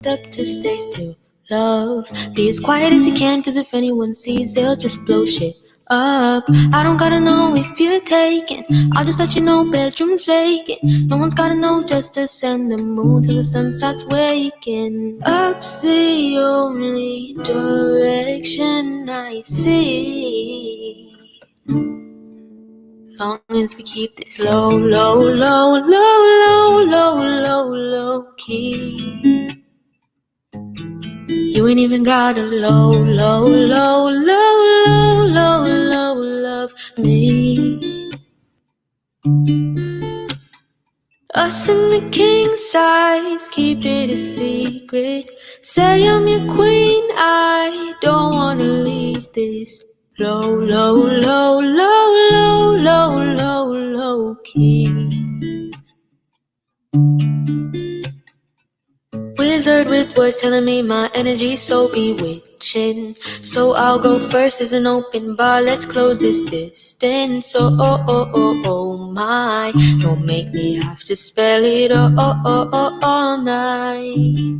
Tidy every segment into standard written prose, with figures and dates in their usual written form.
up to stay still. Love, be as quiet as you can, cause if anyone sees, they'll just blow shit up. I don't gotta know if you're taken, I'll just let you know bedroom's vacant. No one's gotta know just to send the moon till the sun starts waking. Up's the only direction I see. Long as we keep this low, low, low, low, low, low, low, low key. You ain't even gotta low, low, low, low, low, low, low, love me. Us in the king size, keep it a secret. Say I'm your queen, I don't wanna leave this low, low, low, low, low, low, low, low key. Wizard with words telling me my energy's so bewitching. So I'll go first as an open bar, let's close this distance. Oh my, don't make me have to spell it all night.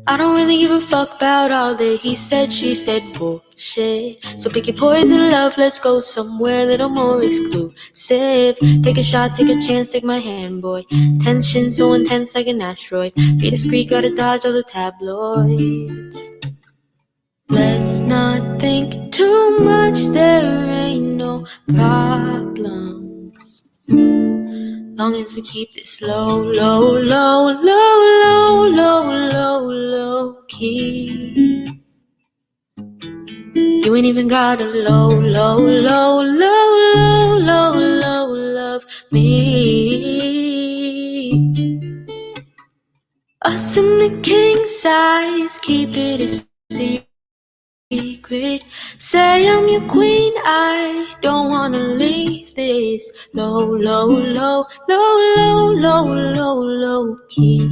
I don't really give a fuck about all the he said, she said bullshit. So pick your poison, love, let's go somewhere a little more exclusive. Take a shot, take a chance, take my hand, boy. Tension so intense like an asteroid. Be discreet, gotta dodge all the tabloids. Let's not think too much, there ain't no problems. Long as we keep this low, low, low, low, low, low, low, low key. You ain't even gotta low, low, low, low, low, low, low, love me. Us in the king size, keep it a secret. Say I'm your queen, I don't wanna leave this low, low, low, low, low, low, low, low key.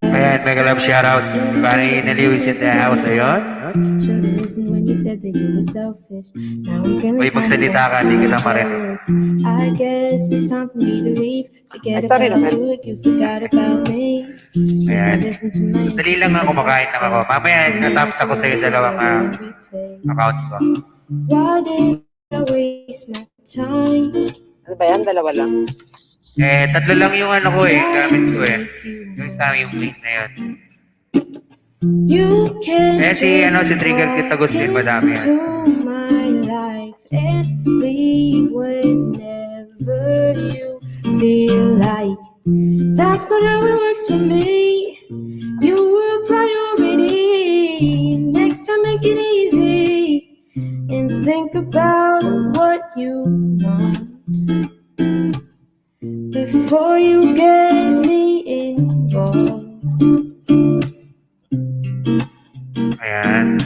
Ayan, mega love shoutout. Pari na Lewis in the house. Ayun. Uy, magsalita ka, hindi kita marinig. Ay, sorry naman. Ayan. Dali lang ako, kumakain lang ako. Mamaya, nataps ako sa yung dalawang account ko. Ano ba yan? Dalawa lang. Tatlo lang yung ano ko gamit ko Yung isa yung plate na yun. Si Trigger Kit Agustin, madami yan. That's not how it works for me. You were a priority. Next time make it easy and think about what you want before you get me involved. Ayan.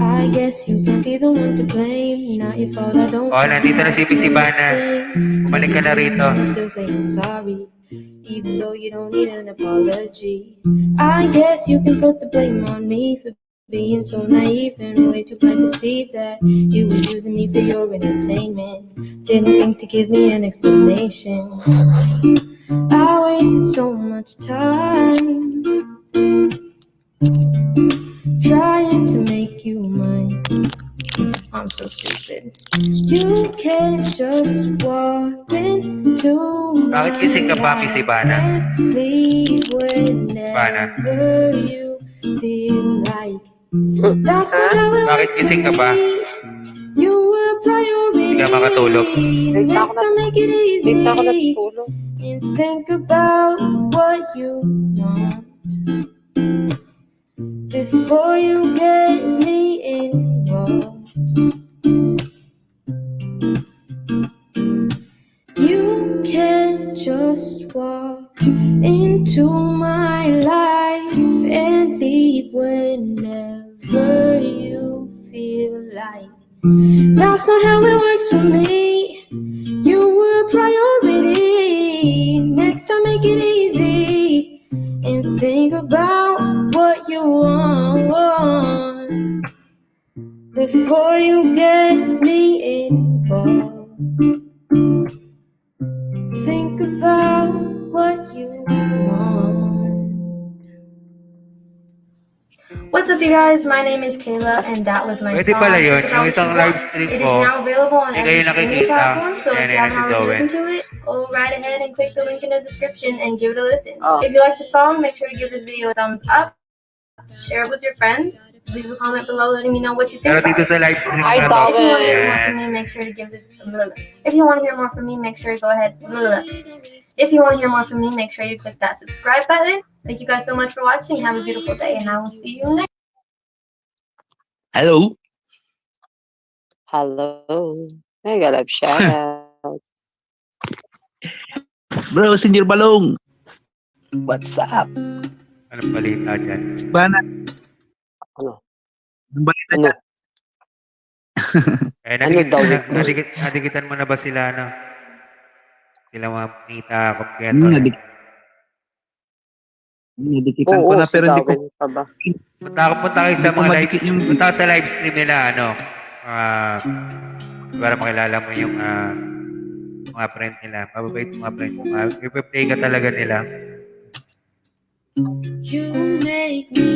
I guess you can be the one to blame. Not your fault, I don't. Nandito na si Pisibana. Bumalik ka na rito. I'm still saying sorry, even though you don't need an apology. I guess you can put the blame on me for being so naive and way too blind to see that you were using me for your entertainment. Didn't think to give me an explanation. I wasted so much time trying to make you mine. I'm so stupid. You can't just walk into my Bakit gising ka pa, Pisibana? and leave whenever you feel like. That's not how it Bakit works gising ka for pa? me. You were a priority. Hindi ka makatulog. Next time make it Hindi na ako easy natutulog. and think about what you want before you get me involved. You can't just walk into my life and leave whenever you feel like. That's not how it works for me. You were priority. Next time make it easy and think about what you want before you get me involved. Think about what you want. What's up, you guys? My name is Kayla, and that was my Pwede song. pala yun. Think Yung about isang what you live want. stream It is ko, now available on hindi every kayo streaming nakikita. platform, so if Yan, you yan haven't si already Jowen. listened to it, go right ahead and click the link in the description and give it a listen. Oh. If you like the song, make sure to give this video a thumbs up, share it with your friends, leave a comment below letting me know what you think Pero about dito it. sa live stream Hi, na to, If you want to hear more yan. from me, make sure to give this. If you want to hear more from me, make sure to go ahead. If you want to hear more from me, make sure you click that subscribe button. Thank you guys so much for watching. Have a beautiful day, and I will see you next. Hello? Hello. Hey, galap shout out. Bro, Senior Balong. What's up? Anong balita dyan? Bana. Ano? Anong balita Ano? dyan? Eh, Ano daw, Nicholas? nadikitan mo na ba sila, ano? Sila mga Nita, Kompleto. Nadikitan ko Oo, na si pero hindi ko Darwin pa ba? Punta kayo sa Hindi ko mga live, madikit yung- punta sa live stream nila, ano? Para makilala mo yung mga friend nila. Mababait yung mga friend. Ipe-play ka talaga nila.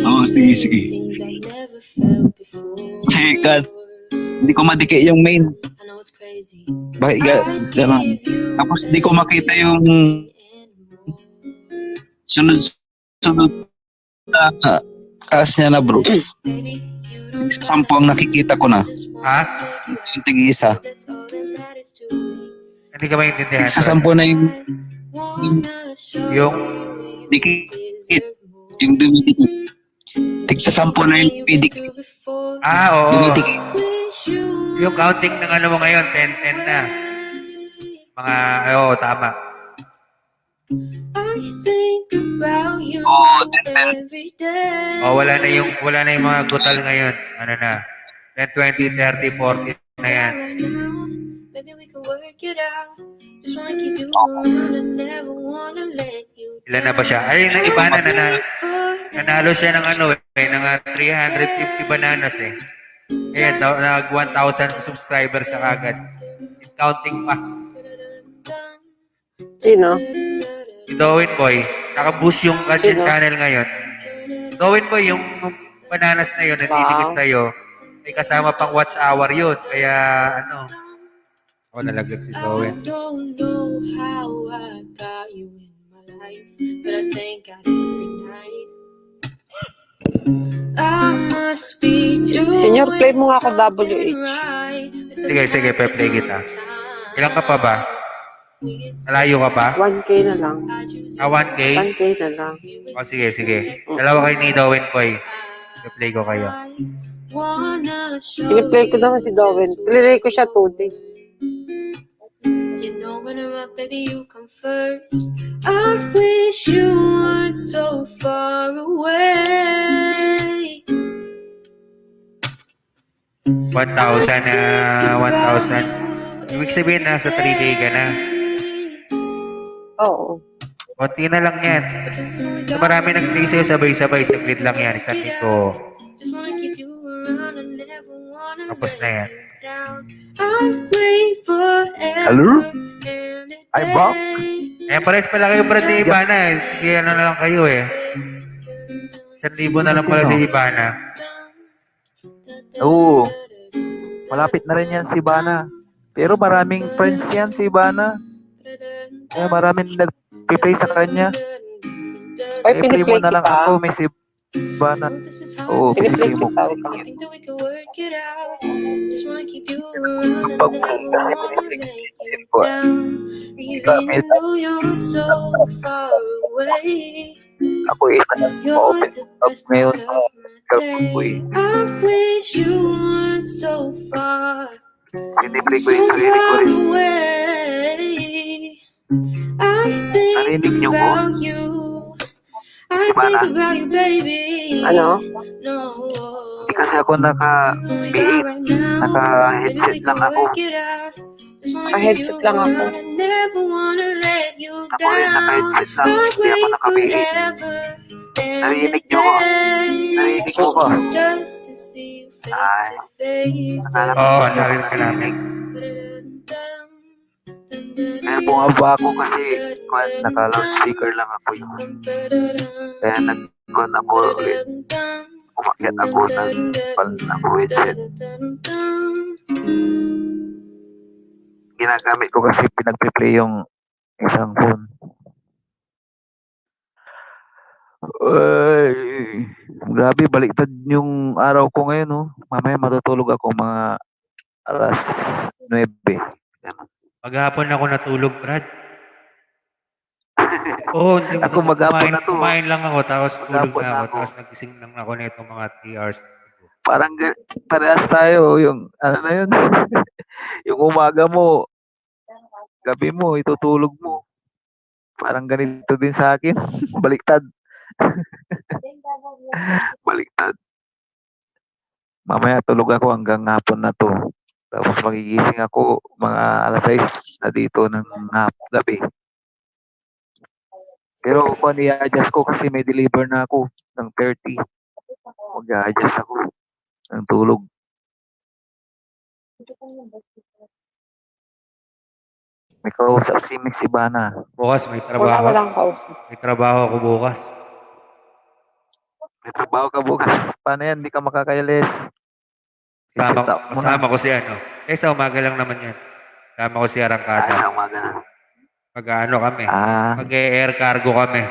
Oo, sige. Teka, hindi ko madikit yung main. Bakit gano'n? Tapos hindi ko makita yung sunod na taas niya na bro. Sampo ang nakikita ko na. Ha? Yung tig-isa. Hindi ka maintindihan. Nagsasampo na yung Yung, dikit. Yung dumidikit. Tigsasampo na yung pidikit. oo. Dumidikit. Yung counting ng ano mo ngayon, 10-10 na. Mga, oo, tama. Oo, 10-10. Wala na yung mga gutal ngayon. Ano na? 10, 20, 30, 40 na yan. Ilan na ba siya? Ay, yung iba na nanalo siya ng ano ng 350 bananas eh. Ayan, nag 1,000 subscribers siya kagad. Counting pa. Sino? Si Dowin Boy. Naka-boost yung kanyang Sino? channel ngayon. Dowin Boy, yung bananas na yun, nandidikit sa'yo. May kasama pang watch hour yun. Kaya, ano, ako nalaglag si Dowin. Senior, play mo nga ako WH. Sige, play kita. Ilan ka pa ba? Malayo ka pa? 1K na lang. 1K? 1K na lang. Sige. Dalawa kayo ni Dowin Boy. I-play ko kayo. Piniplay ko naman si Darwin. Play ko siya 2 days. You know when I'm up, baby, you come first. I wish you weren't so far away. 1,000 Ibig sabihin, nasa 3K ka na. Oo. Konti na lang yan. So, marami nag-play sa'yo sabay-sabay. Saglit lang yan. Isang linggo. Tapos na yan. Hello? I'm back. Pares pala kayo brad ni Ibana eh. Sige, ano na lang kayo eh. 1,000 na lang pala si Ibana. Oo. Malapit na rin yan si Ibana. Pero maraming friends yan si Ibana. Kaya maraming nag-play sa kanya. Ay, I-play mo piniplay na lang kita. ako, Miss Ibana. Oo, Piniplay piniplay mo. kita. Ako isa na ma-open up ngayon ng girlfriend ko eh. Piniplay ko yung sarili ko rin. I think Narinig niyo ko? about you. I think Ivana? about you, baby. Ano? No. Hindi kasi ako This is all we got naka-P8. right now. Maybe Naka-headset we can lang ako. work it out. Just wanna keep you Naka-headset lang ako. around. I never wanna let you Ako rin, down. naka-headset lang. I'll Hindi ako wait naka-P8. forever and a Narinig niyo ko? Narinig mo ko? just to see you face Ay, to face. akala ko Oo, ba hindi ako narinig ka namin. narinig? Kaya bumaba ako kasi naka-loudspeaker lang ako yun. Kaya nag-con ako ulit. Umakyat ako, nag-pal ako headset. Ginagamit ko kasi pinag-play yung isang phone. Ay, grabe, baliktad yung araw ko ngayon, oh. Mamaya matutulog ako mga alas 9. Ganun. Maghapon ako natulog, Brad. Oo, hindi Ako maghapon na to. kumain lang ako, tapos tulog Maghapon na na ako, ako. tapos nagising lang ako nito mga 3 hours. Parang parehas tayo, yung ano na yun, yung umaga mo, gabi mo, itutulog mo. Parang ganito din sa akin, baliktad. Baliktad. Mamaya tulog ako hanggang hapon na to. Tapos magigising ako mga alas 6 na dito ng gabi. Pero kung i-adjust ko kasi may deliver na ako ng 30. Mag-a-adjust ako ng tulog. May kausap si Miss Ivana. Bukas may Wala, trabaho. walang kausap. May trabaho ako bukas. May trabaho ka bukas. Paano yan? Hindi ka makakayalis. I-set up mo na. Kasama ko si ano. Sa umaga lang naman yan. Kasama ko si Arangkadas. Sa umaga na. Mag-ano kami. Ah, Mag-air cargo kami.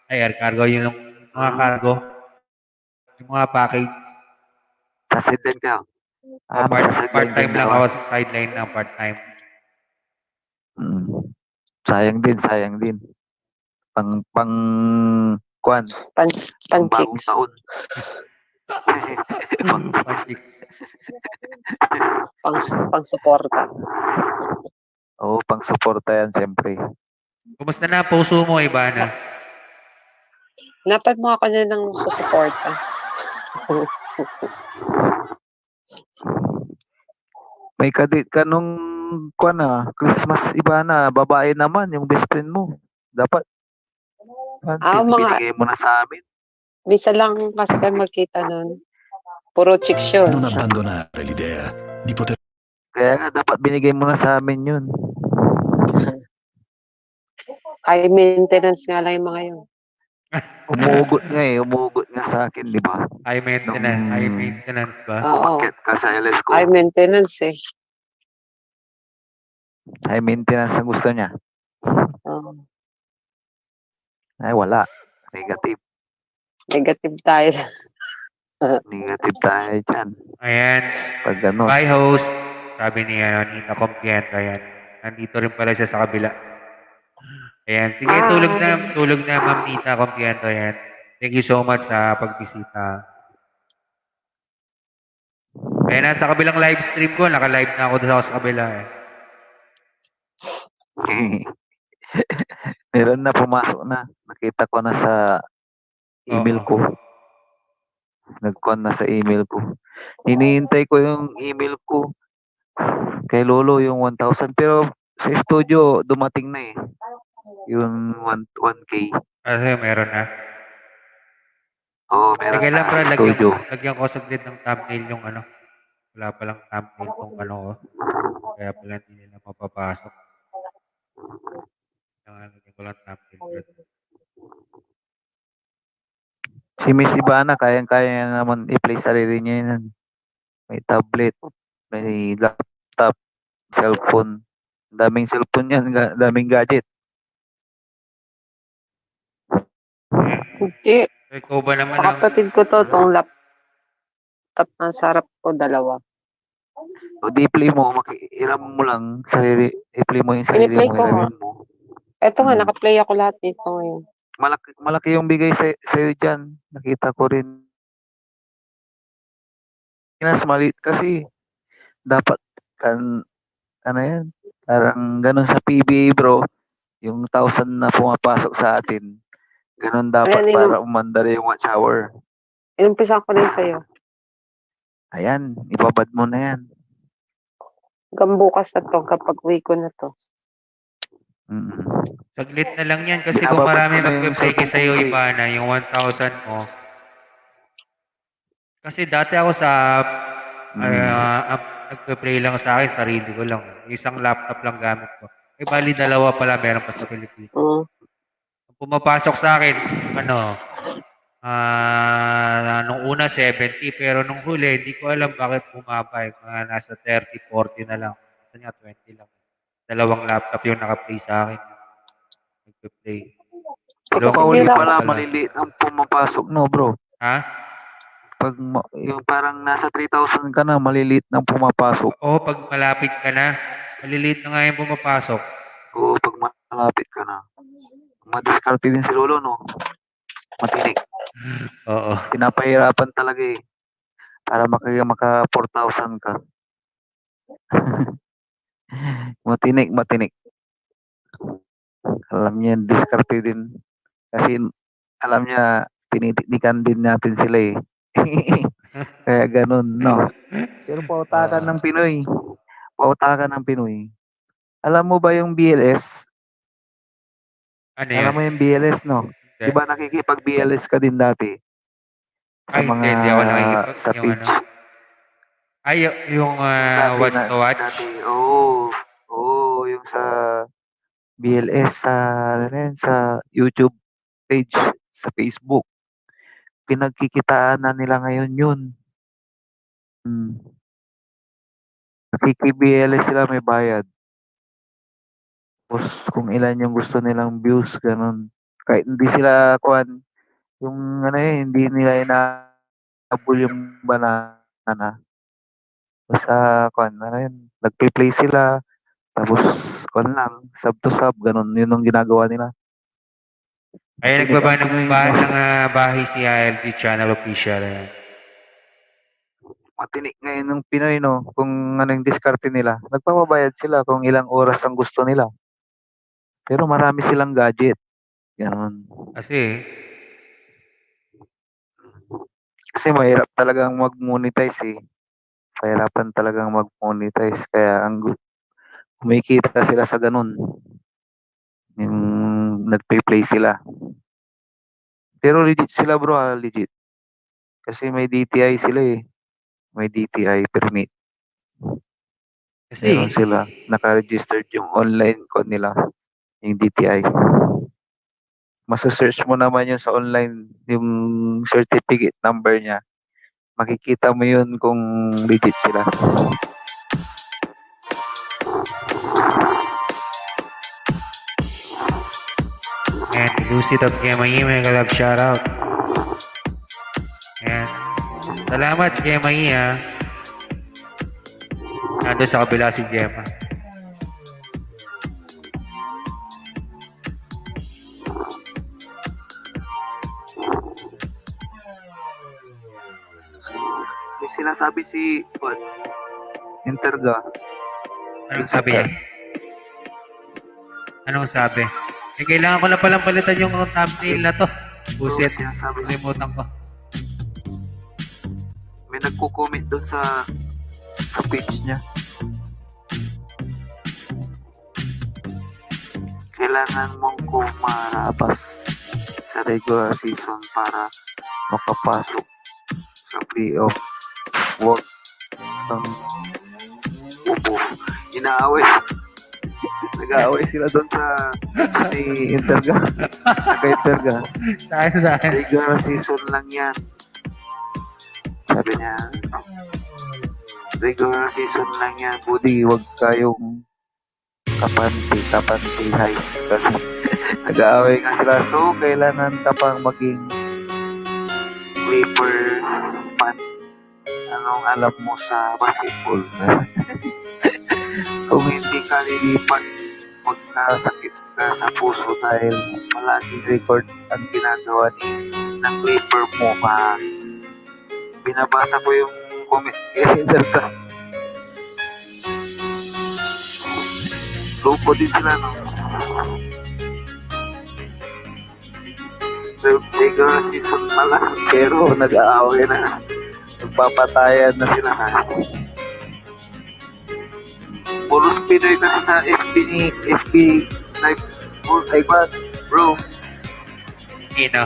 Ay, air cargo yung mga cargo. Yung mga package. sa sideline ka. Ah, magsa-sideline Part-time din lang ako. ako sa sideline ng part-time. Sayang din. Pang kwan, Pan pang bagong chicks. taon. Pang-chicks. Pang suporta. Oo, pang suporta yan siyempre. Kumusta na ang puso mo, Ivana? Napad mo ako na ng susuporta. May kadate ka nung kwan Christmas iba na, babae naman, yung best friend mo. Dapat. Binigay mo na sa amin. Misa lang kasi kayo magkita nun. Puro chicks yun. Non abbandonare l'idea di poter Kaya nga, dapat binigay mo na sa amin yun. High maintenance nga lang yung mga yun. Umugot nga sa akin, di ba? High maintenance ba? Oo. Umakyat ka sa LS ko. High maintenance eh. High maintenance ang gusto niya. Oo. Ay, wala. Negative. Negative tayo. Negative tayo dyan. Ayan. Pag ano. Bye, host. Sabi ni Nina Compiento, ayan. Nandito rin pala siya sa kabila. Ayan. Sige, tulog na, Ma'am Nita Compiento, ayan. Thank you so much sa pagbisita. Ayan, nasa kabilang live stream ko. Naka-live na ako doon sa kabila, eh. Meron na, pumasok na. Nakita ko na sa email ko. Nag-con na sa email ko. Hinihintay ko yung email ko kay Lolo, yung 1,000. Pero sa studio, dumating na eh. Yung 1K. Kasi meron na. Oo, meron Sige na lang, bro. sa studio. Lagyan ko saglit ng thumbnail yung ano. Wala palang thumbnail tong ano ko. Kaya pala hindi nila mapapasok. Lagyan ko lang thumbnail, bro. Si Miss Ivana, kayang-kaya naman i-play sarili niya yun. May tablet, may laptop, cellphone. Daming cellphone yan, daming gadget. Hindi. Ikaw ba naman Sa kapatid ko to, tong laptop na sarap ko, dalawa. O di-play mo, iram mo lang, i-play mo yung sarili Ini-play mo, ko nga. iramin mo. Eto nga, naka-play ako lahat dito ngayon. Malaki yung bigay sa'yo dyan. Nakita ko rin. Maliit kasi dapat ano yan, parang ganun sa PBA bro. Yung 1,000 na pumapasok sa atin, ganun dapat Ayan, para umandar yung watch hour. inumpisa ko na yun sa'yo. Ayan, ibabad mo na yan. Hanggang bukas na to, kapag uwi ko na to. Mm. Saglit na lang yan kasi kung Binababad marami ko na yung magpe-play kay cellphone sa'yo, ko kasi. iba na yung 1,000 mo. Kasi dati ako sa nagpe-play lang sa akin, sarili ko lang. Isang laptop lang gamit ko. Eh, bali dalawa pala meron pa sa Pilipinas. Mm. Kung pumapasok sa akin, nung una 70, pero nung huli, hindi ko alam bakit bumaba eh. Mga nasa 30, 40 na lang. Kasi nga 20 lang. Dalawang laptop yung naka-play sa akin. Nagpe-play. Kasi Dalawang Pauli bira pala, pala. maliliit ang pumapasok, no, bro? Ha? Pag yung parang nasa 3,000 ka na, maliliit na pumapasok. Oo, pag malapit ka na, maliliit na nga yung pumapasok. Oo, pag malapit ka na. Madiskarte din si Lolo, no? Matinik. Oo. Pinapahirapan talaga eh. Para maka 4,000 ka. Matinik. Alam niya, diskarte din. Kasi alam niya, tinitiknikan din natin sila eh. Kaya ganun, no? Pero pautakan ng Pinoy. Pautakan ng Pinoy. Alam mo ba yung BLS? Ano Alam yan? mo yung BLS, no? Di ba nakikipag-BLS ka din dati? Sa Ay, mga, hindi ako nakikipag, sa yung page. Ay, yung Dati watch to watch. dati, oo, yung sa BLS, ano yan, sa YouTube page, sa Facebook. Pinagkikitaan na nila ngayon yun. Nakiki-BLS sila, may bayad. Tapos kung ilan yung gusto nilang views, ganun. Kahit hindi sila, yung hindi nila inaabol yung banana. Basta, nagpe-play sila, tapos, lang, sub to sub, ganun, yun ang ginagawa nila. Ay, Matinik nagbaba ang Pinoy, ng bahay si ILG Channel Official. matinik ngayon ng Pinoy, no? Kung ano yung diskarte nila. Nagpapabayad sila kung ilang oras ang gusto nila. Pero marami silang gadget. Ganun. Kasi mahirap talagang mag-monetize eh. Mahirapan talagang mag-monetize. Kaya kumikita sila sa ganun. Yung nagpe-play sila. Pero legit sila bro, legit. Kasi may DTI sila eh. May DTI permit. Meron sila. Naka-registered yung online code nila. Yung DTI. Masa-search mo naman yun sa online, yung certificate number niya. Makikita mo yun kung legit sila. And Lucy at Kemay, may kalab shoutout. Ayan. Salamat Kemay ha. Nando sa kabila si Gemma. May sinasabi si Interga. Anong sabi niya? Anong sabi? Eh, kailangan ko na palang palitan yung thumbnail na to. Buset. Kalimutan ko. May nagko-comment doon sa page niya. Kailangan mong kumarabas sa regular season para makapasok sa playoff. Huwag kang upo. Inaaway. Nag-aaway sila doon sa ni Interga. Naka-Interga. Saan? Regular season lang yan. Sabi niya, regular season lang yan. Budi, huwag kayong kapanti highs. Kasi nag-aaway nga sila. So, kailangan ka pang maging Clipper fan. Anong alam mo sa basketball? Kung hindi ka lilipat, magkasakit ka sa puso dahil malaging record ang ginagawa ng Clipper mo pa. Binabasa ko yung comment kay Interga. Lupo din sila, no? regular season pa lang, pero nag-aaway na. Nagpapatayan na sila na. Puros Pinoy kasi sa FB live. Oh my God, bro. Sino?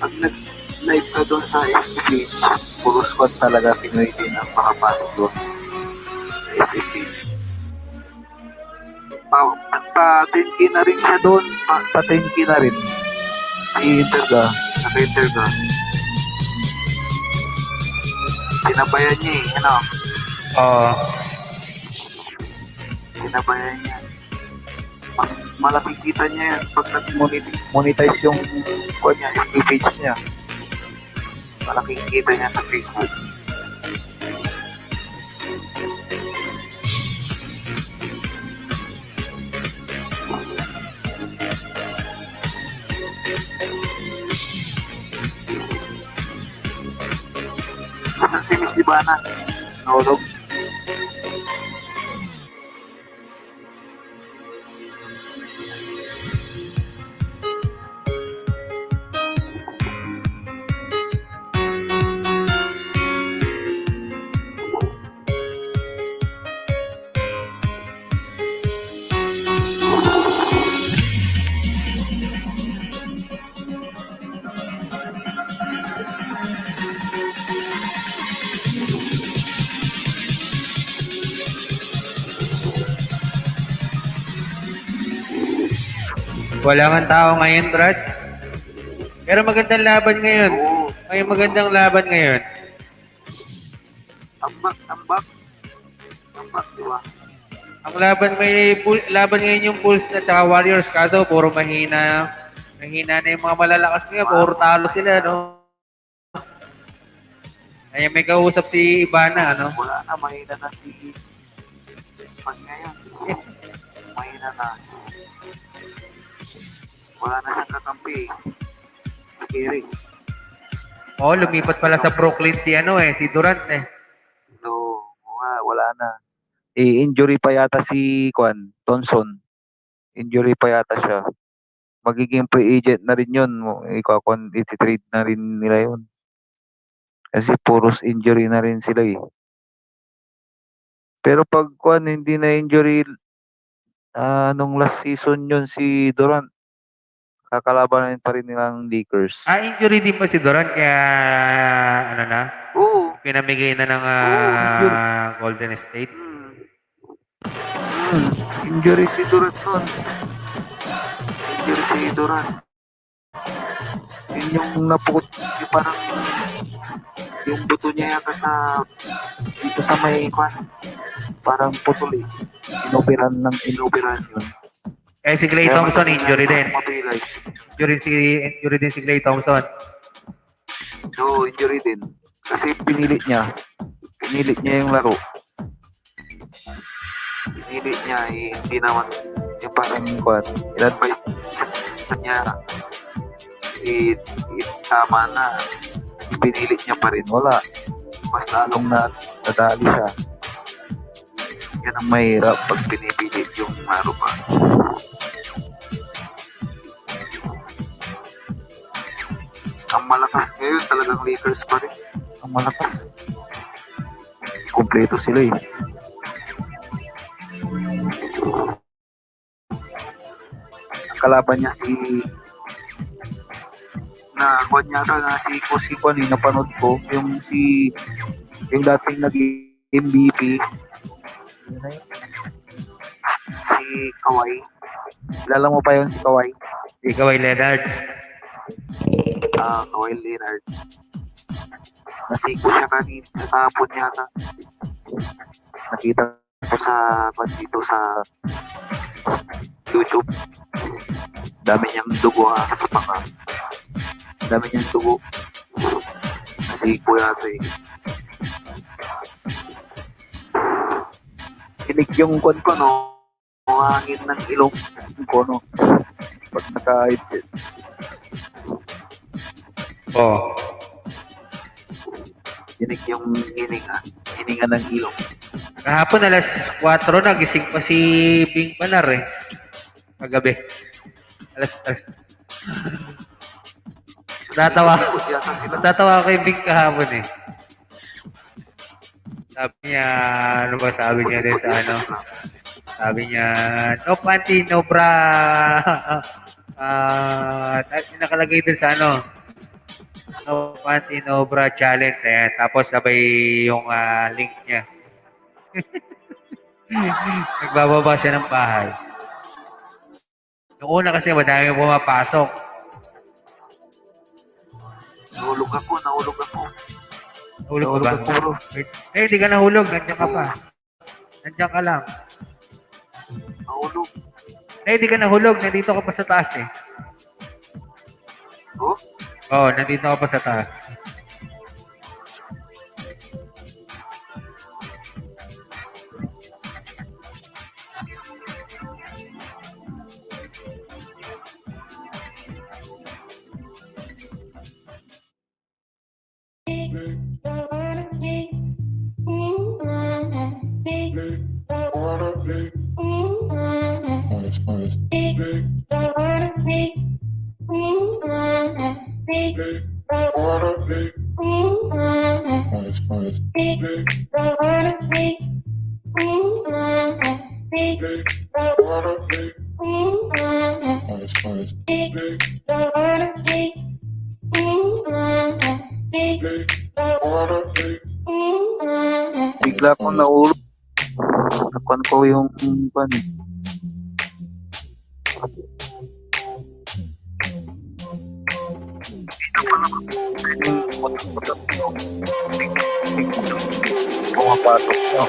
Pag nag-live ka doon sa FB page, puros squad talaga Pinoy din ang makapasok doon sa FB page. Pa 10k na rin siya doon. Pa 10k na rin. Naka-interga. Sinabayan niya eh, ano? Oo. Sinabayan niya. Malaking kita niya yan pag nag-monetize yung niya, FB page niya. Malaking kita niya sa Facebook. Basta si Miss Libana, nahulog. Wala man tao ngayon, Brad. Pero magandang laban ngayon. May magandang laban ngayon. Tambak, di ba? Ang laban ngayon yung Bulls at saka Warriors, kaso puro mahina na yung mga malalakas ngayon, puro talo sila, no? Ay, may kausap si Ibana, ano? Wala na, mahina na si Pag ngayon. Mahina na. Wala na siyang kakampi. Scary. Oo, lumipat pala sa Brooklyn si Durant eh. No, wala na. Injury pa yata si Thompson. Injury pa yata siya. Magiging free agent na rin yun. Iti-trade na rin nila yun. Kasi puros injury na rin sila eh. Pero pag hindi na injury, nung last season yun si Durant, kakalabanan pa rin nilang Lakers. Injury din pa si Durant kaya Oo. pinamigay na ng Golden State. Injury si Durant nun. Injury si Durant. Yun yung napukot, yung parang yung buto niya yata dito sa may parang putol eh. Inoperan yun. Si Klay Thompson injury din. Injury din si Klay Thompson. So, injury din. Kasi pinilit niya yung laro. Pinilit niya, hindi naman yung parang in-advise sa niya tama na. Pinilit niya pa rin. Wala. Mas lalong nadali siya. Yan ang mahirap pag pinipilit yung laro pa. Ang malakas ngayon, talagang Lakers pa rin. Ang malakas. Kompleto sila eh. Ang kalaban niya napanood ko, yung dating nag-MVP, si Kawhi. Kilala mo pa yun si Kawhi? Si Kawhi Leonard. Kawhi Leonard. Nasiko siya kanina, kahapon yata. Nakita ko dito sa YouTube. Dami niyang dugo sa panga. Dami niyang dugo. Nasiko yata eh. Kinig yung ko, no? Hangin ng ilong ko, no? Pag naka-headset. Oo. Kinig yung hininga ng ilong. Kahapon alas 4 nagising pa si Bing Panar eh. Kagabi. Alas Natatawa. Ikot yata sila. Natatawa ako kay Big kahapon eh. Sabi niya, ano ba sabi niya din sa ano? Sabi niya, no panty, no bra. Nakalagay din sa ano, no panty, no bra challenge. Ayan. Tapos sabay yung link niya. Nagbababa siya ng bahay. Noong una kasi madami pumapasok. Nahulog ako. Nahulog ka ba? Nahulog ako, bro. Hindi ka nahulog. Nandiyan ka pa. Nandiyan ka lang. Nahulog. Hindi ka nahulog. Nandito ka pa sa taas eh. Oh? Oo, nandito ka pa sa taas. Bigla akong nahulog. Nakuan ko yung pan. Pumapasok ko.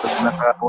Pag nakako.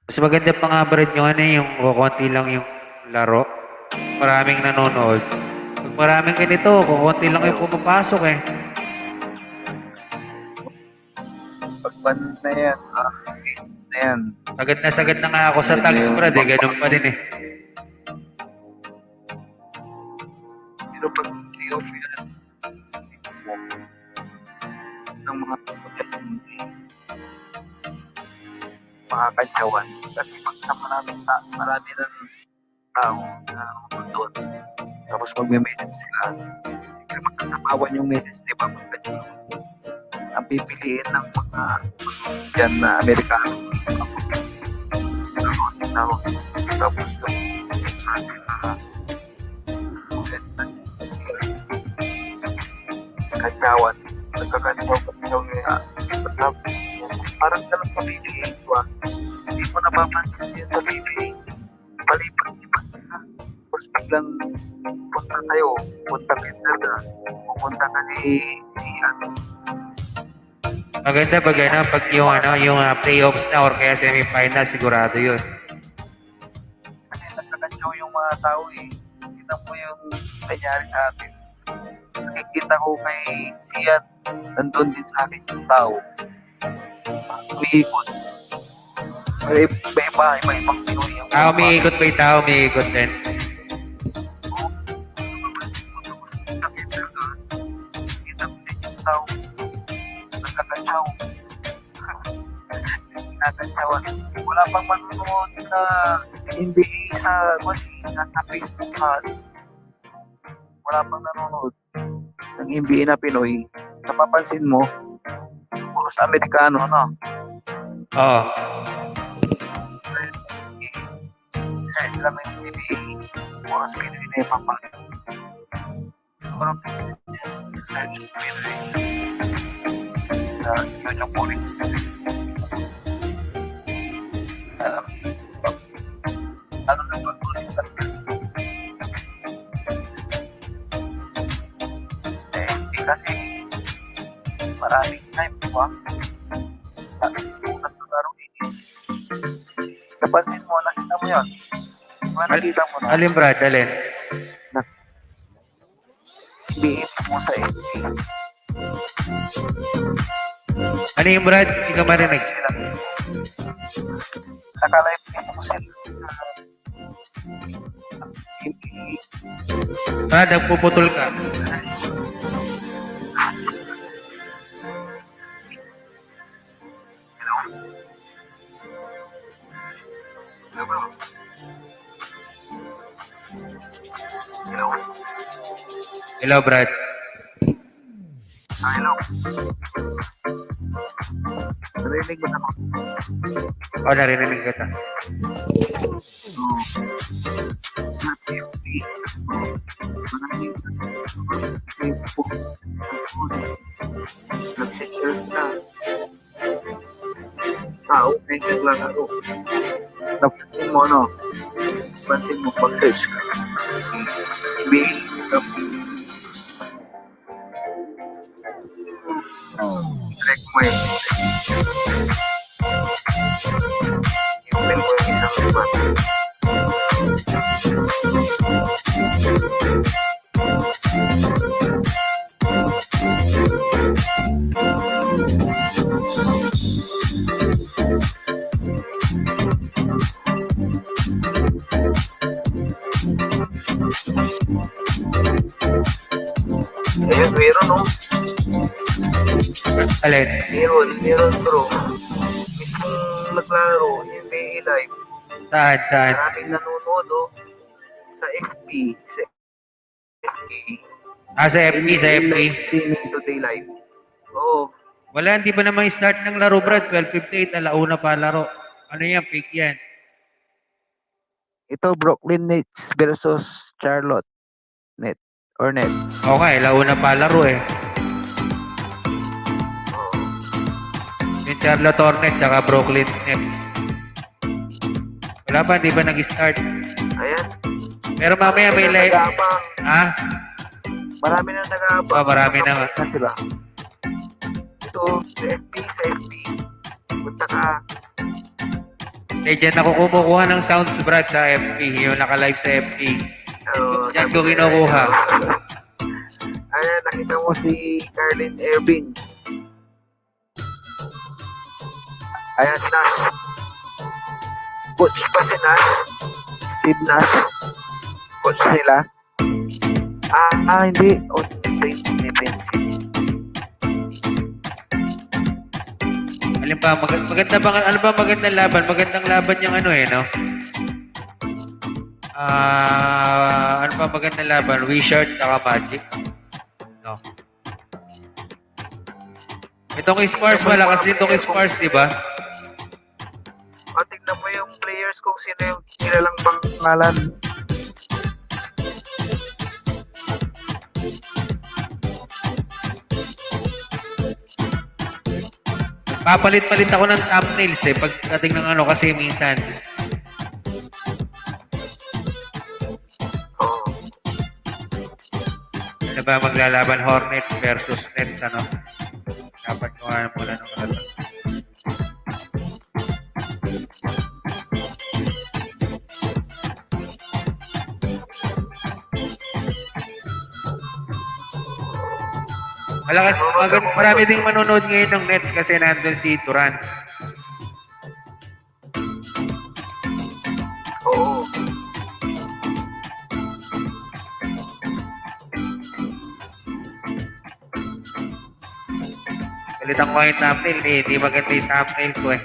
Mas maganda pa nga ba rin yung ano yung kukunti lang yung laro. Maraming nanonood. Pag maraming ganito, kukunti lang yung pumapasok eh. Pag ban na yan, na yan. Sagad na nga ako sa tags, Brad eh. Ganun pa din eh. Pero pag playoff yan, ng mga makakantyawan. Kasi pag sa marami ng tao na doon, tapos magme-message sila, magkasapawan yung message, di ba? Ang pipiliin ng mga dyan na Amerikano. Tapos kantyawan. Nagkakantyaw nila. Parang ganun pamiliin ko. Hindi mo napapansin yun sa PBA. Palipat-lipat ka. Tapos biglang punta tayo. Punta Kinder ka. Pupunta ka ni Maganda pag ano, pag yung playoffs na or kaya semi-final, sigurado yun. kasi nagkakantyaw yung mga tao eh. Kita mo yung nangyari sa atin. Nakikita ko kay Sian, nandun din sa akin yung tao. Umiikot. Iba-ibang Pinoy yung Umiikot ba yung tao? Umiikot din. Kita mo din yung tao. Nagkakantyaw. Nagkakantyawan. Wala pang manonood na NBA sa Facebook ha. Wala pang nanonood ng NBA na Pinoy. Napapansin mo, puro sa Amerikano, no? Oo. Kaya sila may NBA, puro sa Pinoy na ipapakita. Parang search ko Pinoy. Yun yung puri. Larong init. Napansin mo, nakita mo yun. Diba nakita mo na, Alin, Brad? Alin? biit mo sa FB. Ano yung Brad? Hindi ka marinig. Naka-live mismo sila. Brad, nagpuputol ka. Hello? Hello, Brad. Hello? Narinig mo na ako. Narinig kita. Nag-share na. Tao, ngayon lang ako. Napansin mo, no? Napansin mo, pag-search ka. Check mo yun. Yung mo yung isang iba. Ayun, meron, no? Alin? Meron, bro. Mismong naglaro, NBA Live. Saan? Maraming nanonood, oh. Sa FB. Sa FB. Live streaming today live. Oo. Wala, hindi pa naman start ng laro, Brad. 12:58, alauna pa laro. Ano yan? Fake yan. Ito, Brooklyn Nets versus Charlotte Hornets. Okay, alauna pa laro eh. Yung Charlotte Hornets, saka Brooklyn Nets. Wala pa, hindi pa nag-start. Ayan. Pero mamaya may live. Ha? Marami na nag-aabang. Marami na nga. Na sila. Ito, sa FB. Punta ka. Eh, dyan ako kumukuha ng sounds, Brad, sa FB. Yung naka-live sa FB. Dyan ko kinukuha. Ayan, nakita mo si Carlin Irving. Ayan si Nash. Coach pa si Nash. Steve Nash. Coach nila. Hindi. Defensive. Alin pa, maganda ba, ano ba magandang laban? Magandang laban yung ano eh, no? Ano pa magandang laban? Wizard saka Magic. No. Itong Spurs, malakas din itong Spurs, di ba? Tignan mo yung players kung sino yung kilalang pangalan. Papalit-palit ako ng thumbnails eh. Pagdating ng ano kasi minsan. Ano ba maglalaban? Hornets versus Nets, ano? Dapat ko nga muna ng mga. Malakas, marami ding manonood ngayon ng Nets kasi nandun si Durant. Oo. Palitan ko yung thumbnail eh. Hindi maganda yung thumbnail ko eh.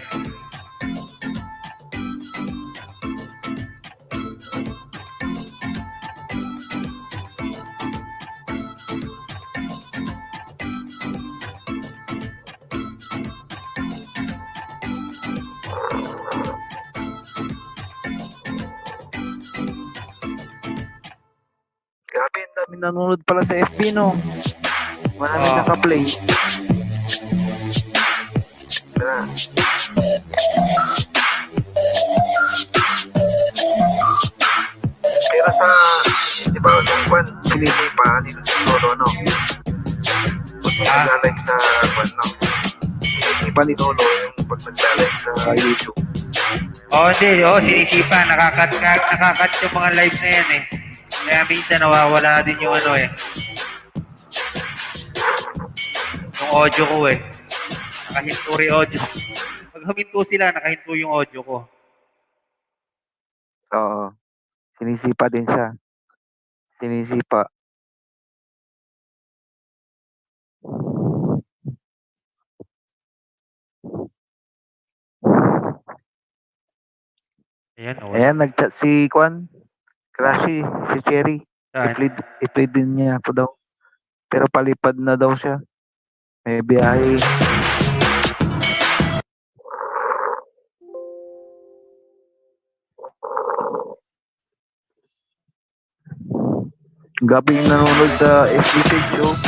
Grabe, ang dami nanonood pala sa FB, no? Marami Oo. naka-play. Tara. Pero sa, di ba, yung kwan, sinisipa nila sa solo, no? Kung nag-live sa kwan, no? Sinisipa sinisipa ni Lolo yung pag nagla-live sa YouTube. Hindi. Sinisipa. Nakakat yung mga live na yan eh. Kaya minsan nawawala din yung ano eh. Yung audio ko eh. Nakahinto rin audio. Pag huminto sila, nakahinto yung audio ko. Oo. Sinisipa din siya. Sinisipa. Ayan, nag-chat si Kwan. Crashy, si Cherry. I-play din niya ako daw. Pero palipad na daw siya. May biyahe. Gabi nanonood sa FB page, oh.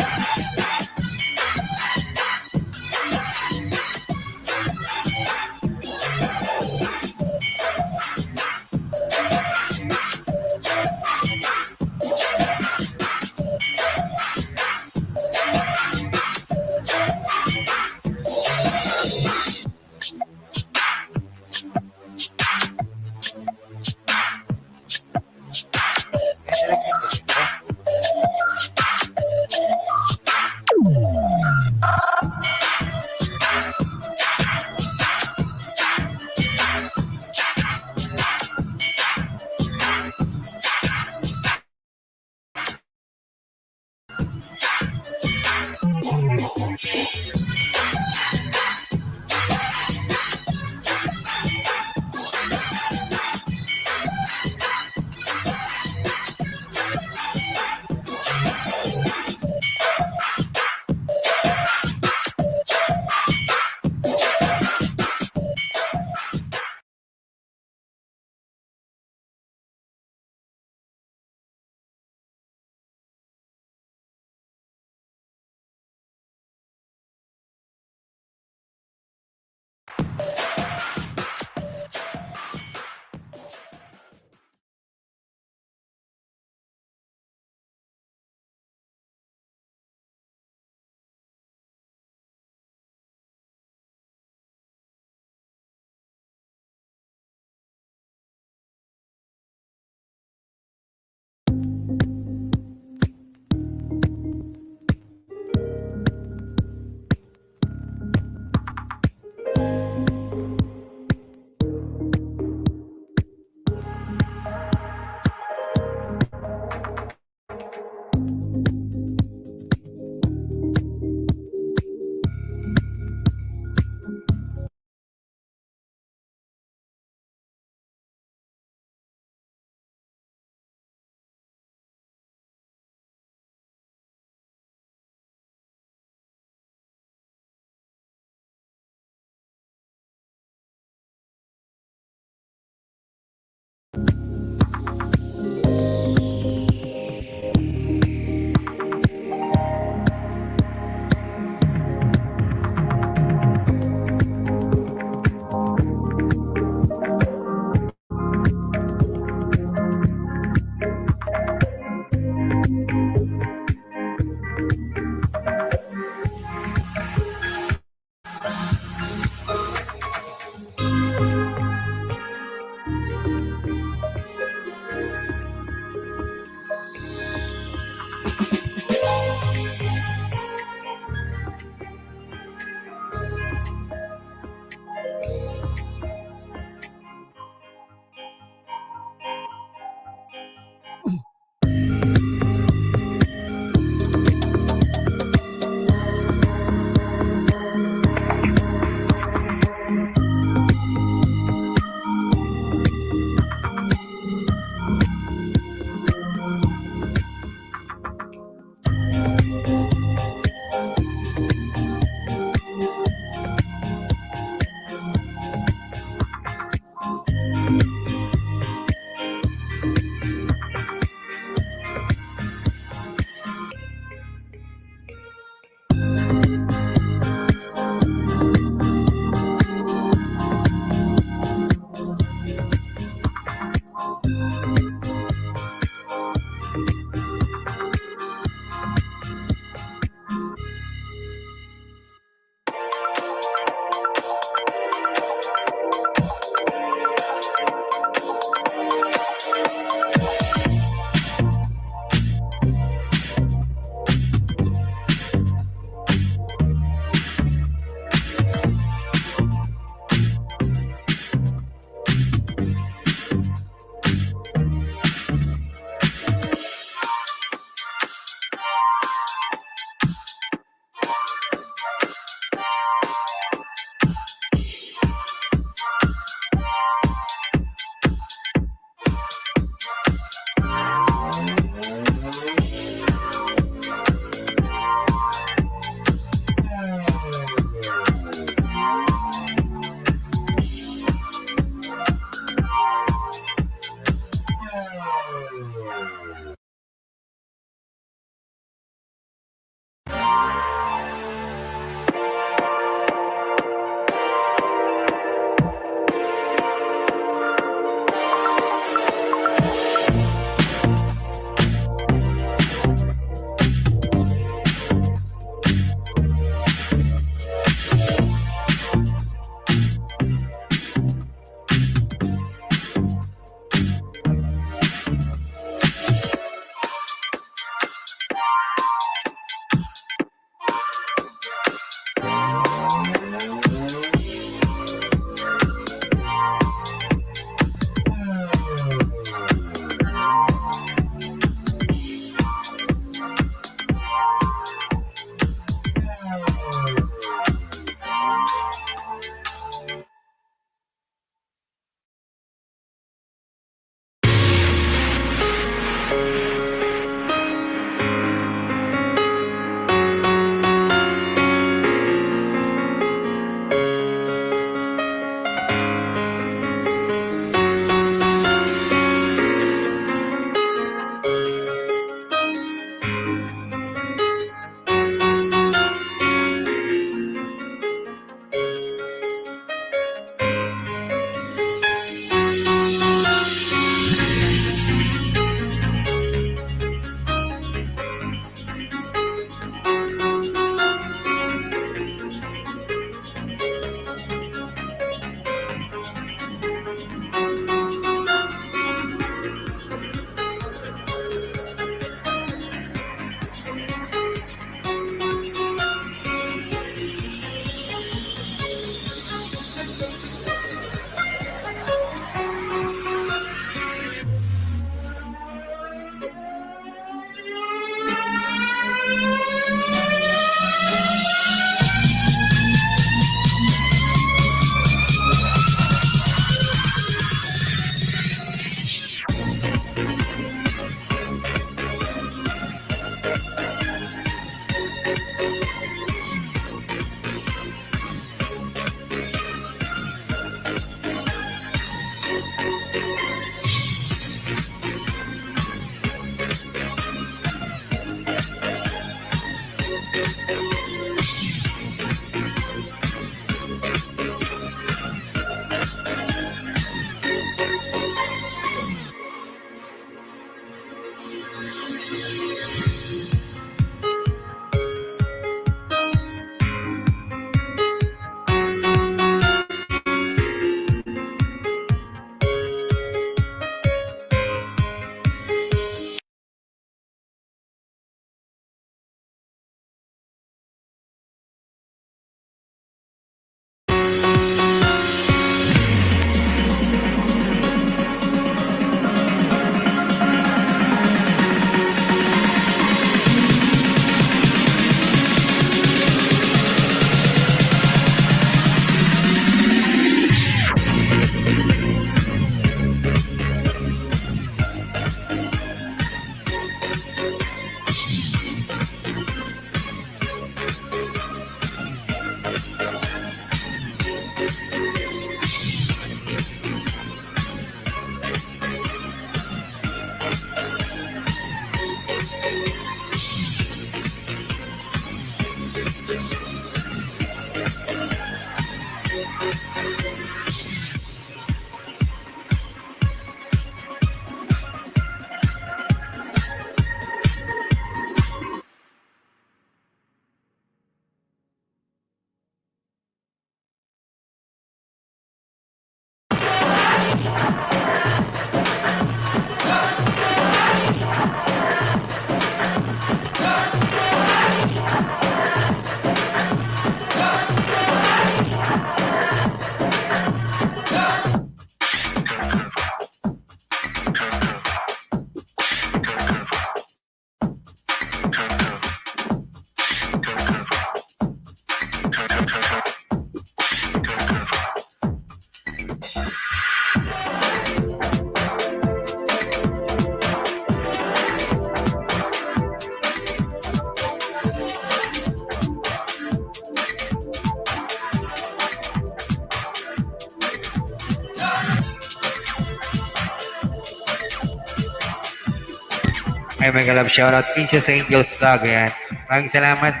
Ay, mega love shoutout. Princess Angels Vlog. Ayan. Maraming salamat,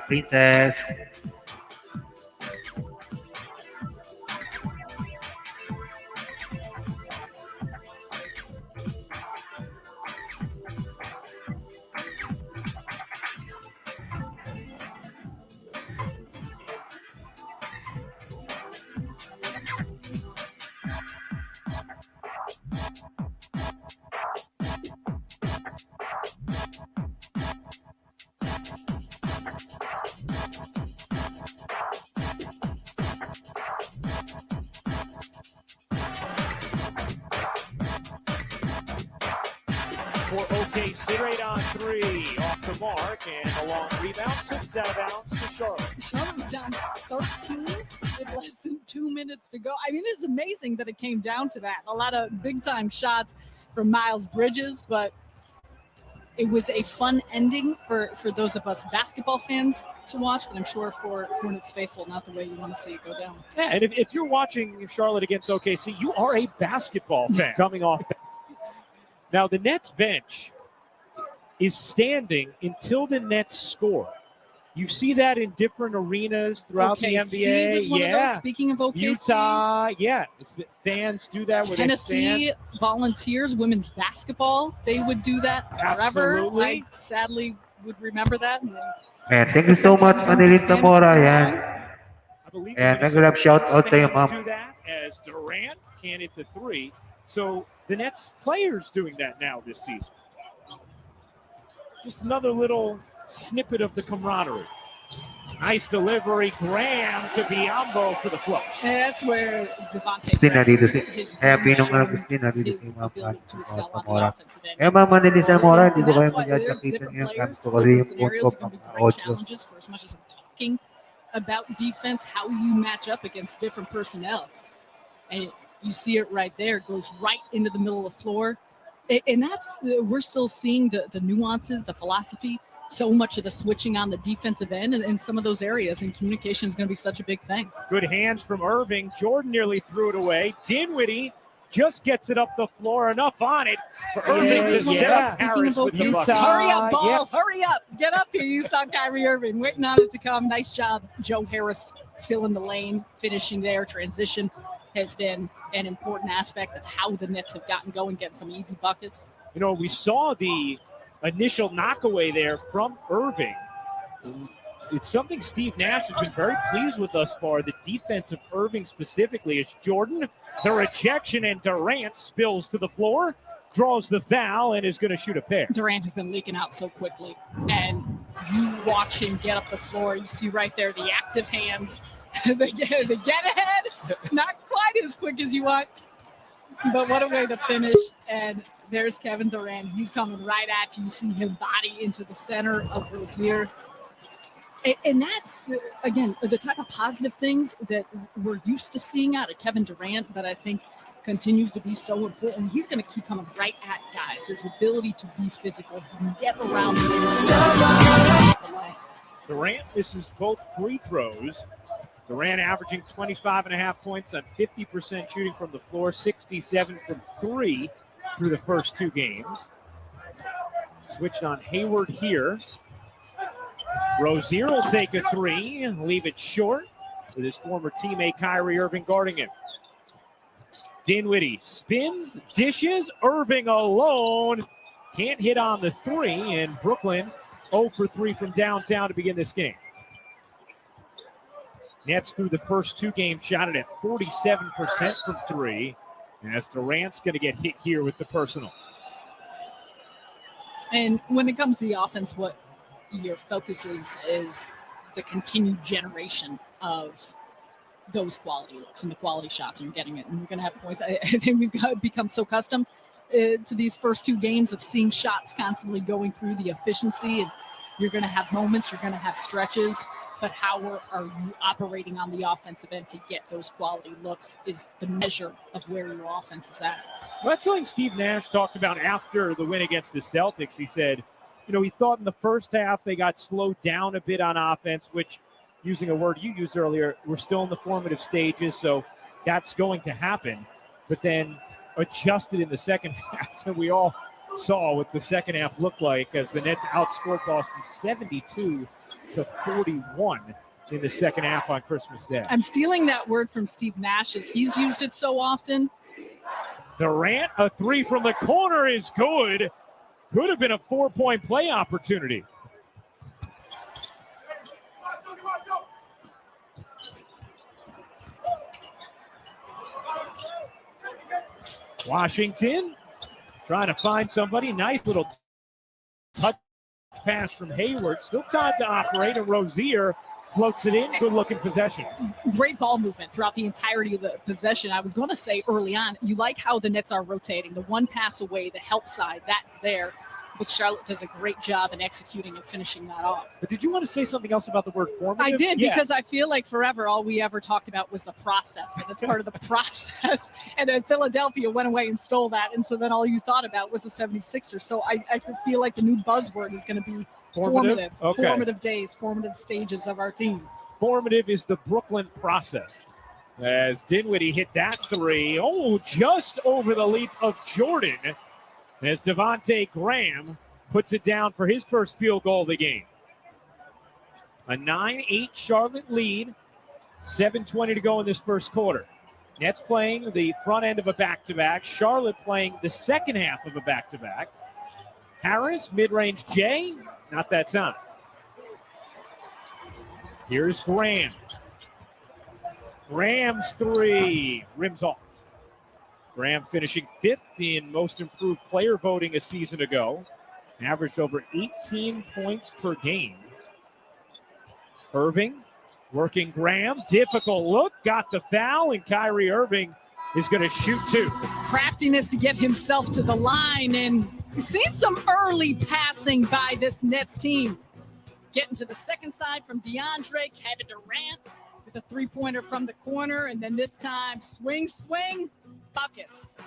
Princess. For OKC, straight on three, off the mark, and a long rebound, tips out of bounds to Charlotte. Charlotte was down 13 with less than 2 minutes to go. I mean, it's amazing that it came down to that. A lot of big-time shots from Miles Bridges, but it was a fun ending for those of us basketball fans to watch, but I'm sure for Hornets faithful, not the way you want to see it go down. Yeah, and if you're watching Charlotte against OKC, you are a basketball fan coming off. Now, the Nets bench is standing until the Nets score. You see that in different arenas throughout the NBA. Was one of those. Speaking of OKC, Utah, yeah, fans do that. Tennessee Volunteers women's basketball, they would do that forever. Absolutely. I sadly would remember that. Man, thank you so much, Manilin Zamora. Ayan. Ayan, mega love shoutout sa iyo, ma'am. Do that as Durant can't hit the three. So the Nets players doing that now this season. Just another little snippet of the camaraderie. Nice delivery, Graham to Biyombo for the flush. And that's where Devontae Gusto na dito si Pinong na gusto na dito si mga fans sa Zamora. Ma'am Manilin Zamora, dito kayo mag-adjactate niyo ang ko kasi yung punto pang audio. For as much as we're talking about defense, how you match up against different personnel. And you see it right there. It goes right into the middle of the floor. And we're still seeing the nuances, the philosophy, so much of the switching on the defensive end and in some of those areas. And communication is going to be such a big thing. Good hands from Irving. Jordan nearly threw it away. Dinwiddie just gets it up the floor. Enough on it for Irving to set up Harris with the bucket. Hurry up, ball. Hurry up. Get up here. You saw Kyrie Irving waiting on it to come. Nice job. Joe Harris filling the lane, finishing there. Transition has been an important aspect of how the Nets have gotten going, getting some easy buckets. You know, we saw the initial knockaway there from Irving. It's something Steve Nash has been very pleased with thus far, the defense of Irving specifically. Is Jordan, the rejection, and Durant spills to the floor, draws the foul, and is going to shoot a pair. Durant has been leaking out so quickly, and you watch him get up the floor. You see right there the active hands. They get ahead, not quite as quick as you want, but what a way to finish. And there's Kevin Durant. He's coming right at you. You see him body into the center of Rozier. And that's, again, the type of positive things that we're used to seeing out of Kevin Durant that I think continues to be so important. He's going to keep coming right at guys. His ability to be physical, he can get around the Durant misses both free throws. Durant averaging 25.5 points on 50% shooting from the floor, 67 from three through the first two games. Switched on Hayward here. Rozier will take a three and leave it short with his former teammate Kyrie Irving guarding him. Dinwiddie spins, dishes, Irving alone. Can't hit on the three, and Brooklyn 0 for 3 from downtown to begin this game. Nets through the first two games shot it at 47% from three. As Durant's going to get hit here with the personal. And when it comes to the offense, what your focus is the continued generation of those quality looks and the quality shots, and you're getting it, and you're going to have points. I think we've become so accustomed to these first two games of seeing shots constantly going through the efficiency, and you're going to have moments, you're going to have stretches, but how are you operating on the offensive end to get those quality looks is the measure of where your offense is at. Well, that's something Steve Nash talked about after the win against the Celtics. He said, you know, he thought in the first half they got slowed down a bit on offense, which, using a word you used earlier, we're still in the formative stages, so that's going to happen. But then adjusted in the second half, and we all saw what the second half looked like as the Nets outscored Boston 72-41 in the second half on Christmas Day. I'm stealing that word from Steve Nash's. He's used it so often. Durant, a three from the corner is good. Could have been a 4-point play opportunity. Washington trying to find somebody. Nice little touch pass from Hayward. Still time to operate, and Rozier floats it in. Good looking possession. Great ball movement throughout the entirety of the possession. I was going to say early on, you like how the Nets are rotating. The one pass away, the help side, that's there. But Charlotte does a great job in executing and finishing that off. But did you want to say something else about the word formative? I did, because I feel like forever all we ever talked about was the process, and it's part of the process. And then Philadelphia went away and stole that, and so then all you thought about was the 76ers. So I feel like the new buzzword is going to be formative. Okay. Formative days, formative stages of our team. Formative is the Brooklyn process. As Dinwiddie hit that three, just over the leap of Jordan, as Devontae Graham puts it down for his first field goal of the game. A 9-8 Charlotte lead, 7:20 to go in this first quarter. Nets playing the front end of a back-to-back. Charlotte playing the second half of a back-to-back. Harris, mid-range J, not that time. Here's Graham. Graham's three, rims off. Graham finishing 5th in most improved player voting a season ago. Averaged over 18 points per game. Irving working Graham. Difficult look. Got the foul, and Kyrie Irving is going to shoot two. Craftiness to get himself to the line, and we've seen some early passing by this Nets team. Getting to the second side from DeAndre, Kevin Durant with a three-pointer from the corner, and then this time swing, buckets.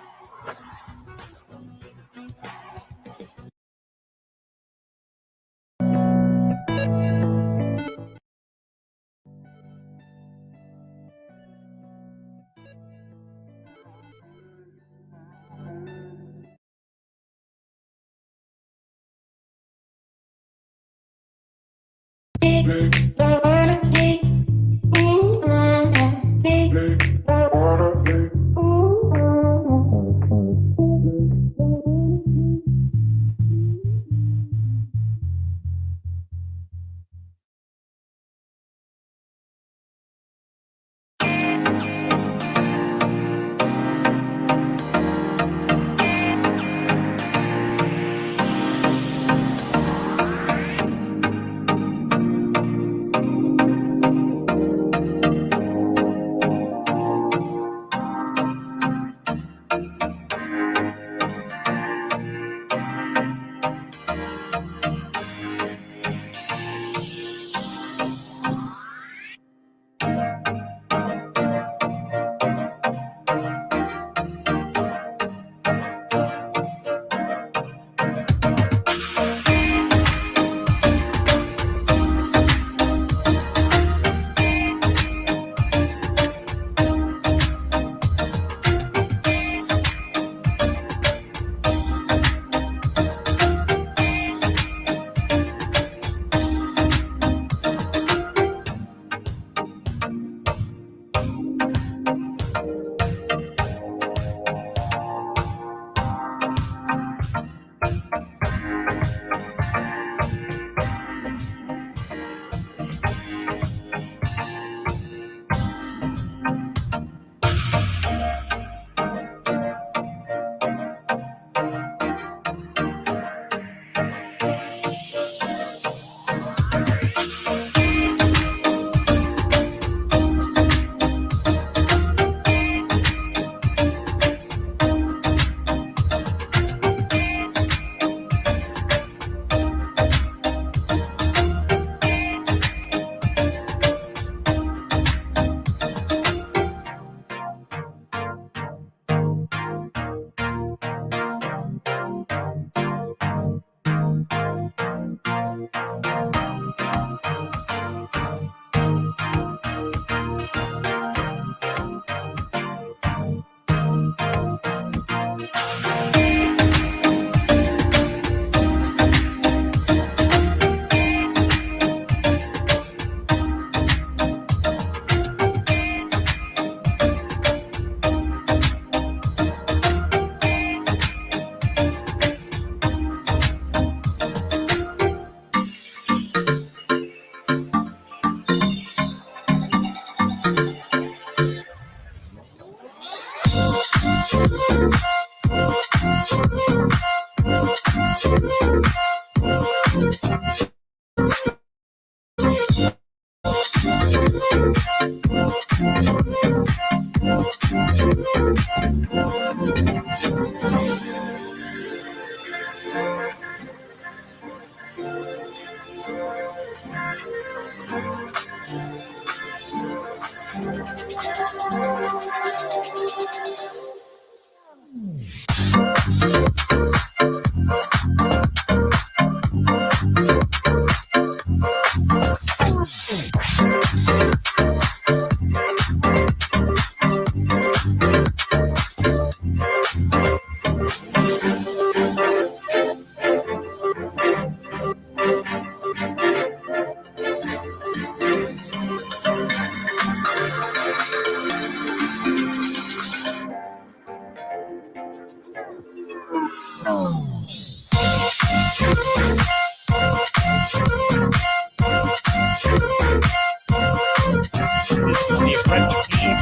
The aggressive team.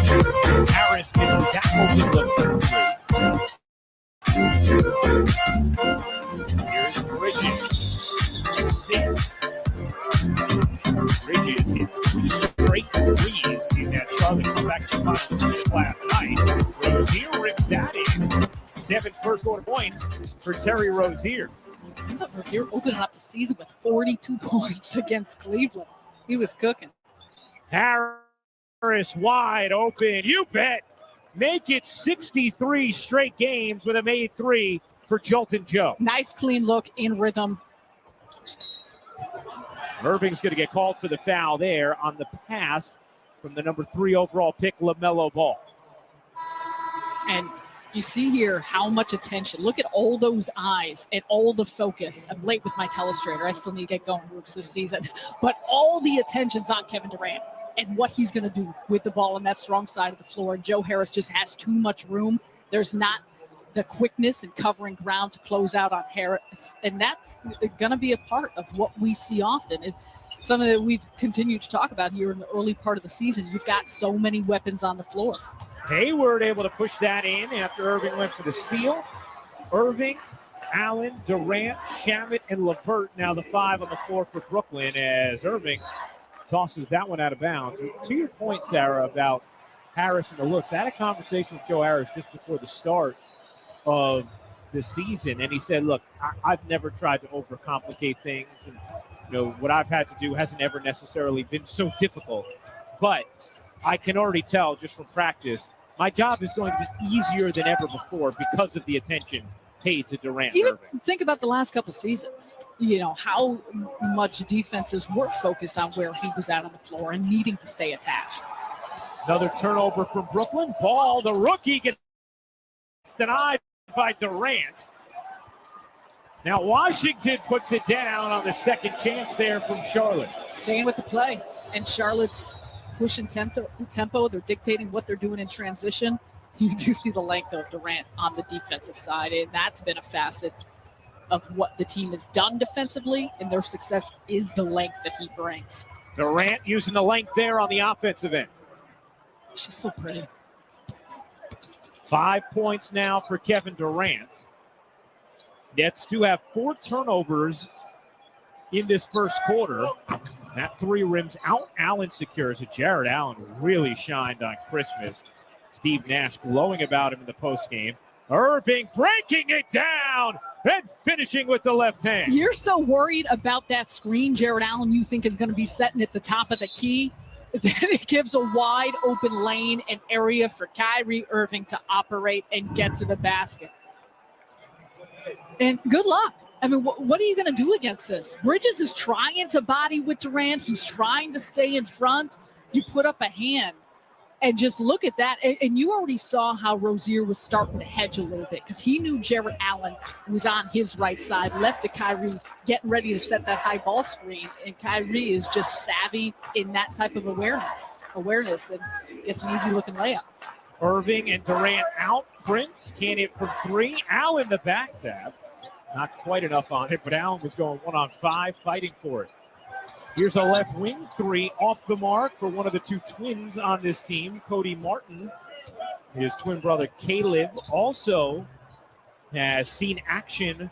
Harris misses that open look for three. Here's Bridges. Bridges hit 3 straight threes in that Charlotte comeback to the finals last night. Rozier rips that in. 7 first quarter points for Terry Rozier. Rozier opening up the season with 42 points against Cleveland. He was cooking. Harris wide open. You bet. Make it 63 straight games with a made 3 for Jolton Joe. Nice clean look in rhythm. Irving's going to get called for the foul there on the pass from the number 3 overall pick, LaMelo Ball. And you see here how much attention. Look at all those eyes and all the focus. I'm late with my telestrator. I still need to get going, Rooks, this season. But all the attention's on Kevin Durant and what he's going to do with the ball on that strong side of the floor. Joe Harris just has too much room. There's not the quickness and covering ground to close out on Harris. And that's going to be a part of what we see often. It's something that we've continued to talk about here in the early part of the season. You've got so many weapons on the floor. Hayward able to push that in after Irving went for the steal. Irving, Allen, Durant, Shamet, and LeVert now the 5 on the floor for Brooklyn as Irving tosses that one out of bounds. To your point, Sarah, about Harris and the looks, I had a conversation with Joe Harris just before the start of the season, and he said, look, I've never tried to overcomplicate things, and what I've had to do hasn't ever necessarily been so difficult, but I can already tell just from practice, my job is going to be easier than ever before because of the attention paid to Durant. Even Irving. think about the last couple seasons, how much defenses were focused on where he was out on the floor and needing to stay attached. Another turnover from Brooklyn. Ball, the rookie gets denied by Durant. Now Washington puts it down on the second chance there from Charlotte. Staying with the play, and Charlotte's pushing tempo. They're dictating what they're doing in transition. You do see the length of Durant on the defensive side, and that's been a facet of what the team has done defensively, and their success is the length that he brings. Durant using the length there on the offensive end. She's so pretty. 5 points now for Kevin Durant. Nets do have 4 turnovers in this first quarter. That 3 rims out. Allen secures it. Jared Allen really shined on Christmas. Steve Nash glowing about him in the postgame. Irving breaking it down and finishing with the left hand. You're so worried about that screen Jared Allen you think is going to be setting at the top of the key. Then it gives a wide open lane and area for Kyrie Irving to operate and get to the basket. And good luck. I mean, what are you going to do against this? Bridges is trying to body with Durant. He's trying to stay in front. You put up a hand and just look at that. And you already saw how Rozier was starting to hedge a little bit because he knew Jared Allen was on his right side, left to Kyrie, getting ready to set that high ball screen. And Kyrie is just savvy in that type of awareness, and it's an easy-looking layup. Irving and Durant out. Prince can't hit from 3. Allen the back tab. Not quite enough on it, but Allen was going 1-on-5, fighting for it. Here's a left wing 3 off the mark for one of the 2 twins on this team, Cody Martin. His twin brother Caleb also has seen action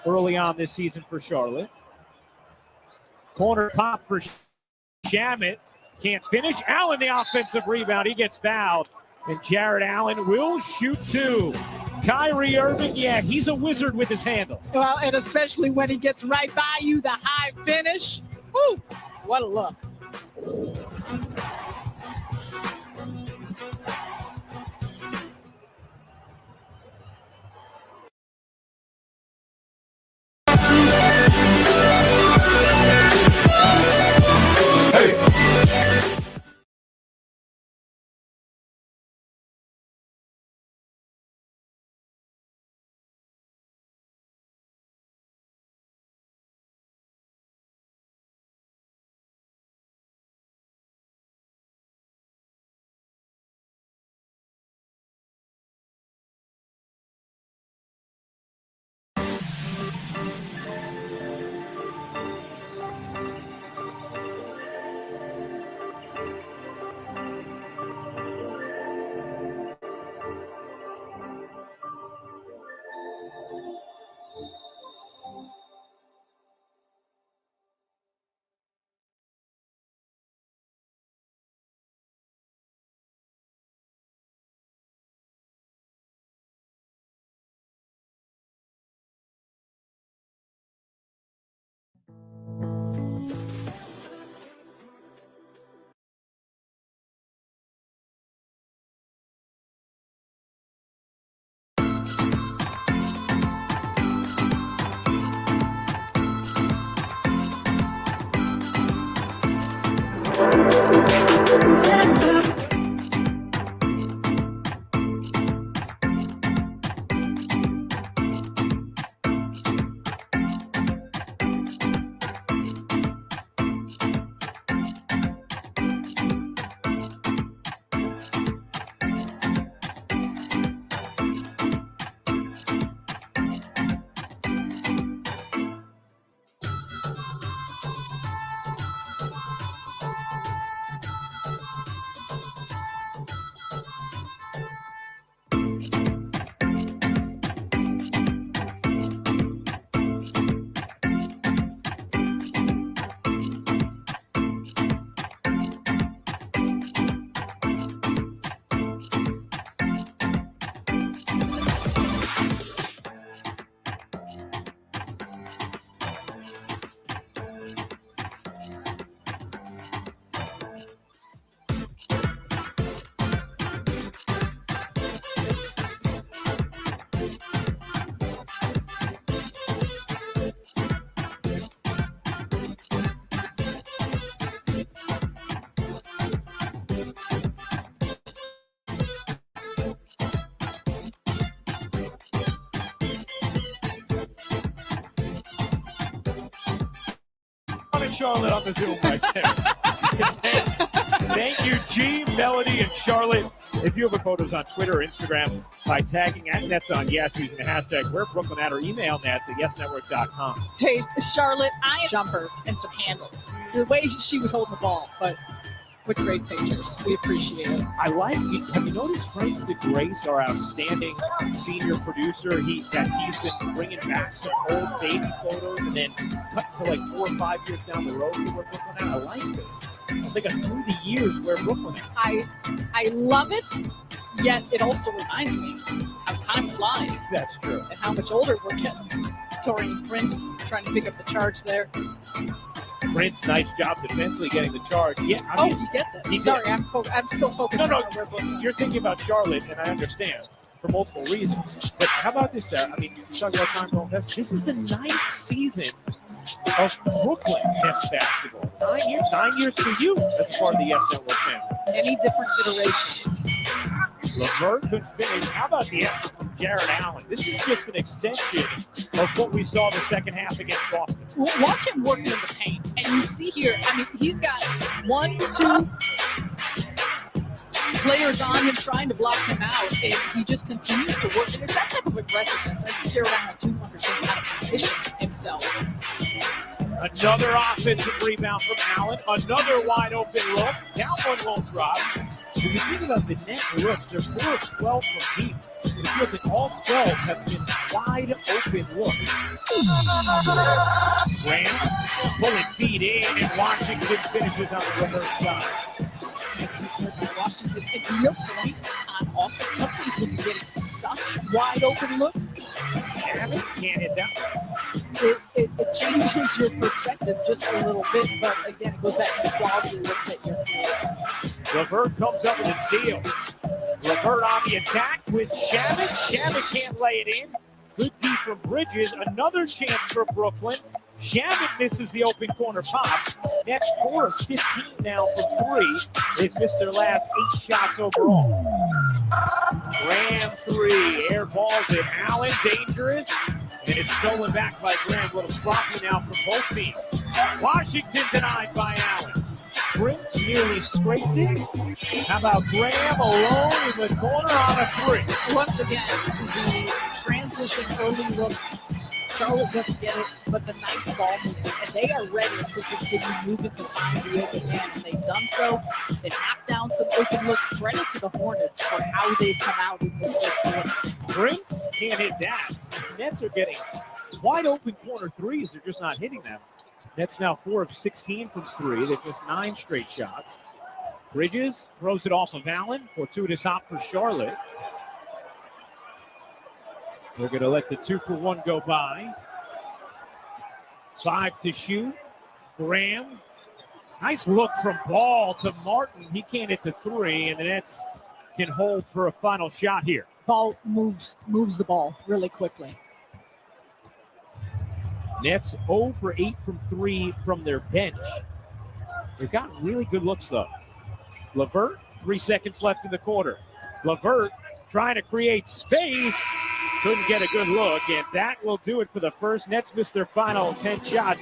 early on this season for Charlotte. Corner pop for Shamet. Can't finish. Allen the offensive rebound. He gets fouled. And Jared Allen will shoot 2. Kyrie Irving, yeah, he's a wizard with his handle. Well, and especially when he gets right by you, the high finish. Woo, what a look. Charlotte on the Zoom right there. Thank you, G, Melody, and Charlotte. If you have photos on Twitter or Instagram by tagging at Nets on Yes using the hashtag Where Brooklyn At or email Nets at YesNetwork.com. Hey, Charlotte, I jumper and some handles. The way she was holding the ball, but with great pictures. We appreciate it. I like it. Have you noticed Frank DeGrace, our outstanding senior producer, he's been bringing back some old baby photos and then cut to like 4 or 5 years down the road to where Brooklyn At. I like this. It's like a through the years where Brooklyn At. I love it, yet it also reminds me how time flies. That's true. And how much older we're getting. Torian Prince trying to pick up the charge there. Prince, nice job defensively getting the charge. Yeah, I mean, he gets it. Sorry, I'm still focused on where Brooklyn. You're thinking about Charlotte, and I understand for multiple reasons. But how about this, Sarah? I mean, you're talking about time going fast. This is the 9th season of Brooklyn Nets basketball. 9 years for you as part of the Yes Network family. Any different iterations? LeVert could finish. How about the effort from Jared Allen? This is just an extension of what we saw the second half against Boston. Watch him working in the paint. And you see here, I mean, he's got 1, 2 players on him trying to block him out, and he just continues to work. And it's that type of aggressiveness. I think Jared Allen, too, understands how to position himself. Another offensive rebound from Allen. Another wide open look. That one won't drop. When you think about the net looks, they're 4 of 12 from deep. It feels like all 12 have been wide open looks. Graham pulling feet in, and Washington finishes on the reverse side. Washington, and to your point, on offense. Company's been getting such wide open looks. Shabbat can't hit that. It changes your perspective just a little bit, but again, it goes back to the quality of looks that you're creating. LeVert comes up with a steal. LeVert on the attack with Shabbat. Shabbat can't lay it in. Good D from Bridges. Another chance for Brooklyn. Shabbat misses the open corner pop. Nets 4 of 15 now from 3. They've missed their last 8 shots overall. Graham 3. Air balls it. Allen dangerous. And it's stolen back by Graham. A little sloppy now from both teams. Washington denied by Allen. Prince nearly scraped it. How about Graham alone in the corner on a 3? Once again, the transition early look, Charlotte doesn't get it, but the nice ball movement, and they are ready to continue moving to find the open man, and they've done so. They've knocked down some open looks. Credit to the Hornets for how they've come out in this first quarter. Prince can't hit that. Nets are getting wide open corner threes. They're just not hitting them. Nets now 4 of 16 from 3. They've missed 9 straight shots. Bridges throws it off of Allen. Fortuitous hop for Charlotte. They're going to let the 2-for-1 go by. 5 to shoot. Graham. Nice look from Ball to Martin. He can't hit the 3, and the Nets can hold for a final shot here. Ball moves the ball really quickly. Nets 0 for 8 from 3 from their bench. They've got really good looks, though. LeVert, 3 seconds left in the quarter. LeVert trying to create space. Couldn't get a good look, and that will do it for the first. Nets missed their final 10 shots.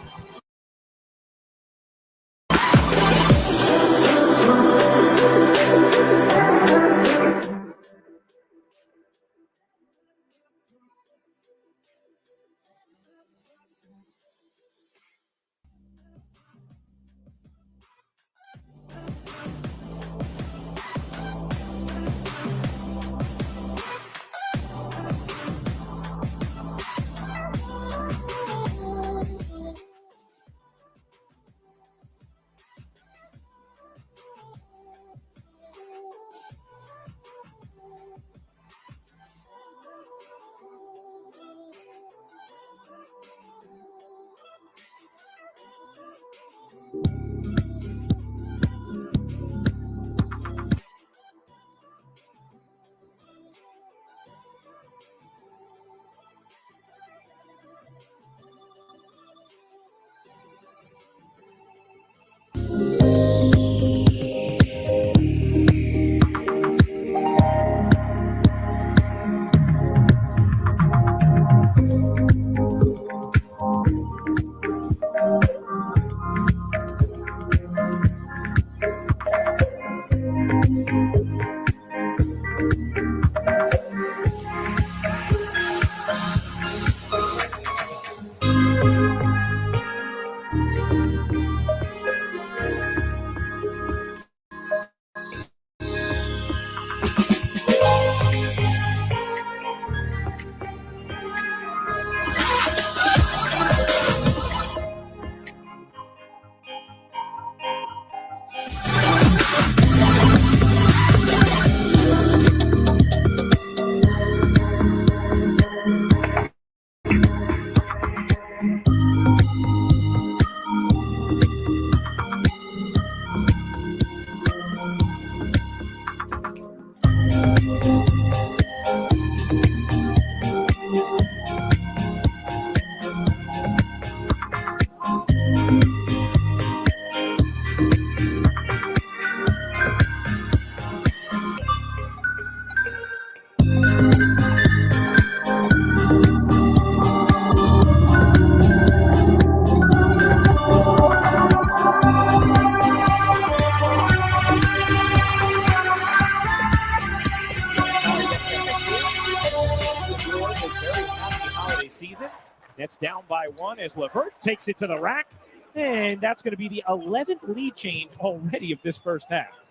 Nets down by 1 as LeVert takes it to the rack. And that's going to be the 11th lead change already of this first half.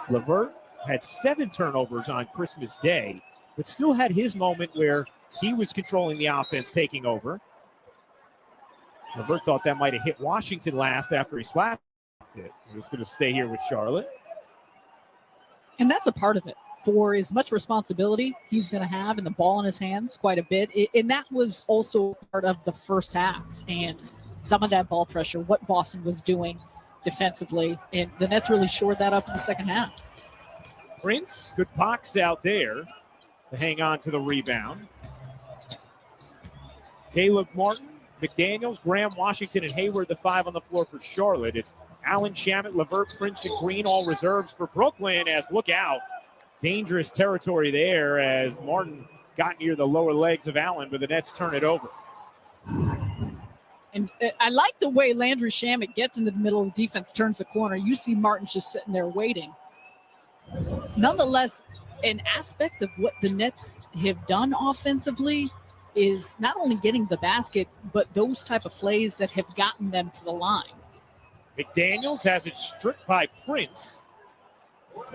LeVert had 7 turnovers on Christmas Day, but still had his moment where he was controlling the offense, taking over. LeVert thought that might have hit Washington last after he slapped it. He was going to stay here with Charlotte. And that's a part of it. For as much responsibility he's going to have and the ball in his hands quite a bit. And that was also part of the first half. And some of that ball pressure, what Boston was doing defensively. And the Nets really shored that up in the second half. Prince, good box out there to hang on to the rebound. Caleb Martin, McDaniels, Graham, Washington, and Hayward, the 5 on the floor for Charlotte. It's Allen, Shamet, LeVert, Prince, and Green, all reserves for Brooklyn as look out. Dangerous territory there as Martin got near the lower legs of Allen, but the Nets turn it over. And I like the way Landry Shamet gets into the middle of the defense, turns the corner. You see Martin's just sitting there waiting. Nonetheless, an aspect of what the Nets have done offensively is not only getting the basket, but those type of plays that have gotten them to the line. McDaniels has it stripped by Prince.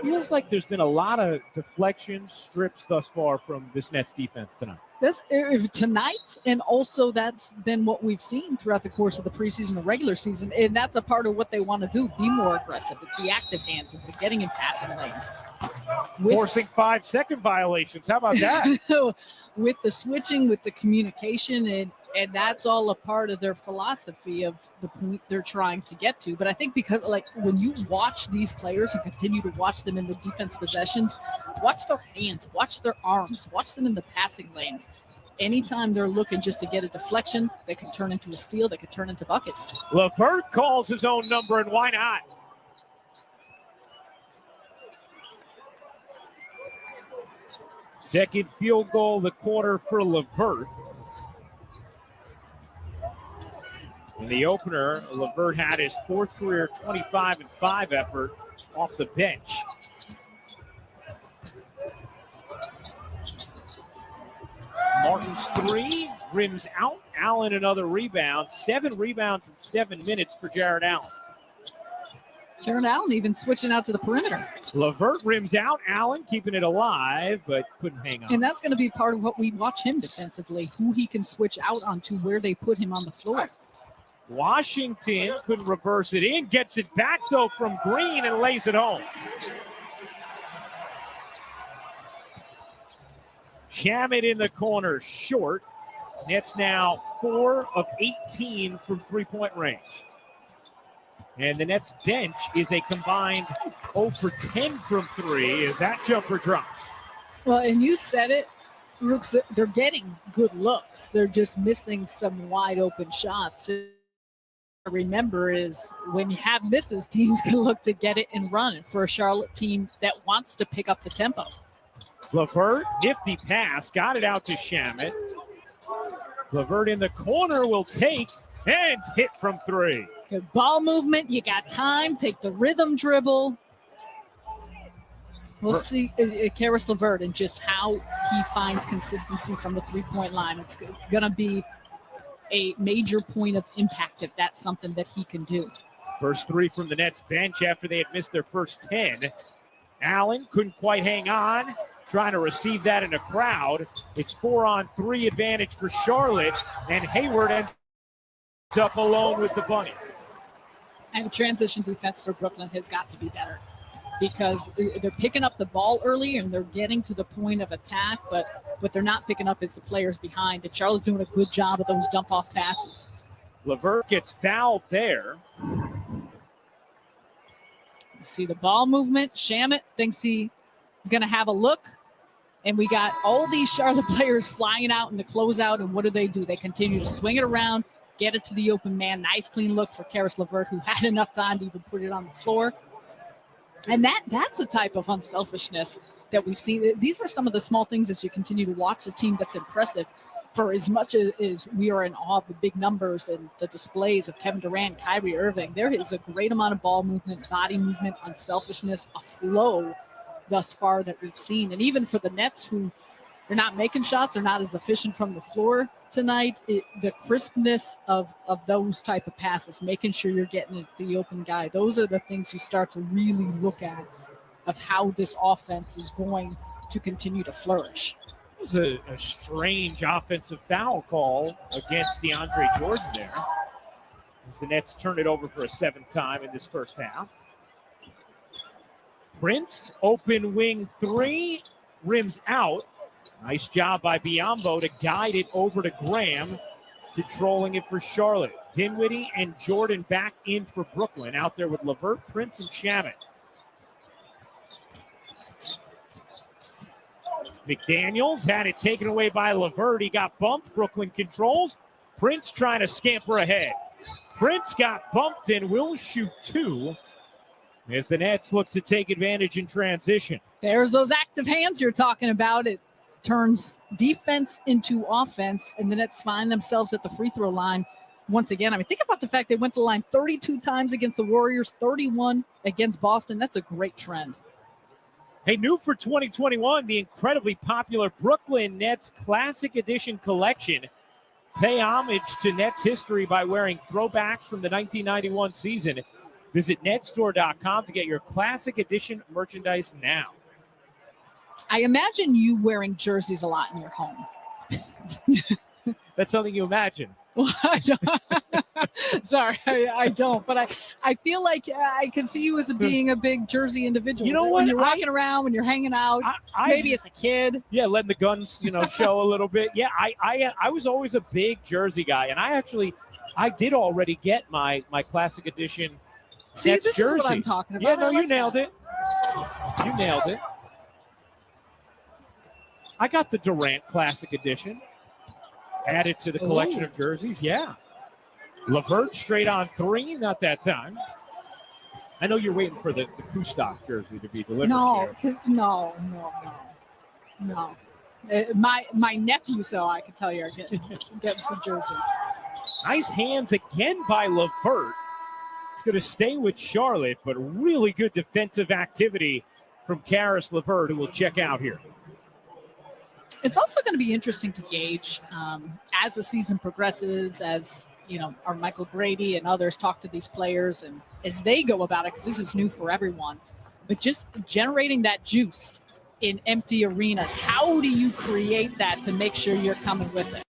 Feels like there's been a lot of deflections, strips thus far from this Nets defense tonight. That's tonight, and also that's been what we've seen throughout the course of the preseason, the regular season, and that's a part of what they want to do, be more aggressive. It's the active hands. It's the getting in passing lanes. Forcing 5-second violations. How about that? With the switching, with the communication, and that's all a part of their philosophy of the point they're trying to get to. But I think because, like, when you watch these players and continue to watch them in the defense possessions, watch their hands, watch their arms, watch them in the passing lane. Anytime they're looking just to get a deflection, they can turn into a steal, they can turn into buckets. LeVert calls his own number, and why not? Second field goal of the quarter for LeVert. In the opener, LeVert had his 4th career 25-5 effort off the bench. Martin's 3 rims out. Allen another rebound. 7 rebounds in 7 minutes for Jared Allen. Jared Allen even switching out to the perimeter. LeVert rims out. Allen keeping it alive, but couldn't hang on. And that's going to be part of what we watch him defensively, who he can switch out onto, where they put him on the floor. Washington couldn't reverse it in. Gets it back, though, from Green and lays it home. Shamet in the corner, short. Nets now 4 of 18 from three-point range. And the Nets bench is a combined 0 for 10 from 3 as that jumper drops. Well, and you said it, Rooks, they're getting good looks. They're just missing some wide open shots. Remember is when you have misses, teams can look to get it and run. And for a Charlotte team that wants to pick up the tempo. LeVert, nifty pass, got it out to Shamet. LeVert in the corner will take and hit from 3. Good ball movement. You got time. Take the rhythm dribble. We'll see Caris LeVert and just how he finds consistency from the three-point line. It's going to be a major point of impact if that's something that he can do. First 3 from the Nets bench after they had missed their first 10. Allen couldn't quite hang on, trying to receive that in a crowd. It's 4-on-3 advantage for Charlotte, and Hayward ends up alone with the bunny. And transition defense for Brooklyn has got to be better because they're picking up the ball early and they're getting to the point of attack, but what they're not picking up is the players behind. And Charlotte's doing a good job of those dump-off passes. LeVert gets fouled there. You see the ball movement. Shamet thinks he's going to have a look. And we got all these Charlotte players flying out in the closeout, and what do? They continue to swing it around, get it to the open man. Nice, clean look for Caris LeVert, who had enough time to even put it on the floor. And that's the type of unselfishness that we've seen. These are some of the small things as you continue to watch a team that's impressive. For as much as we are in awe of the big numbers and the displays of Kevin Durant, Kyrie Irving, there is a great amount of ball movement, body movement, unselfishness, a flow thus far that we've seen. And even for the Nets, who they're not making shots, they're not as efficient from the floor tonight, the crispness of those type of passes, making sure you're getting it to the open guy, those are the things you start to really look at of how this offense is going to continue to flourish. It was a strange offensive foul call against DeAndre Jordan there. as the Nets turn it over for a 7th time in this first half. Prince, open wing 3, rims out. Nice job by Biyombo to guide it over to Graham, controlling it for Charlotte. Dinwiddie and Jordan back in for Brooklyn, out there with LeVert, Prince, and Shamet. McDaniels had it taken away by LeVert. He got bumped. Brooklyn controls. Prince trying to scamper ahead. Prince got bumped and will shoot 2 as the Nets look to take advantage in transition. There's those active hands you're talking about. It turns defense into offense, and the Nets find themselves at the free throw line once again. I mean, think about the fact they went to the line 32 times against the Warriors, 31 against Boston. That's a great trend. Hey, new for 2021, the incredibly popular Brooklyn Nets Classic Edition collection. Pay homage to Nets history by wearing throwbacks from the 1991 season. Visit netstore.com to get your Classic Edition merchandise now. I imagine you wearing jerseys a lot in your home. That's something you imagine. Well, I don't. Sorry, I don't. But I feel like I can see you as being a big jersey individual. You know what? When you're walking around, when you're hanging out, maybe as a kid. Yeah, letting the guns, show a little bit. Yeah, I was always a big jersey guy, and I did already get my Classic Edition Nets this jersey. is what I'm talking about. Yeah, no, like you nailed it. You nailed it. I got the Durant Classic Edition. Added to the collection of jerseys, yeah. LeVert straight on 3, not that time. I know you're waiting for the Kustok jersey to be delivered. No. My nephew, so I can tell you, are getting some jerseys. Nice hands again by LeVert. It's going to stay with Charlotte, but really good defensive activity from Karis LeVert, who will check out here. It's also going to be interesting to gauge as the season progresses, as our Michael Grady and others talk to these players and as they go about it, because this is new for everyone. But just generating that juice in empty arenas, how do you create that to make sure you're coming with it?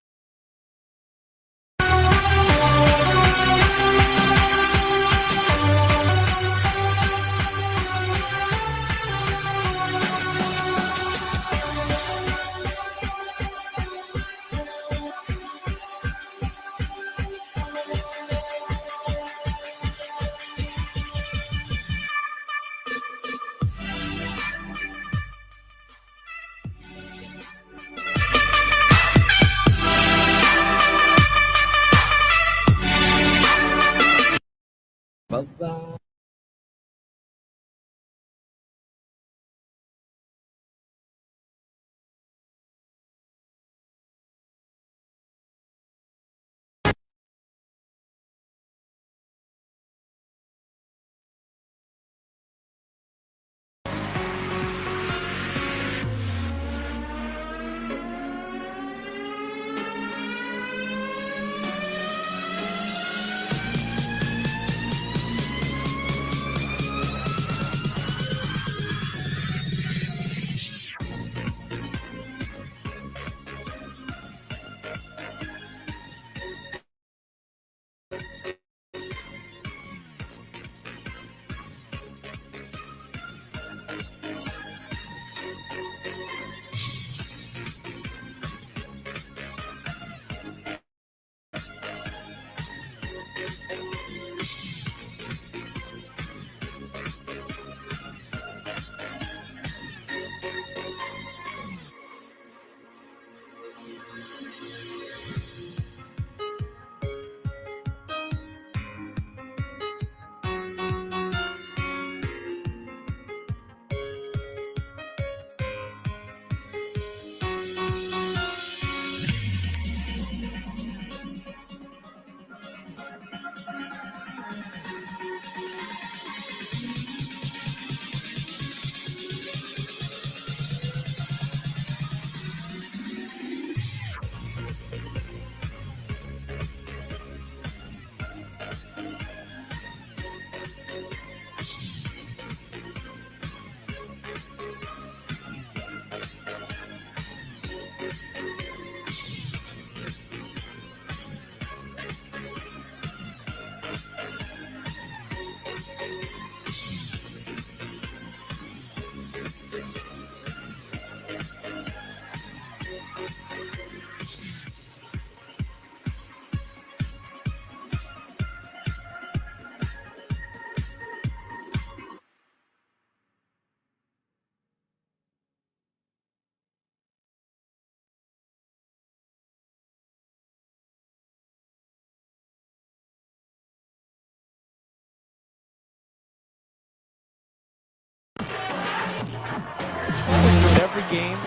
every game,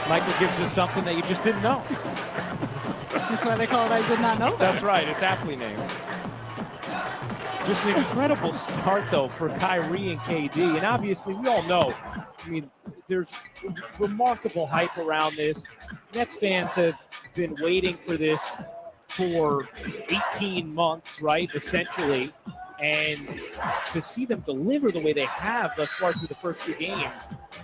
Michael gives us something that you just didn't know. That's why they call it I Did Not Know That. That's right. It's aptly named. Just an incredible start, though, for Kyrie and KD. And obviously, we all know, I mean, there's remarkable hype around this. Nets fans have been waiting for this for 18 months, right, essentially. And to see them deliver the way they have thus far through the first two games,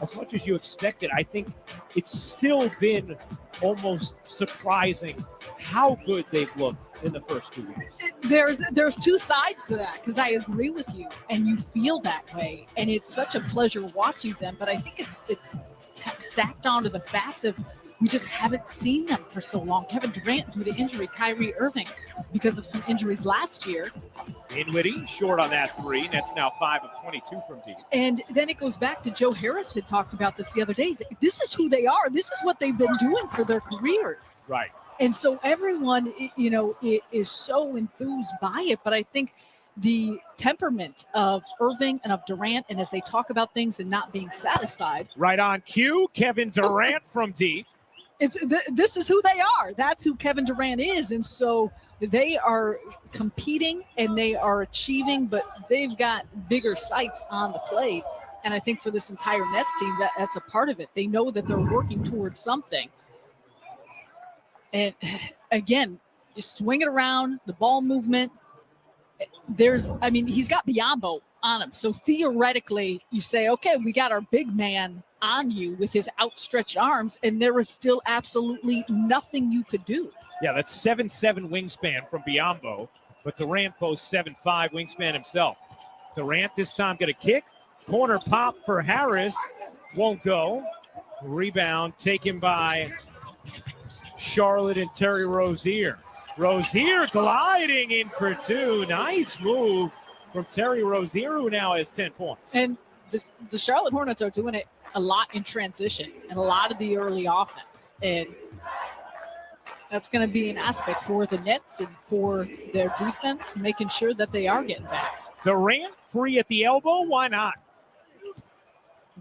as much as you expected, I think it's still been almost surprising how good they've looked in the first 2 weeks. There's two sides to that, because I agree with you, and you feel that way, and it's such a pleasure watching them. But I think it's stacked onto the fact of we just haven't seen them for so long. Kevin Durant due to injury, Kyrie Irving because of some injuries last year. Dinwiddie short on that three. That's now 5 of 22 from deep. And then it goes back to Joe Harris had talked about this the other day. This is who they are. This is what they've been doing for their careers. Right. And so everyone, you know, is so enthused by it. But I think the temperament of Irving and of Durant, and as they talk about things and not being satisfied. Right on cue, Kevin Durant from deep. This is who they are. That's who Kevin Durant is. And so they are competing and they are achieving, but they've got bigger sights on the plate. And I think for this entire Nets team, that's a part of it. They know that they're working towards something. And again, you swing it around, the ball movement. He's got Biyombo on him. So theoretically, you say, okay, we got our big man on you with his outstretched arms, and there is still absolutely nothing you could do. Yeah, that's 7'7" wingspan from Biyombo, but Durant boasts 7'5" wingspan himself. Durant this time got a kick. Corner pop for Harris. Won't go. Rebound taken by Charlotte and Terry Rozier. Rozier gliding in for two. Nice move from Terry Rozier, who now has 10 points. And the Charlotte Hornets are doing it a lot in transition and a lot of the early offense. And that's going to be an aspect for the Nets and for their defense, making sure that they are getting back. Durant free at the elbow. Why not?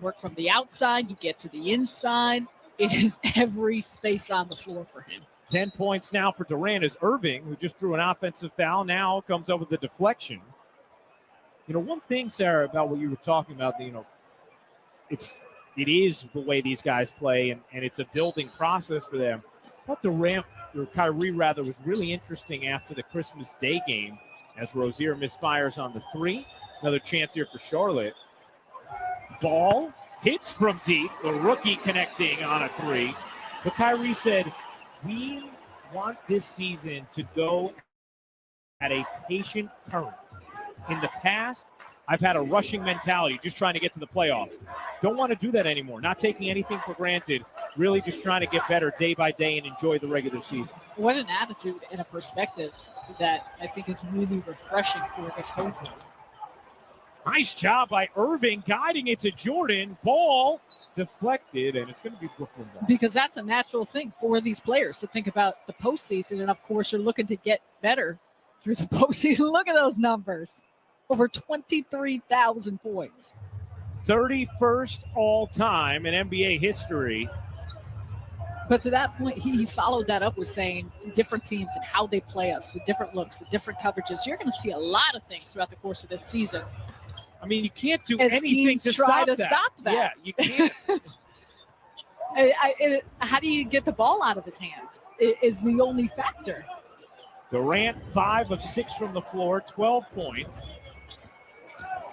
Work from the outside, you get to the inside. It is every space on the floor for him. 10 points now for Durant as Irving, who just drew an offensive foul, now comes up with the deflection. You know, one thing, Sarah, about what you were talking about, you know, it is the way these guys play, and it's a building process for them. I thought Kyrie was really interesting after the Christmas Day game as Rozier misfires on the three. Another chance here for Charlotte. Ball hits from deep, the rookie connecting on a three. But Kyrie said, we want this season to go at a patient current. In the past, I've had a rushing mentality, just trying to get to the playoffs. Don't want to do that anymore. Not taking anything for granted, really just trying to get better day by day and enjoy the regular season. What an attitude and a perspective that I think is really refreshing for this whole group. Nice job by Irving, guiding it to Jordan. Ball deflected, and it's going to be Brooklyn ball. Because that's a natural thing for these players to think about the postseason. And, of course, you're looking to get better through the postseason. Look at those numbers. Over 23,000 points. 31st all-time in NBA history. But to that point, he followed that up with saying different teams and how they play us, the different looks, the different coverages. You're going to see a lot of things throughout the course of this season. I mean, you can't do as anything to try stop to stop that. Yeah, you can't. How do you get the ball out of his hands is the only factor. Durant, 5 of 6 from the floor, 12 points.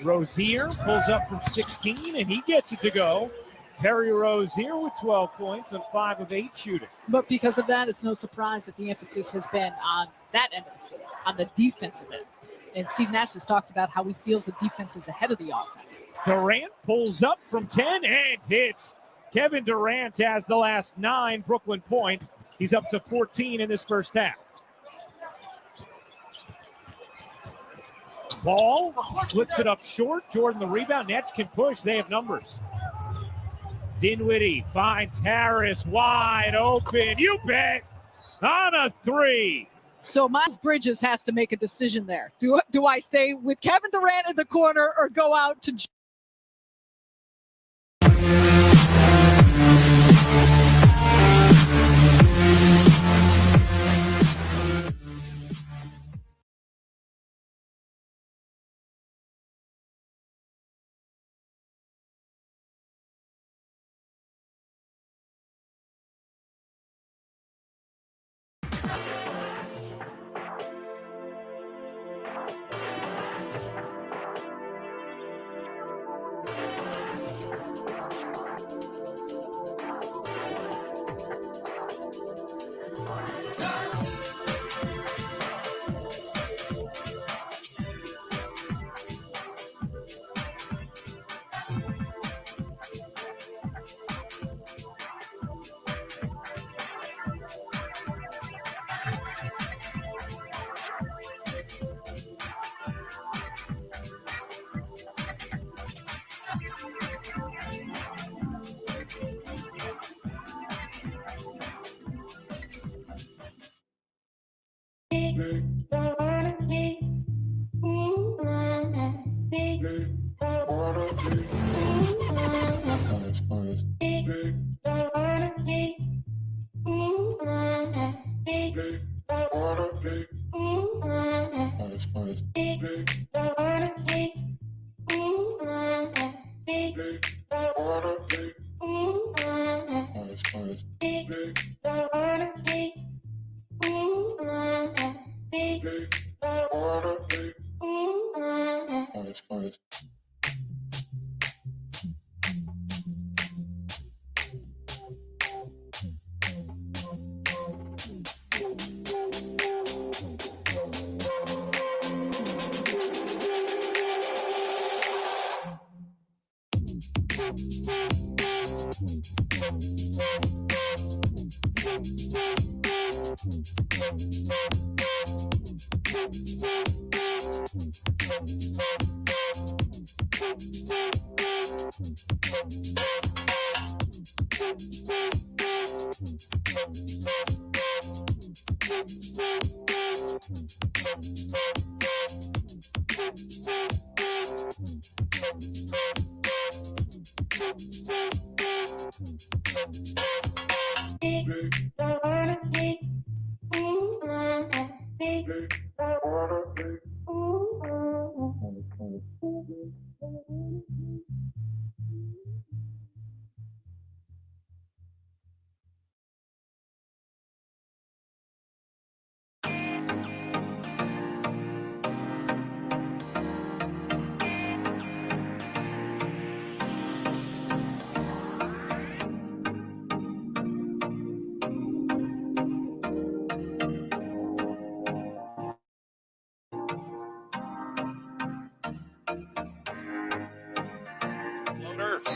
Rozier pulls up from 16, and he gets it to go. Terry Rozier with 12 points and 5 of 8 shooting. But because of that, it's no surprise that the emphasis has been on that end of the floor, on the defensive end. And Steve Nash has talked about how he feels the defense is ahead of the offense. Durant pulls up from 10 and hits. Kevin Durant has the last 9 Brooklyn points. He's up to 14 in this first half. Ball flips it up short. Jordan the rebound. Nets can push. They have numbers. Dinwiddie finds Harris wide open. You bet. On a three. So Miles Bridges has to make a decision there. Do I stay with Kevin Durant in the corner or go out to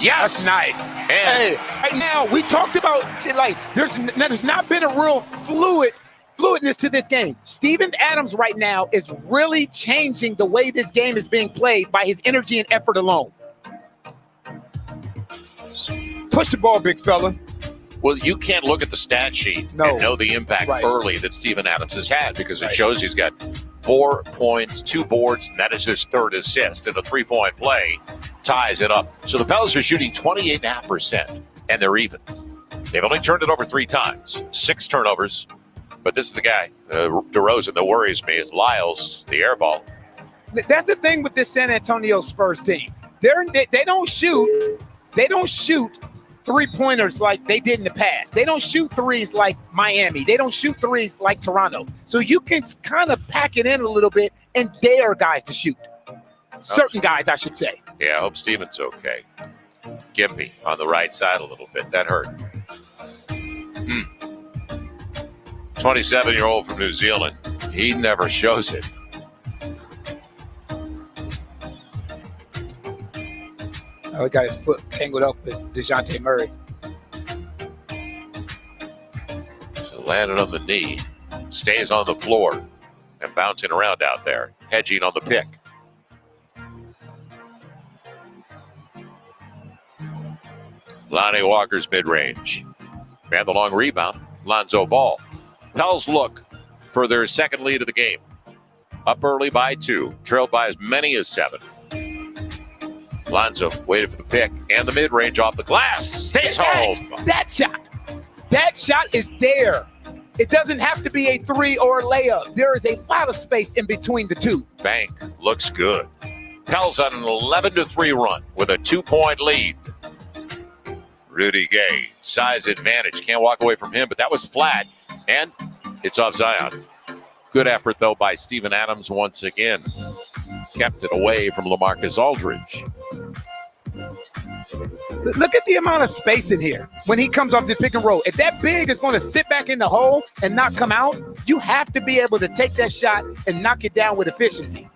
Yes, that's nice. Hey, right now we talked about like there's not been a real fluidness to this game. Steven Adams right now is really changing the way this game is being played by his energy and effort alone. Push the ball, big fella. Well, you can't look at the stat sheet and know the impact early that Steven Adams has had because it shows he's got 4 points, 2 boards, and that is his 3rd assist. And a 3-point play ties it up. So the Pelicans are shooting 28.5%, and they're even. They've only turned it over 3 times, 6 turnovers. But this is the guy, DeRozan, that worries me is Lyles, the air ball. That's the thing with this San Antonio Spurs team. They don't shoot 3-pointers like they did in the past. They don't shoot threes like Miami. They don't shoot threes like Toronto. So you can kind of pack it in a little bit and dare guys to shoot. Certain guys, I should say. Yeah, I hope Steven's okay. Gimpy on the right side a little bit. That hurt. 27-year-old from New Zealand. He never shows it. Oh, he got his foot tangled up with DeJounte Murray. So landed on the knee. Stays on the floor and bouncing around out there. Hedging on the pick. Lonnie Walker's mid-range. And the long rebound. Lonzo Ball. Pels look for their second lead of the game. Up early by 2. Trailed by as many as 7. Lonzo waited for the pick and the mid-range off the glass. Stays home. That shot is there. It doesn't have to be a 3 or a layup. There is a lot of space in between the two. Bank looks good. Pels on an 11-3 run with a 2-point lead. Rudy Gay, size advantage. Can't walk away from him, but that was flat. And it's off Zion. Good effort, though, by Steven Adams once again. Kept it away from LaMarcus Aldridge. Look at the amount of space in here when he comes off the pick and roll. If that big is going to sit back in the hole and not come out, you have to be able to take that shot and knock it down with efficiency.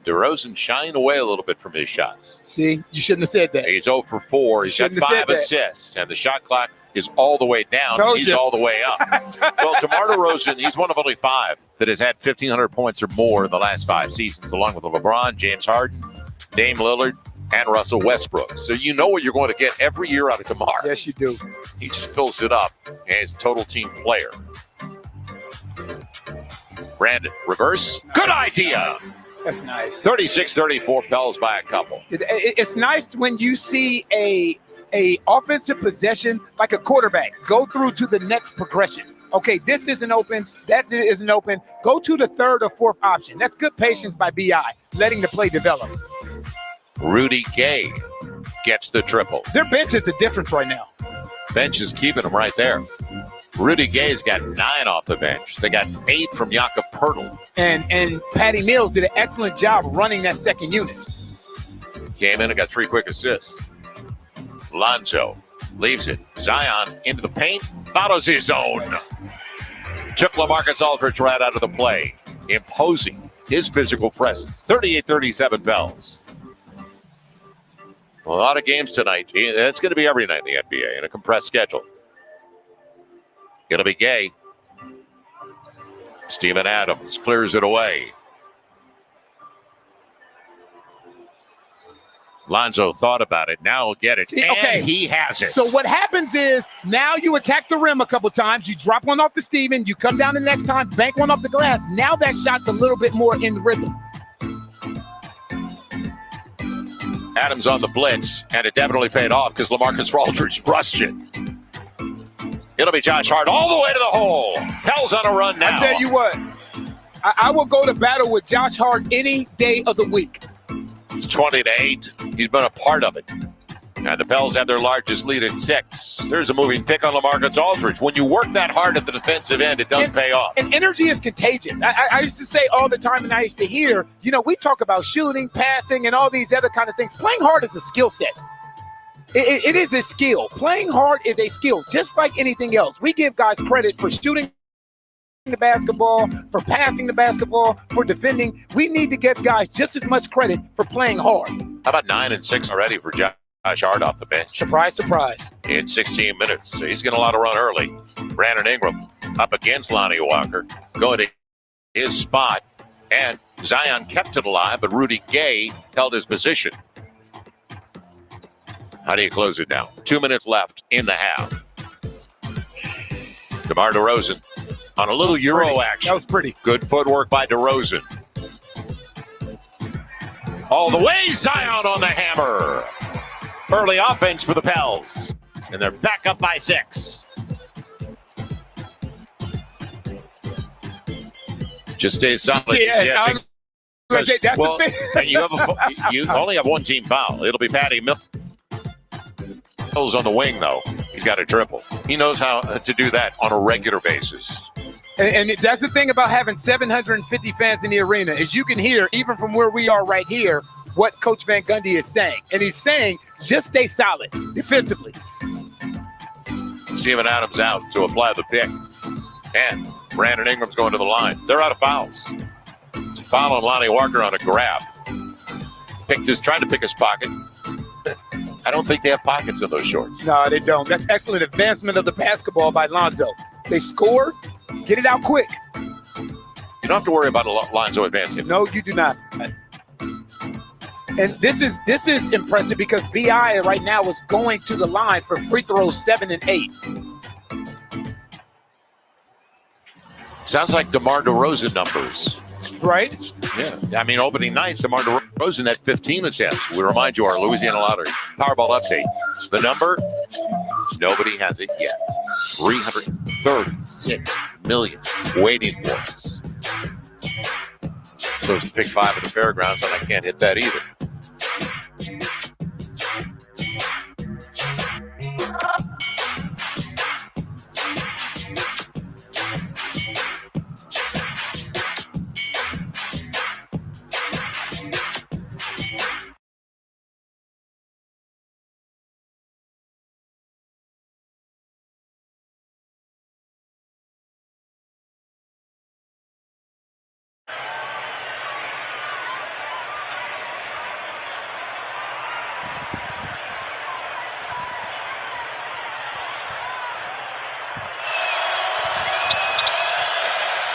DeRozan shying away a little bit from his shots. See, you shouldn't have said that. He's 0 for 4. He's got 5 assists, and the shot clock is all the way down. He's all the way up. Well, DeMar DeRozan, he's one of only 5 that has had 1,500 points or more in the last 5 seasons, along with LeBron, James Harden, Dame Lillard, and Russell Westbrook. So you know what you're going to get every year out of DeMar. Yes, you do. He just fills it up, and he's a total team player. Brandon, reverse. Good idea. That's nice. 36-34, Pels by a couple. It's nice when you see a offensive possession like a quarterback go through to the next progression. Okay, this isn't open. That isn't open. Go to the third or fourth option. That's good patience by BI, letting the play develop. Rudy Gay gets the triple. Their bench is the difference right now. Bench is keeping them right there. Rudy Gay's got 9 off the bench. They got 8 from Jakob Poeltl. And Patty Mills did an excellent job running that second unit. Came in and got 3 quick assists. Lonzo leaves it. Zion into the paint. Follows his own. Took LaMarcus Aldridge right out of the play, imposing his physical presence. 38-37 Pels. A lot of games tonight. It's going to be every night in the NBA in a compressed schedule. It'll be Gay. Steven Adams clears it away. Lonzo thought about it. Now he'll get it. And he has it. So what happens is now you attack the rim a couple times. You drop one off to Steven. You come down the next time, bank one off the glass. Now that shot's a little bit more in rhythm. Adams on the blitz, and it definitely paid off because LaMarcus Aldridge brushed it. It'll be Josh Hart all the way to the hole. Pels on a run now. I tell you what, I will go to battle with Josh Hart any day of the week. It's 20-8. He's been a part of it. And the Pels have their largest lead at 6. There's a moving pick on LaMarcus Aldridge. When you work that hard at the defensive end, it does pay off. And energy is contagious. I used to say all the time, and I used to hear, we talk about shooting, passing, and all these other kind of things. Playing hard is a skill set. It is a skill. Playing hard is a skill, just like anything else. We give guys credit for shooting the basketball, for passing the basketball, for defending. We need to give guys just as much credit for playing hard. How about 9 and 6 already for Josh Hart off the bench? Surprise, surprise. In 16 minutes. So he's going to allow to run early. Brandon Ingram up against Lonnie Walker. Going to his spot. And Zion kept it alive, but Rudy Gay held his position. How do you close it now? 2 minutes left in the half. DeMar DeRozan on a little Euro action. That was pretty. Good footwork by DeRozan. All the way, Zion on the hammer. Early offense for the Pels. And they're back up by 6. Just stay solid. Yeah, that's the thing. And you only have one team foul. It'll be Patty Mills on the wing, though. He's got a triple. He knows how to do that on a regular basis. And that's the thing about having 750 fans in the arena is you can hear, even from where we are right here, what Coach Van Gundy is saying. And he's saying, just stay solid defensively. Steven Adams out to apply the pick. And Brandon Ingram's going to the line. They're out of fouls. It's a foul on Lonnie Walker on a grab. Trying to pick his pocket. I don't think they have pockets in those shorts. No, they don't. That's excellent advancement of the basketball by Lonzo. They score, get it out quick. You don't have to worry about Lonzo advancing. No, you do not. And this is impressive because BI right now is going to the line for free throws 7 and 8. Sounds like DeMar DeRozan numbers. Right? Yeah. I mean, opening night, DeMar DeRozan at 15 attempts. We remind you our Louisiana Lottery Powerball update. The number, nobody has it yet. 336 million waiting for us. So it's pick 5 at the fairgrounds, and I can't hit that either.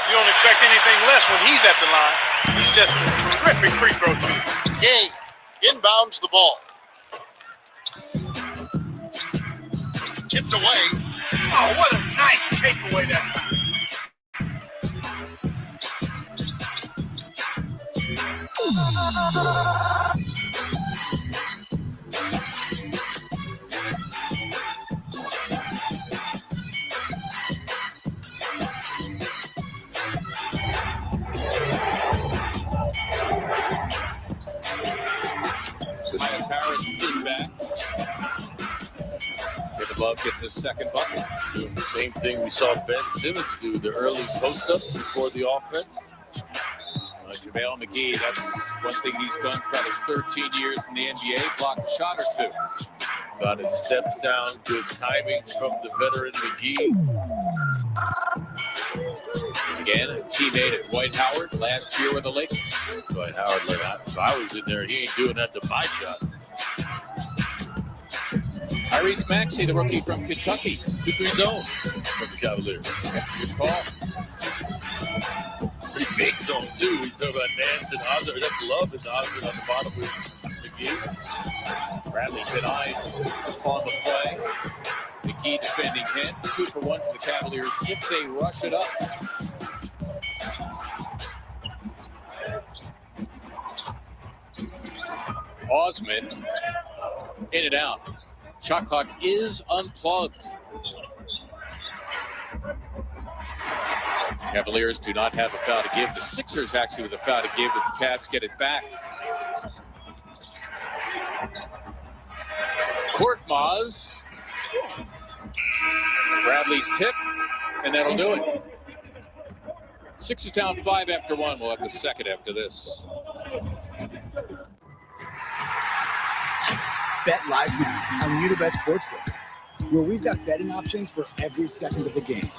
You don't expect anything less when he's at the line. He's just a terrific free throw shooter. Gay inbounds the ball. Tipped away. Oh, what a nice takeaway that time. Tobias Harris in back. Love gets his second bucket. Doing the same thing we saw Ben Simmons do, the early post-ups before the offense. JaVale McGee, that's one thing he's done throughout his 13 years in the NBA, blocked a shot or two. Got his steps down, good timing from the veteran McGee. Again, a teammate at Dwight Howard last year with the Lakers. Dwight Howard, like, if I was in there, he ain't doing that to my shot. Tyrese Maxey, the rookie from Kentucky, 2-3 zone from the Cavaliers. Good call. Pretty big zone, too. We talk about Nance and Osborne. That's Love and Osborne on the bottom with McGee. Bradley denied on the play. McGee defending him. 2 for 1 for the Cavaliers if they rush it up. Osman in and out. Shot clock is unplugged. Cavaliers do not have a foul to give. The Sixers actually with a foul to give, but the Cavs get it back. Korkmaz. Bradley's tip, and that'll do it. Sixers down 5 after 1. We'll have the second after this. Bet live now on Unibet Sportsbook, where we've got betting options for every second of the game.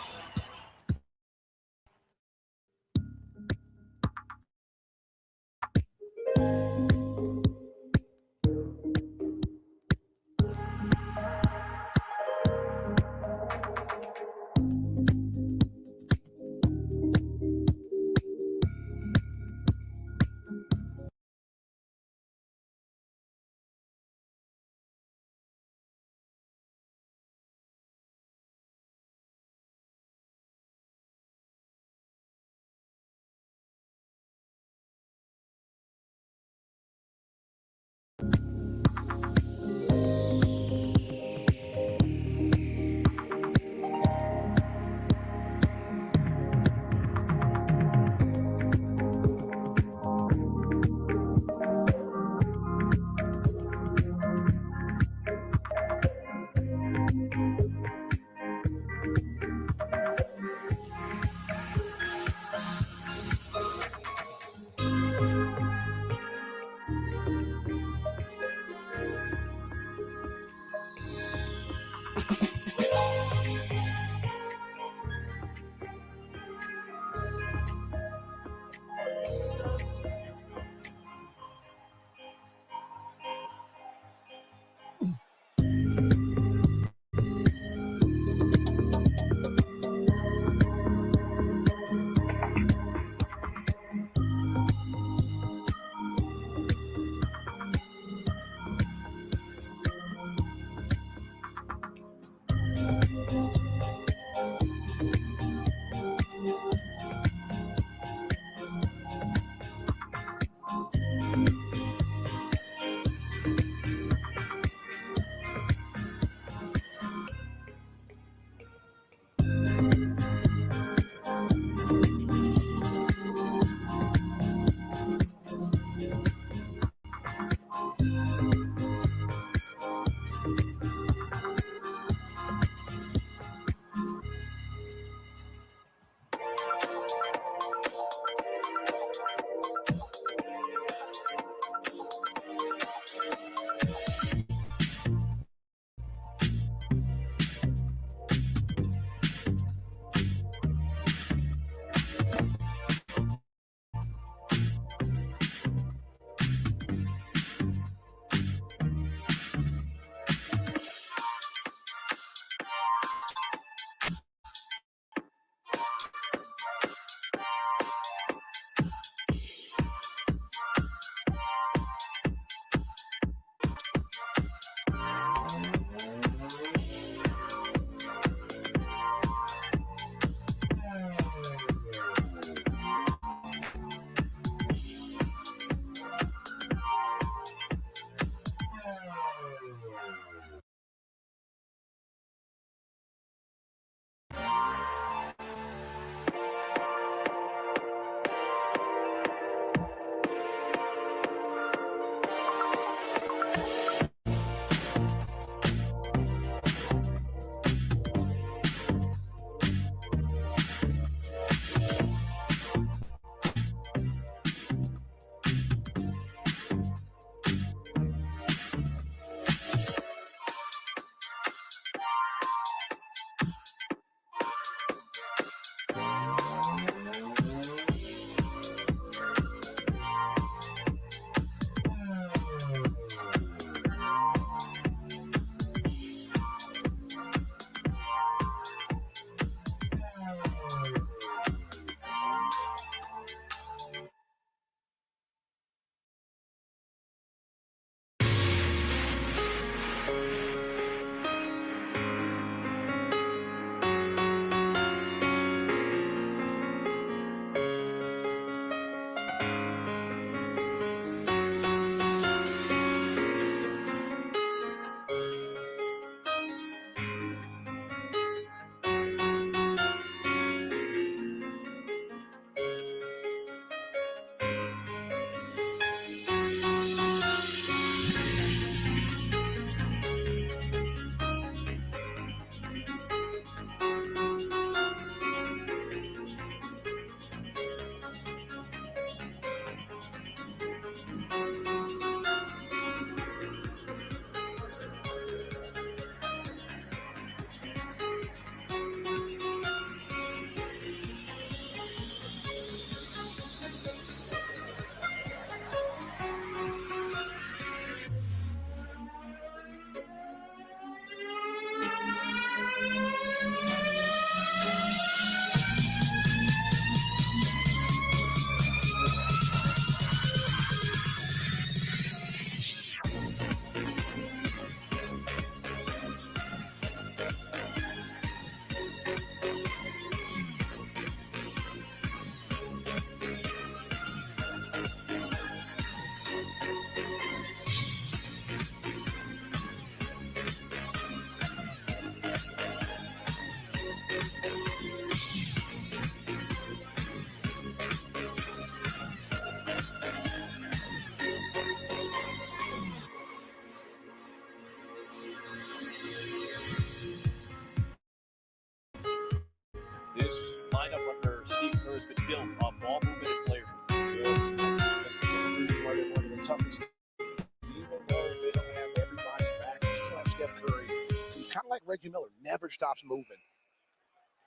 Even though they don't have everybody back, they still have Steph Curry, who's kind of like Reggie Miller, never stops moving.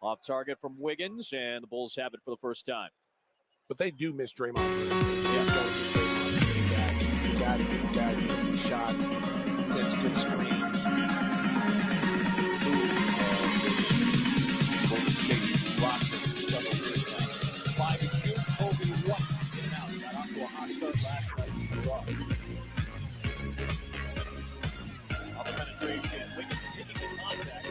Off target from Wiggins, and the Bulls have it for the first time. But they do miss Draymond. He's the guy that gets guys easy shots, sets good screens. Roster double digits now. 5 and 2, Kobe White in and out. Got off to a hot start last night. Off the penetration, Wiggins taking the contact.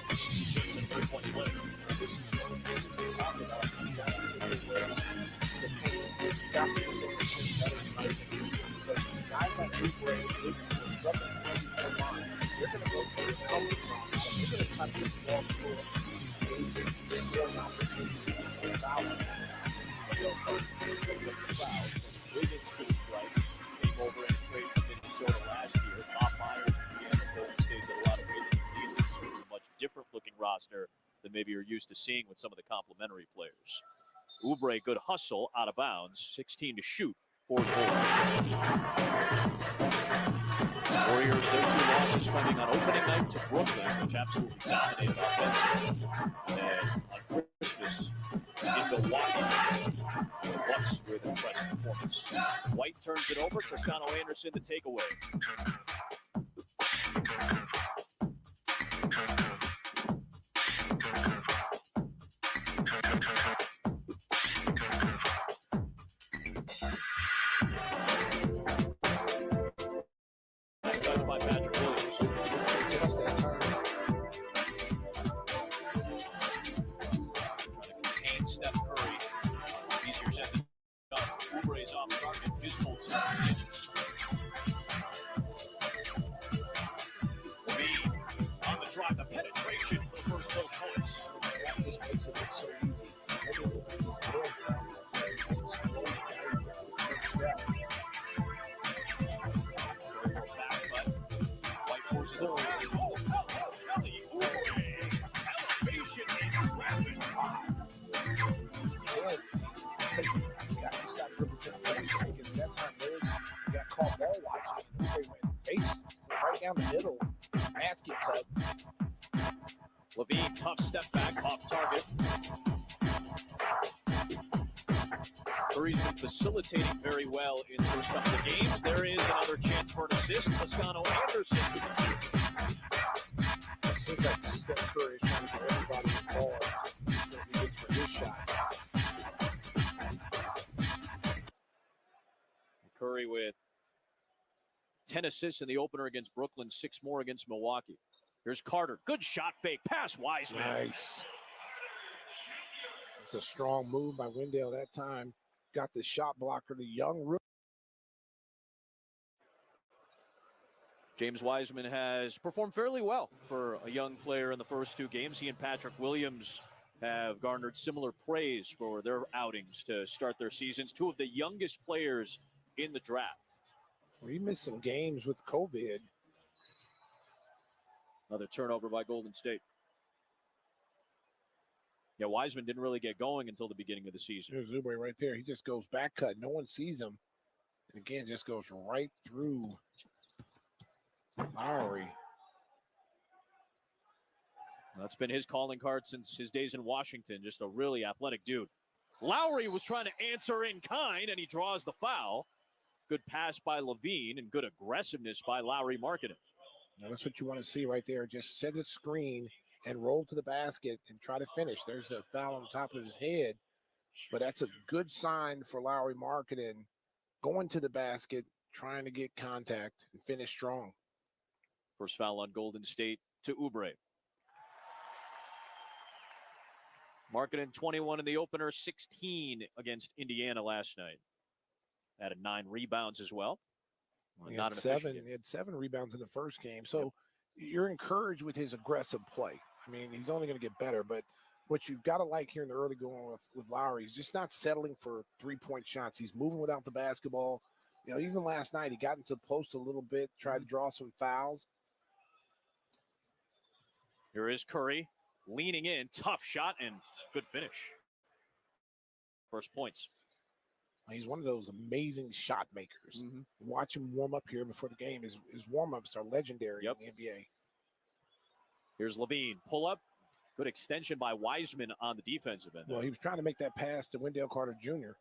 Chasing a 3-point play. This is what we're talking about. You got to take this where the paint. You got to take this better than I think. Because guys like Oubre, they're going to go for the helmet from. They're going to cut this ball through. Wiggins could strike. Came over and straight from Minnesota last year. Bob Myers and Golden State did a lot of great things. It's a much different looking roster than maybe you're used to seeing with some of the complementary players. Oubre, good hustle, out of bounds. 16 to shoot for the Warriors, their 2 losses coming on opening night to Brooklyn, which absolutely dominated offensively. And on Christmas in Milwaukee, the Bucks with an impressive performance. White turns it over. Toscano Anderson, the takeaway. Touched by Patrick Williams. Just that turn. Trying to contain Steph Curry. Easier said than done. Oubre's off target. His full set continues. Levine on the drive. The penetration for the first goal points. That just makes it look so easy. White forces it. Elevation and traffic. That time there, you got caught ball watching. They went base right down the middle, basket cut. Levine, tough step back, off target. Curry's been facilitating very well in the first couple of games. There is another chance for an assist. Toscano Anderson. It seems like Steph Curry is trying to get everybody involved so he gets for his shot. Curry with 10 assists in the opener against Brooklyn, 6 more against Milwaukee. Here's Carter. Good shot fake. Pass Wiseman. Nice. It's a strong move by Wendell that time. Got the shot blocker, the young rookie. James Wiseman has performed fairly well for a young player in the first 2 games. He and Patrick Williams have garnered similar praise for their outings to start their seasons. 2 of the youngest players in the draft. We missed some games with COVID. Another turnover by Golden State. Yeah, Wiseman didn't really get going until the beginning of the season. There's Oubre right there. He just goes back cut. No one sees him. And again, just goes right through Lowry. That's been his calling card since his days in Washington. Just a really athletic dude. Lowry was trying to answer in kind, and he draws the foul. Good pass by Levine and good aggressiveness by Lowry Markkanen. Now that's what you want to see right there. Just set a screen and roll to the basket and try to finish. There's a foul on top of his head, but that's a good sign for Lowry Markkanen going to the basket, trying to get contact and finish strong. First foul on Golden State to Oubre. Markkanen 21 in the opener, 16 against Indiana last night. Added 9 rebounds as well. He had 7 rebounds in the first game. So you're encouraged with his aggressive play. I mean, he's only going to get better, but what you've got to like here in the early going with Lowry, he's just not settling for 3-point shots. He's moving without the basketball. You know, even last night, he got into the post a little bit, tried to draw some fouls. Here is Curry leaning in, tough shot and good finish. First points. He's one of those amazing shot makers. Watch him warm up here before the game. His warm-ups are legendary in the NBA. Here's Levine. Pull up. Good extension by Wiseman on the defensive end. Well, he was trying to make that pass to Wendell Carter Jr.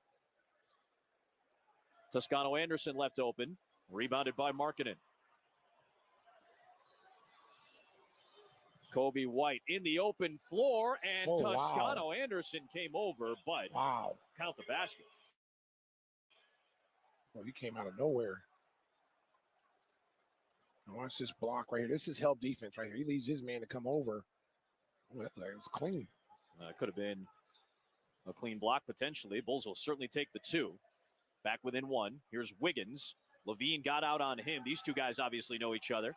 Toscano Anderson left open. Rebounded by Markkanen. Kobe White in the open floor, and Toscano Anderson came over, but count the basket. Well, he came out of nowhere. Now watch this block right here. This is help defense right here. He leaves his man to come over. Oh, that was clean. Could have been a clean block potentially. Bulls will certainly take the 2. Back within 1. Here's Wiggins. Levine got out on him. These two guys obviously know each other. A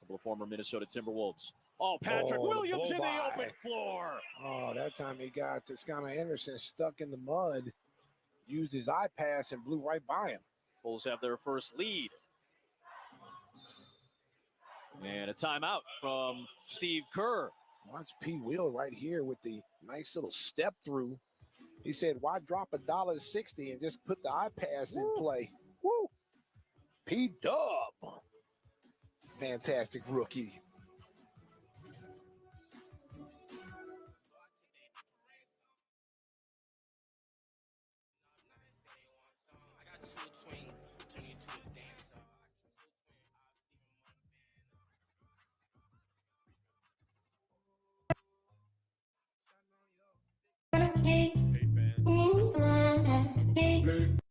couple of former Minnesota Timberwolves. Oh, Patrick Williams in the open floor. Oh, that time he got Toscano Anderson stuck in the mud. Used his eye pass and blew right by him. Bulls have their first lead. And a timeout from Steve Kerr. Watch P. Will right here with the nice little step through. He said, why drop $1.60 and just put the eye pass in play? Woo! P. Dub. Fantastic rookie.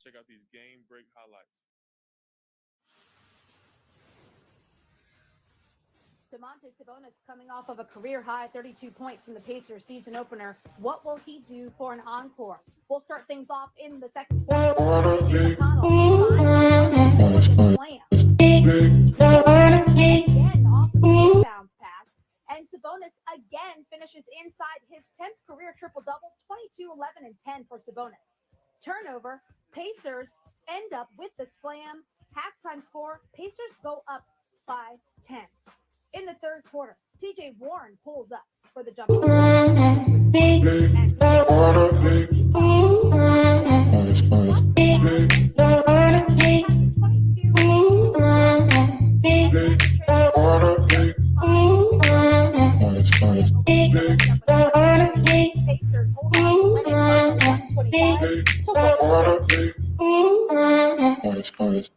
Check out these game break highlights. Domantas Sabonis coming off of a career-high 32 points in the Pacers season opener. What will he do for an encore? We'll start things off in the second quarter. Again off of the rebounds pass. And Sabonis again finishes inside his 10th career triple-double, 22, 11, and 10 for Sabonis. Turnover, Pacers end up with the slam. Halftime score, Pacers go up by 10. In the third quarter, TJ Warren pulls up for the jump. Pacers hold on to 125-146.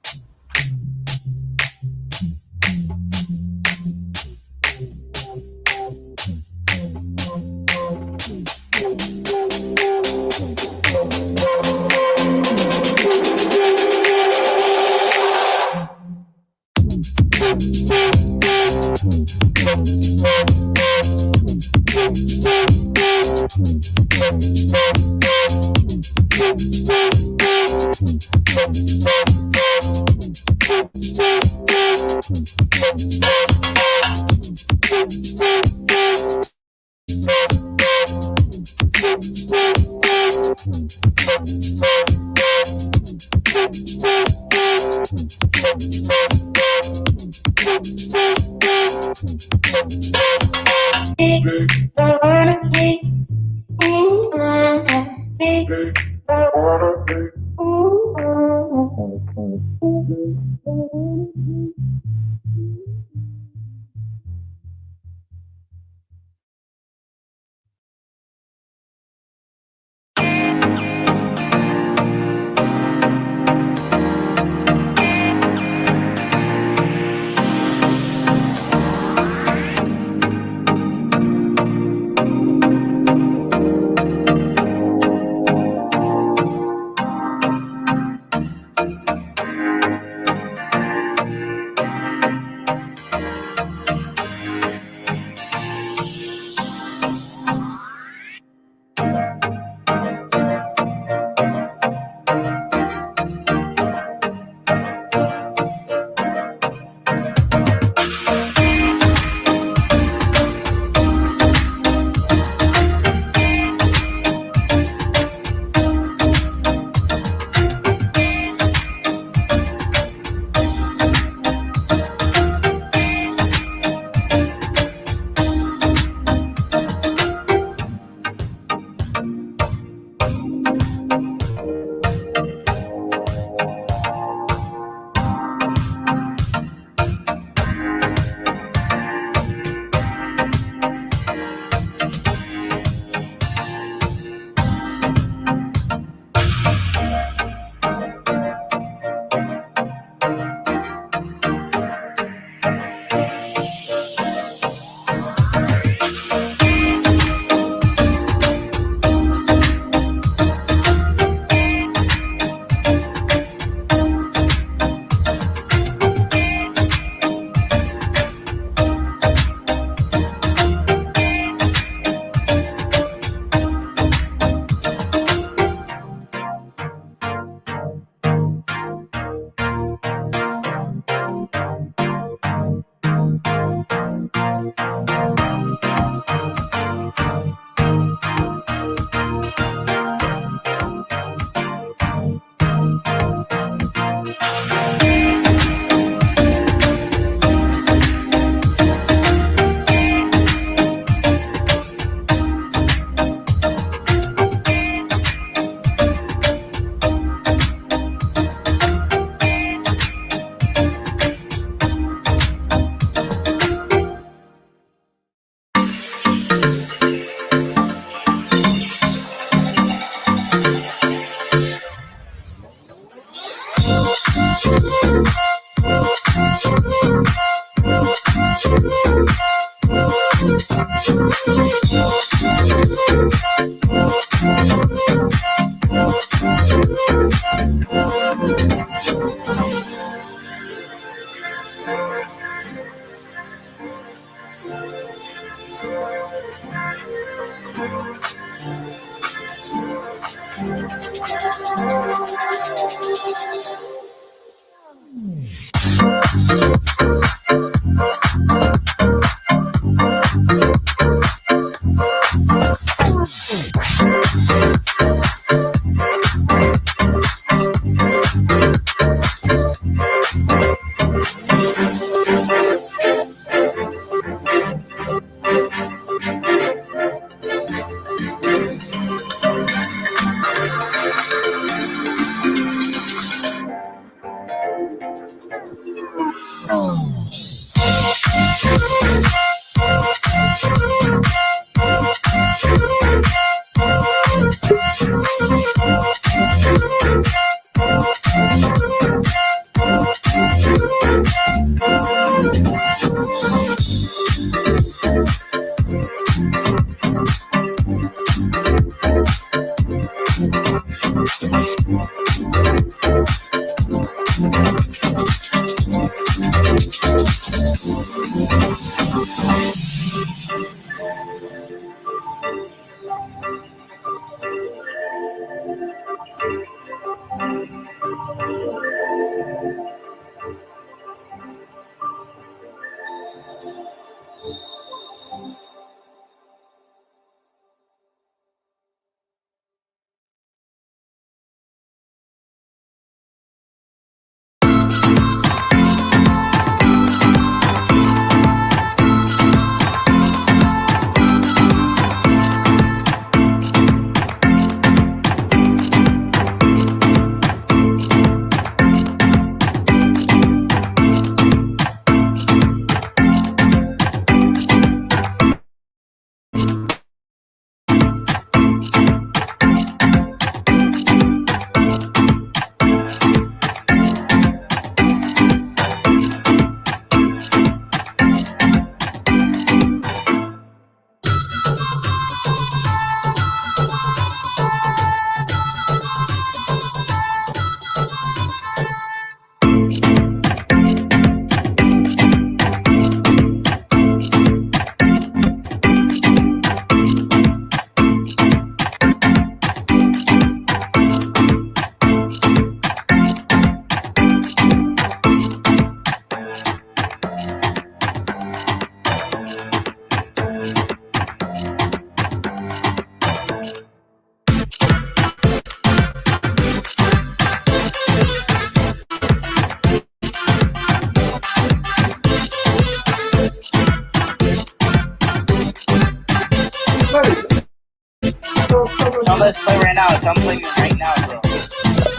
Tell let's play right now. Tell them playing right now, bro.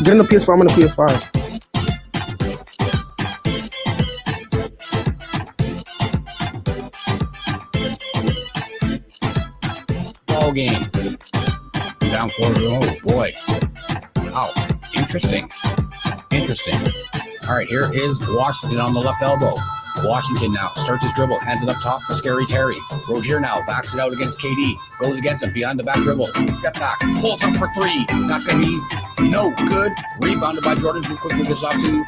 Get in the PS4. I'm in the PS5. Ball game. Down 4-0. Oh boy. Wow. Interesting. Interesting. All right, here is Washington on the left elbow. Washington now starts his dribble, hands it up top for Scary Terry. Rozier now backs it out against KD. Goes against him behind the back dribble. Step back, pulls up for three. Not going to be no good. Rebounded by Jordan, who quickly goes off to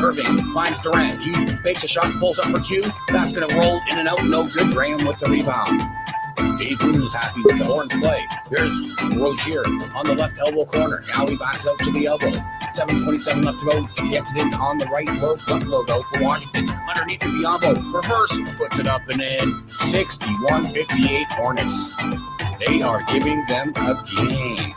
Irving. Finds Durant. He fakes a shot, pulls up for two. That's going to roll in and out. No good. Graham with the rebound. J. Boone is happy with the Hornets play. Here's Rozier on the left elbow corner. Now he backs it out to the elbow. 7:27 left to go. Gets it in on the right left logo for Washington. Underneath the Biombo. Reverse. Puts it up and in. 61-58 Hornets. They are giving them a game.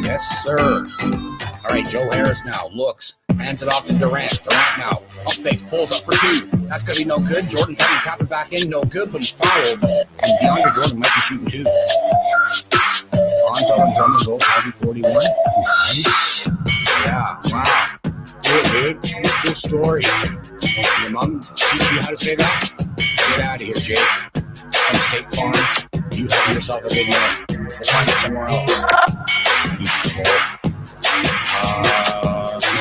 Yes, sir. All right, Joe Harris now looks. Hands it off to Durant. Durant now. Up fake. Pulls up for two. That's going to be no good. Jordan trying to tap it back in. No good, but he's fouled. And DeAndre Jordan might be shooting two. Bonzo and Drummond go 40-41. Yeah, wow. Good, dude. Good story. Your mom teach you how to say that? Get out of here, Jake. From State Farm, you have yourself a big man. Let's find it somewhere else. You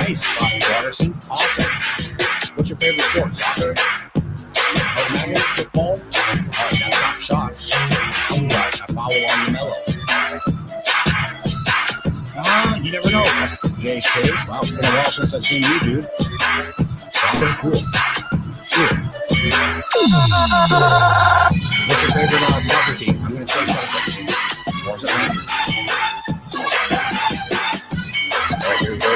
nice. Watterson. Awesome. What's your favorite sport? Soccer? Automatic? Football? All right, now top shots. I'm right. I follow on the mellow. You never know. That's JK. Wow, it's been a while since I've seen you, dude. Soccer? Cool. What's your favorite soccer team? I'm going to say soccer. Or is it Rangers? All right, here we go.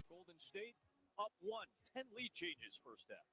Golden State up 1, 10 lead changes first half.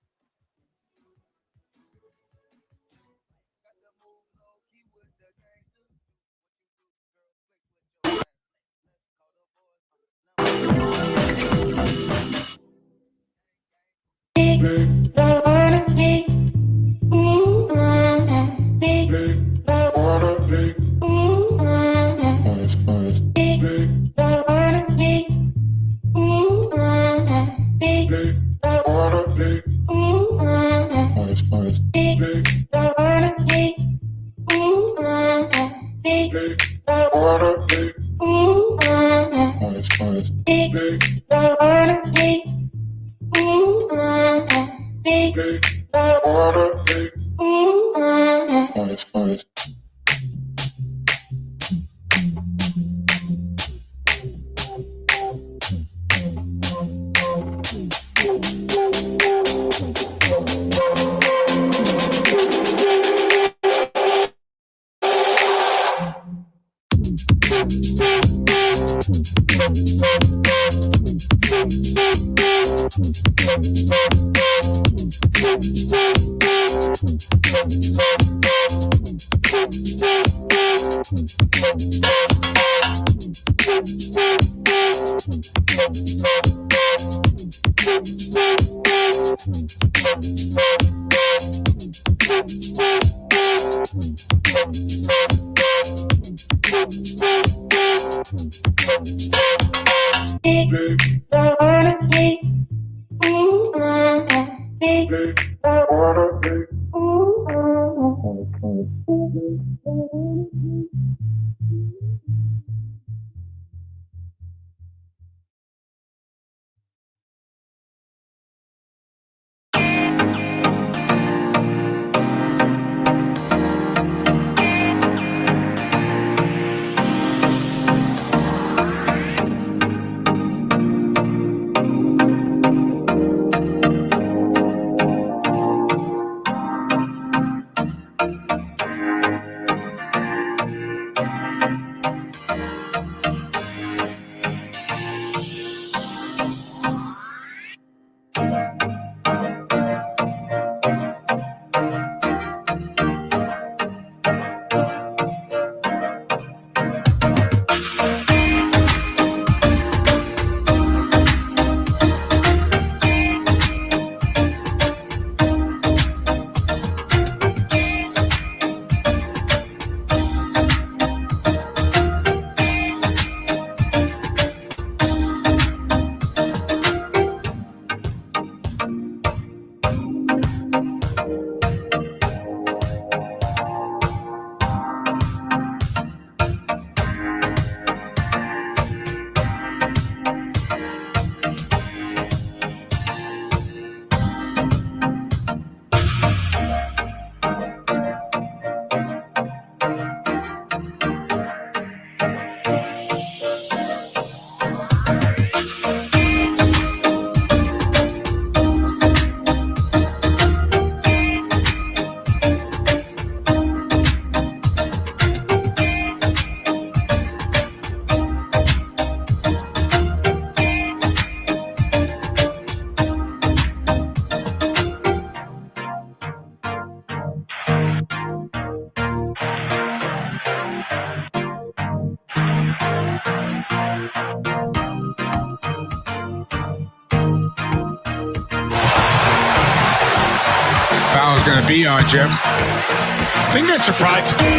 going to be on, Jeff. The thing that surprised me,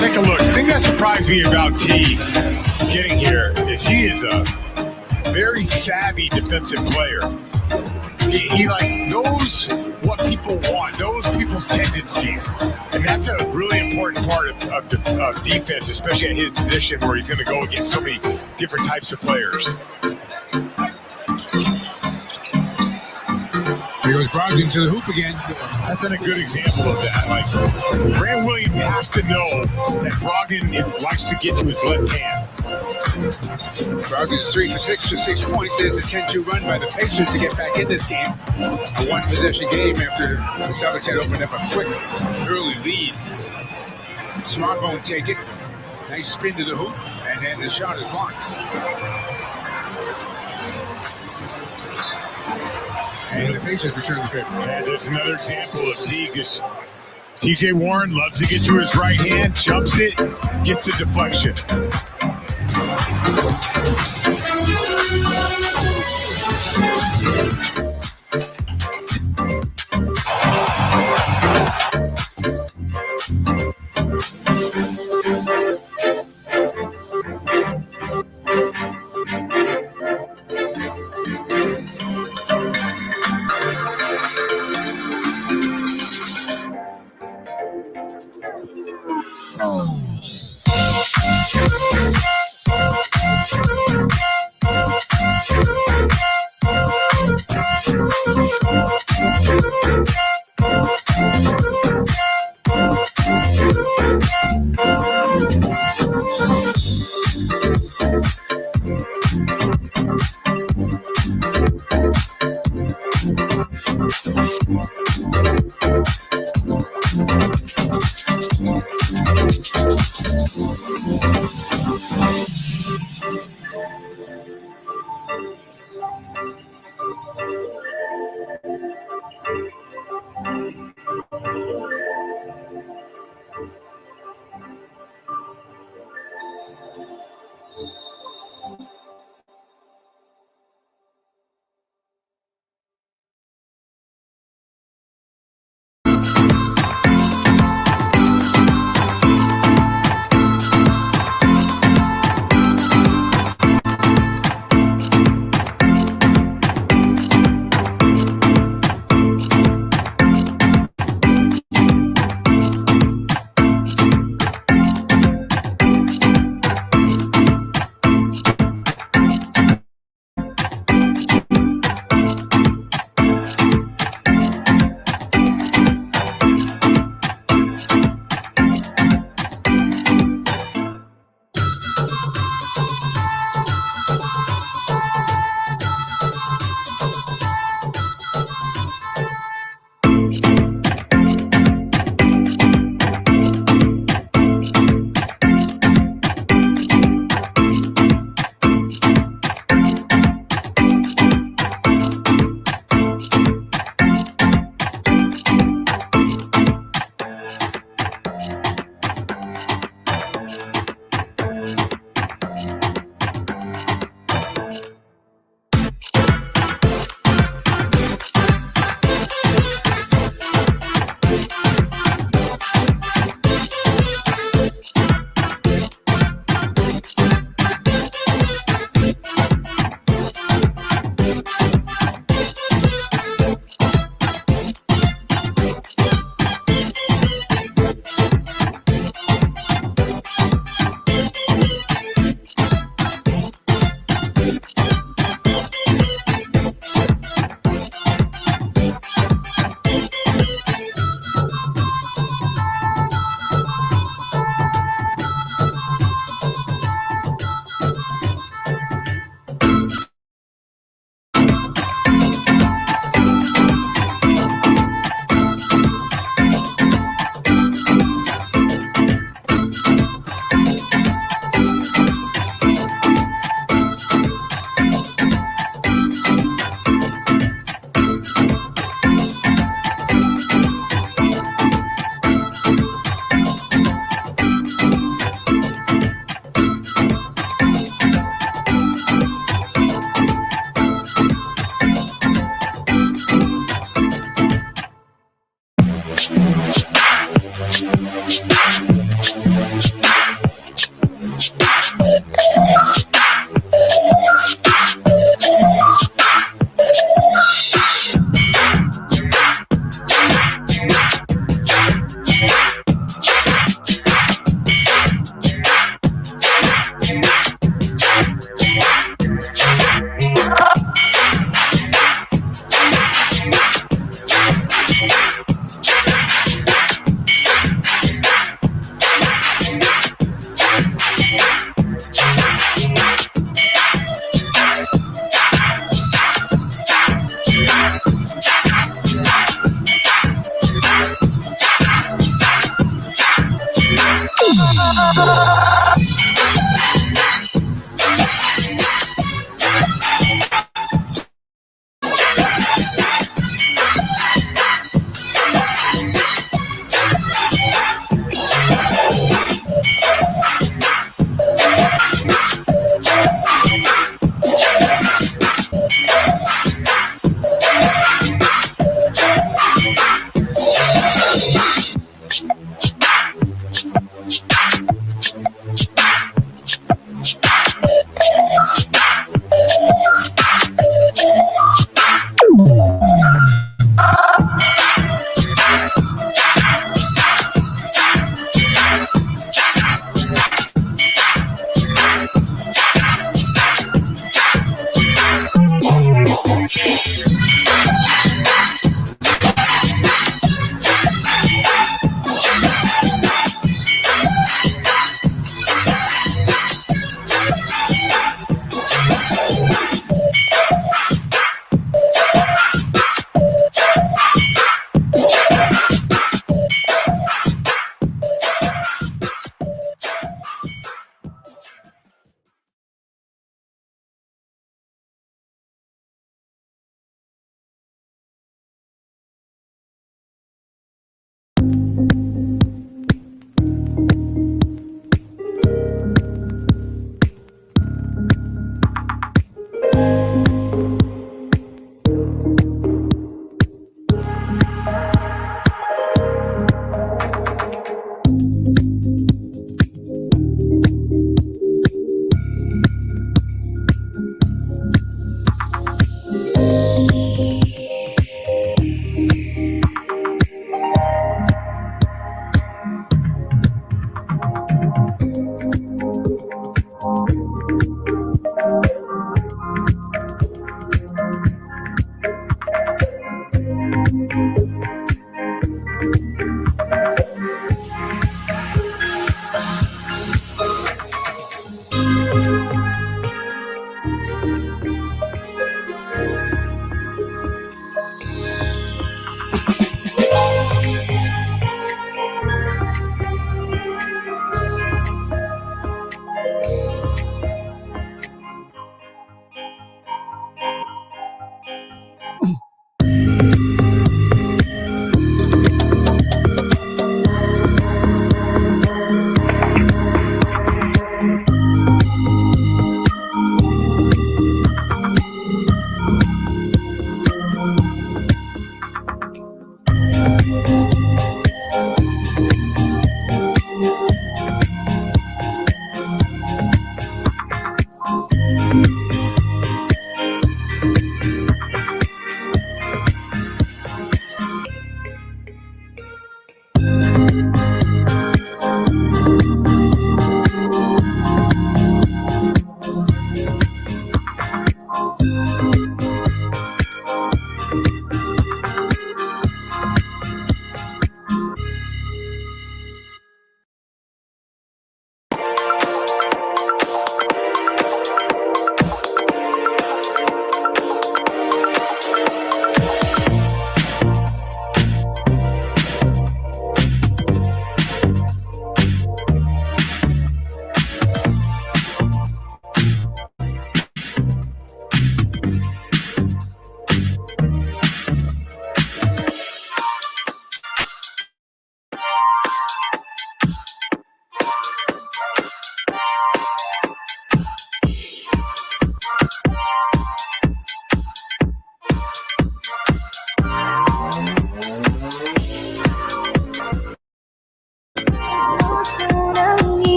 take a look. The thing that surprised me about T getting here is he is a very savvy defensive player. He like knows what people want, knows people's tendencies, and that's a really important part of defense, especially at his position where he's going to go against so many different types of players. Here goes Brogdon to the hoop again. That's been a good example of that. Like, Grant Williams has to know that Brogdon likes to get to his left hand. Brogdon's 3 for 6 for 6 points. There's a 10-2 run by the Pacers to get back in this game. A one-possession game after the Celtics had opened up a quick early lead. Smart won't take it. Nice spin to the hoop, and then the shot is blocked. And the Pacers return the favor. Yeah, there's another example of Teague. TJ Warren loves to get to his right hand, jumps it, gets the deflection.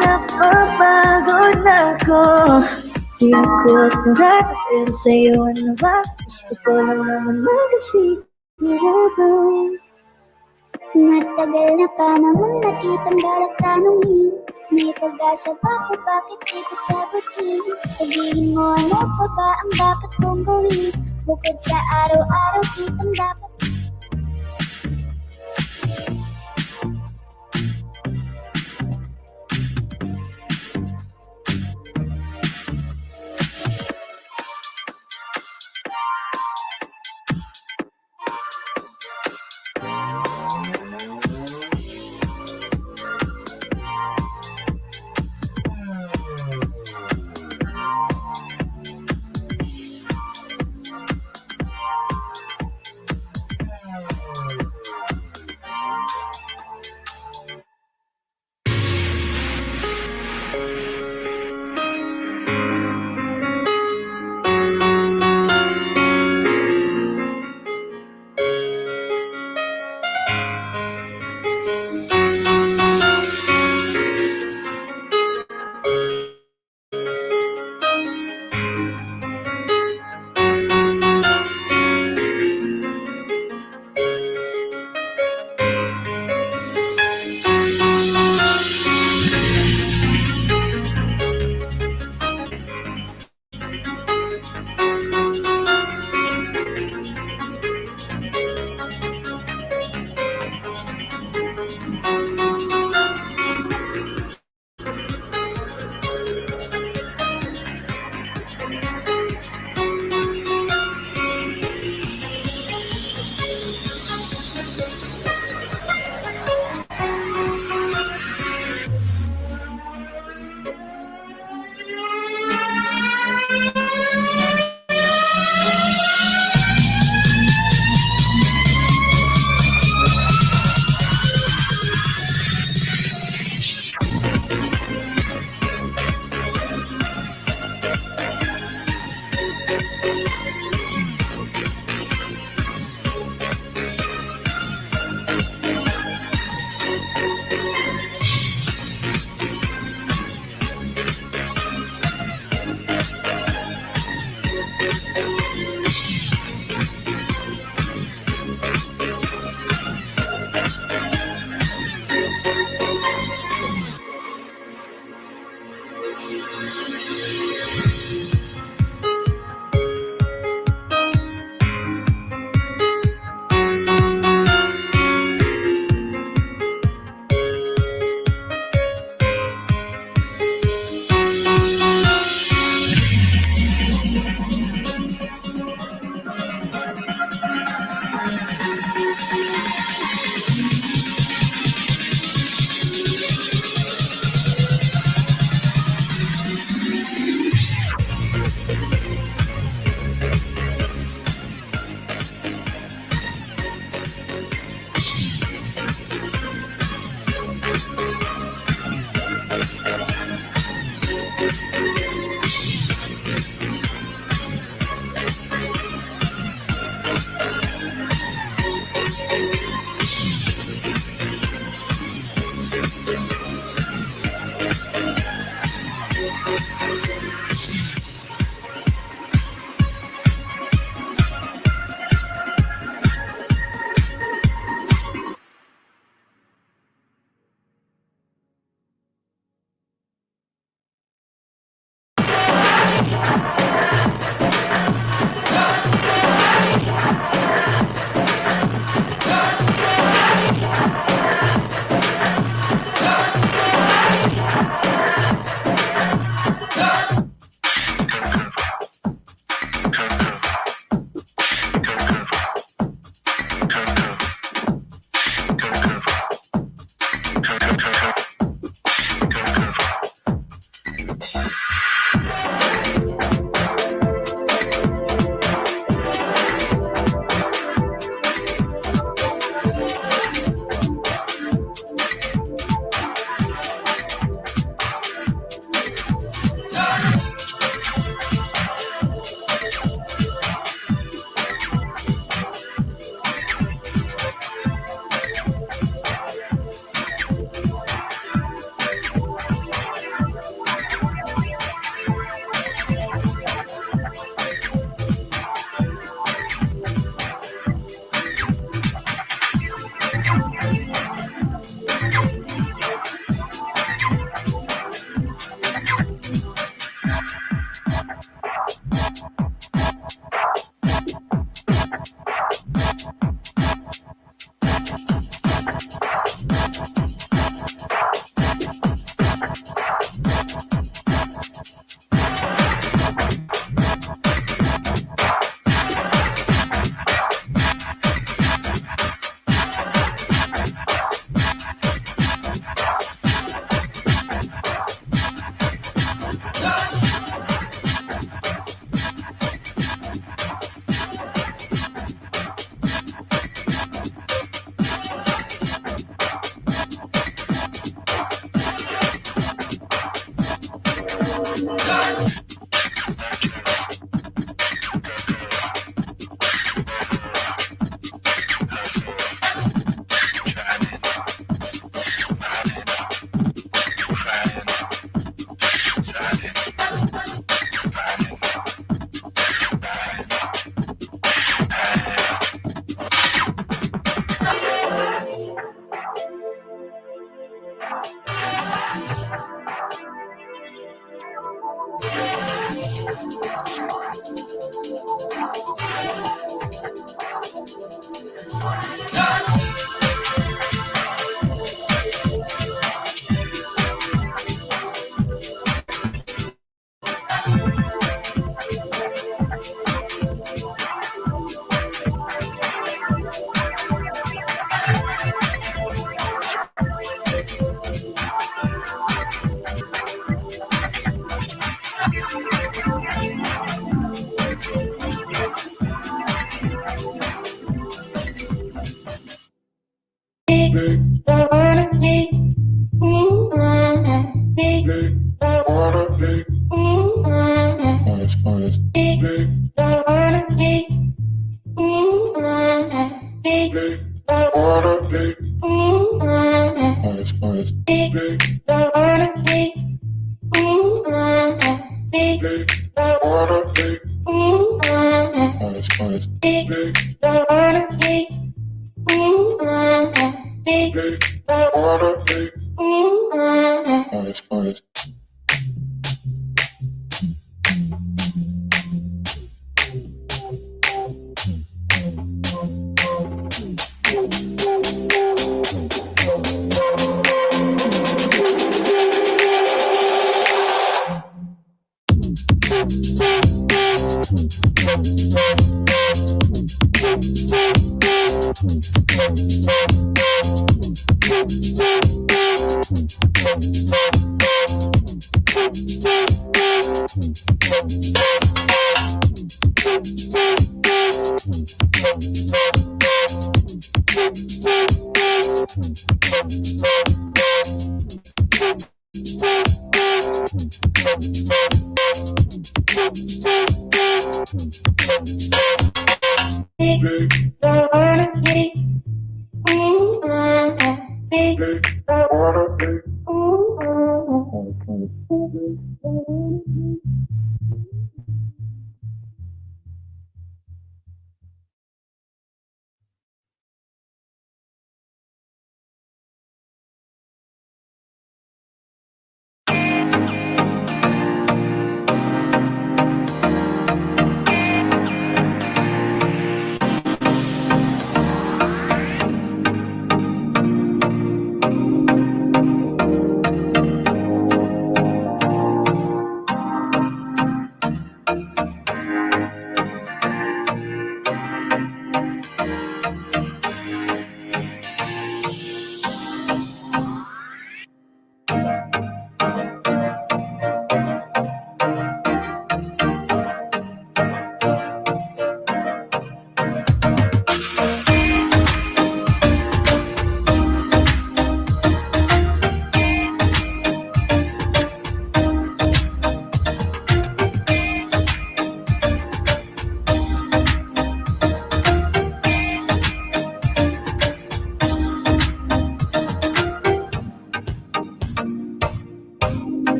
Napapagod na ako. Di ko at nararamdaman sa'yo. Ano ba? Gusto ko lang naman mag-isip Matagal na panahon nakitang balak tanongin. May pag-asa ba ko bakit di pa sagutin? Sabihin mo ano pa ba ang dapat kong gawin? Bukod sa araw-araw kitang dapat.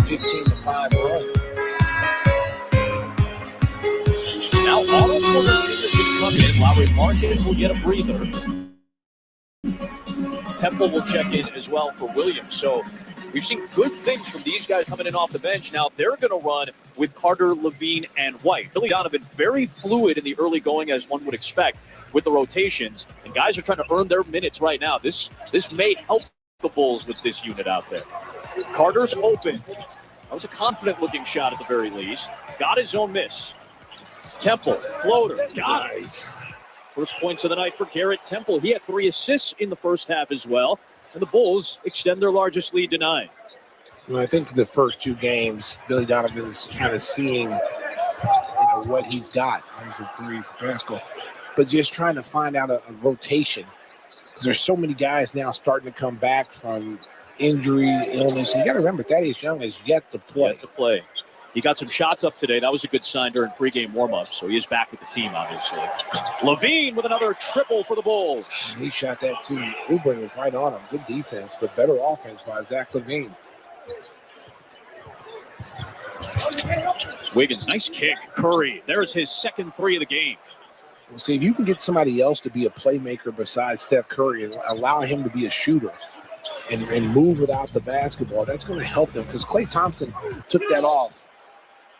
15-5 run. Now Otto Porter Jr. can come in. Lowry Markkanen will get a breather. Temple will check in as well for Williams. So we've seen good things from these guys coming in off the bench. Now they're going to run with Carter, Levine, and White. Billy Donovan very fluid in the early going, as one would expect, with the rotations. And guys are trying to earn their minutes right now. This may help the Bulls with this unit out there. Carter's open. That was a confident-looking shot at the very least. Got his own miss. Temple, floater, guys. First points of the night for Garrett Temple. He had 3 assists in the first half as well. And the Bulls extend their largest lead to 9. Well, I think the first 2 games, Billy Donovan's kind of seeing what he's got. There's a 3 for Pascal. But just trying to find out a rotation. Because there's so many guys now starting to come back from injury, illness. And you got to remember, Thaddeus Young is yet to play. He got some shots up today. That was a good sign during pregame warmup. So he is back with the team, obviously. Levine with another triple for the Bulls. He shot that too. Oubre was right on him. Good defense, but better offense by Zach Levine. Wiggins, nice kick. Curry, there's his second 3 of the game. Well, see, if you can get somebody else to be a playmaker besides Steph Curry and allow him to be a shooter and move without the basketball, that's going to help them, because Klay Thompson took that off.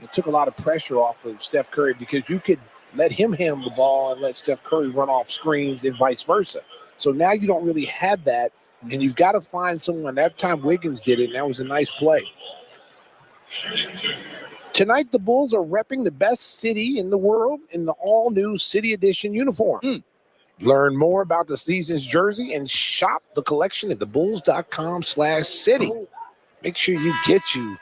It took a lot of pressure off of Steph Curry, because you could let him handle the ball and let Steph Curry run off screens and vice versa. So now you don't really have that, and you've got to find someone. That time Wiggins did it, and that was a nice play. Tonight, the Bulls are repping the best city in the world in the all-new City Edition uniform. Learn more about the season's jersey and shop the collection at thebulls.com/city. Make sure you get you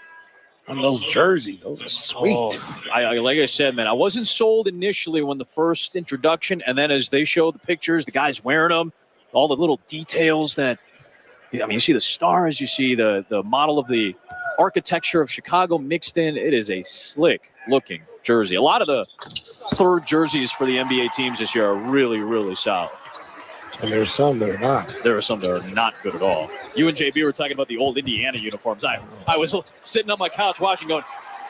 on those jerseys. Those are sweet. Like I said, man, I wasn't sold initially when the first introduction, and then as they showed the pictures, the guys wearing them, all the little details that, you see the stars, you see the model of the architecture of Chicago mixed in. It is a slick-looking jersey. A lot of the third jerseys for the NBA teams this year are really, really solid. And there's some that are not. There are some that are not good at all. You and JB were talking about the old Indiana uniforms. I was sitting on my couch watching going,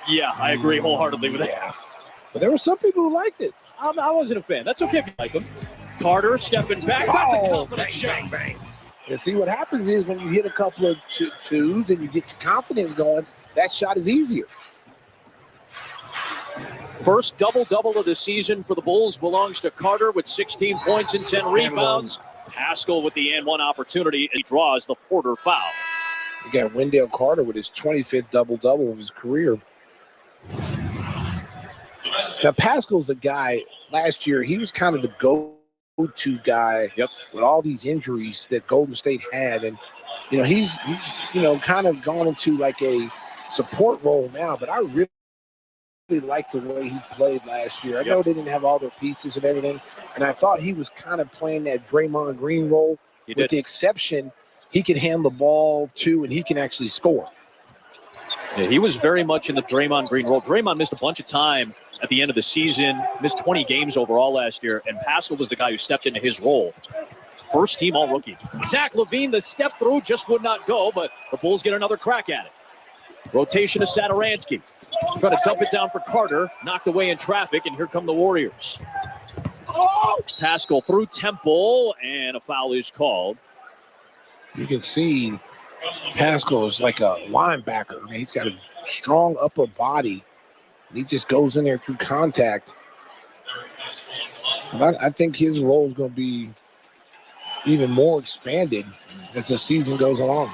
yeah, I agree wholeheartedly with that. But there were some people who liked it. I wasn't a fan. That's okay if you like them. Carter stepping back. That's a confident shot. And see, what happens is when you hit a couple of twos and you get your confidence going, that shot is easier. First double-double of the season for the Bulls belongs to Carter with 16 points and 10 rebounds. Pascal with the and-one opportunity, and he draws the Porter foul. You got Wendell Carter with his 25th double-double of his career. Now, Pascal's a guy, last year, he was kind of the go-to guy with all these injuries that Golden State had. And, he's kind of gone into like a support role now, but I really liked the way he played last year. I know they didn't have all their pieces and everything, and I thought he was kind of playing that Draymond Green role, with the exception he can handle the ball too, and he can actually score. Yeah, he was very much in the Draymond Green role. Draymond missed a bunch of time at the end of the season, missed 20 games overall last year, and Pascal was the guy who stepped into his role. First team all-rookie. Zach LaVine, the step through just would not go, but the Bulls get another crack at it. Rotation to Satoransky. Trying to dump it down for Carter. Knocked away in traffic, and here come the Warriors. Pascal through Temple, and a foul is called. You can see Pascal is like a linebacker. He's got a strong upper body. He just goes in there through contact. And I think his role is going to be even more expanded as the season goes along.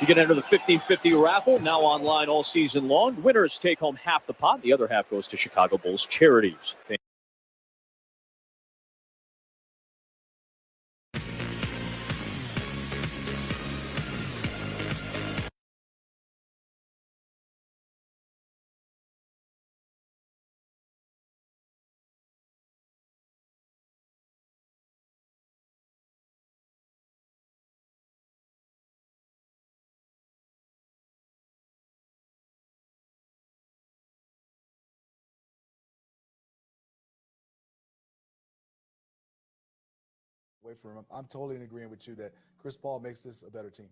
You can enter the 50-50 raffle, now online all season long. Winners take home half the pot. The other half goes to Chicago Bulls charities. Away from him. I'm totally in agreement with you that Chris Paul makes this a better team.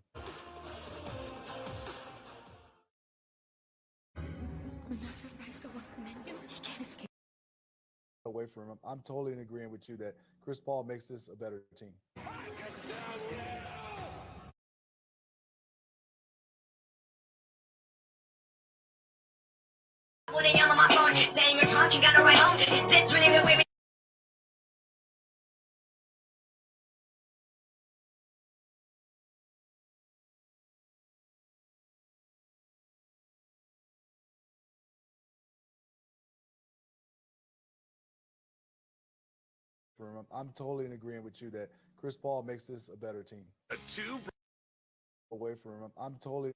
Away from him. I'm totally in agreement with you that Chris Paul makes this a better team. On my phone, saying you're drunk, you gotta ride home. Is this really the way we From him. I'm totally in agreement with you that Chris Paul makes this a better team. Away from him. I'm totally.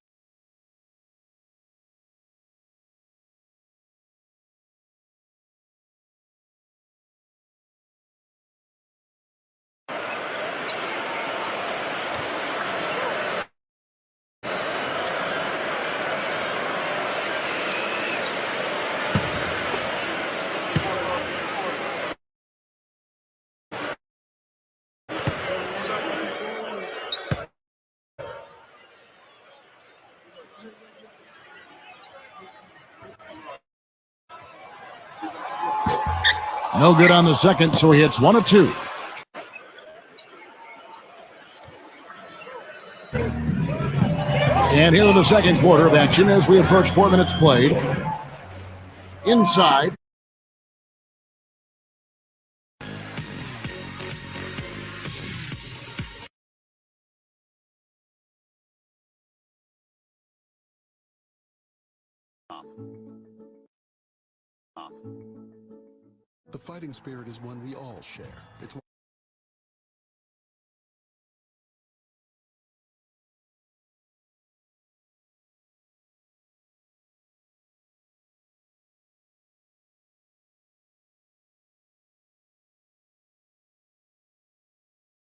No good on the second, so he hits 1 of 2. And here in the second quarter of action as we approach 4 minutes played. Inside. The fighting spirit is one we all share. It's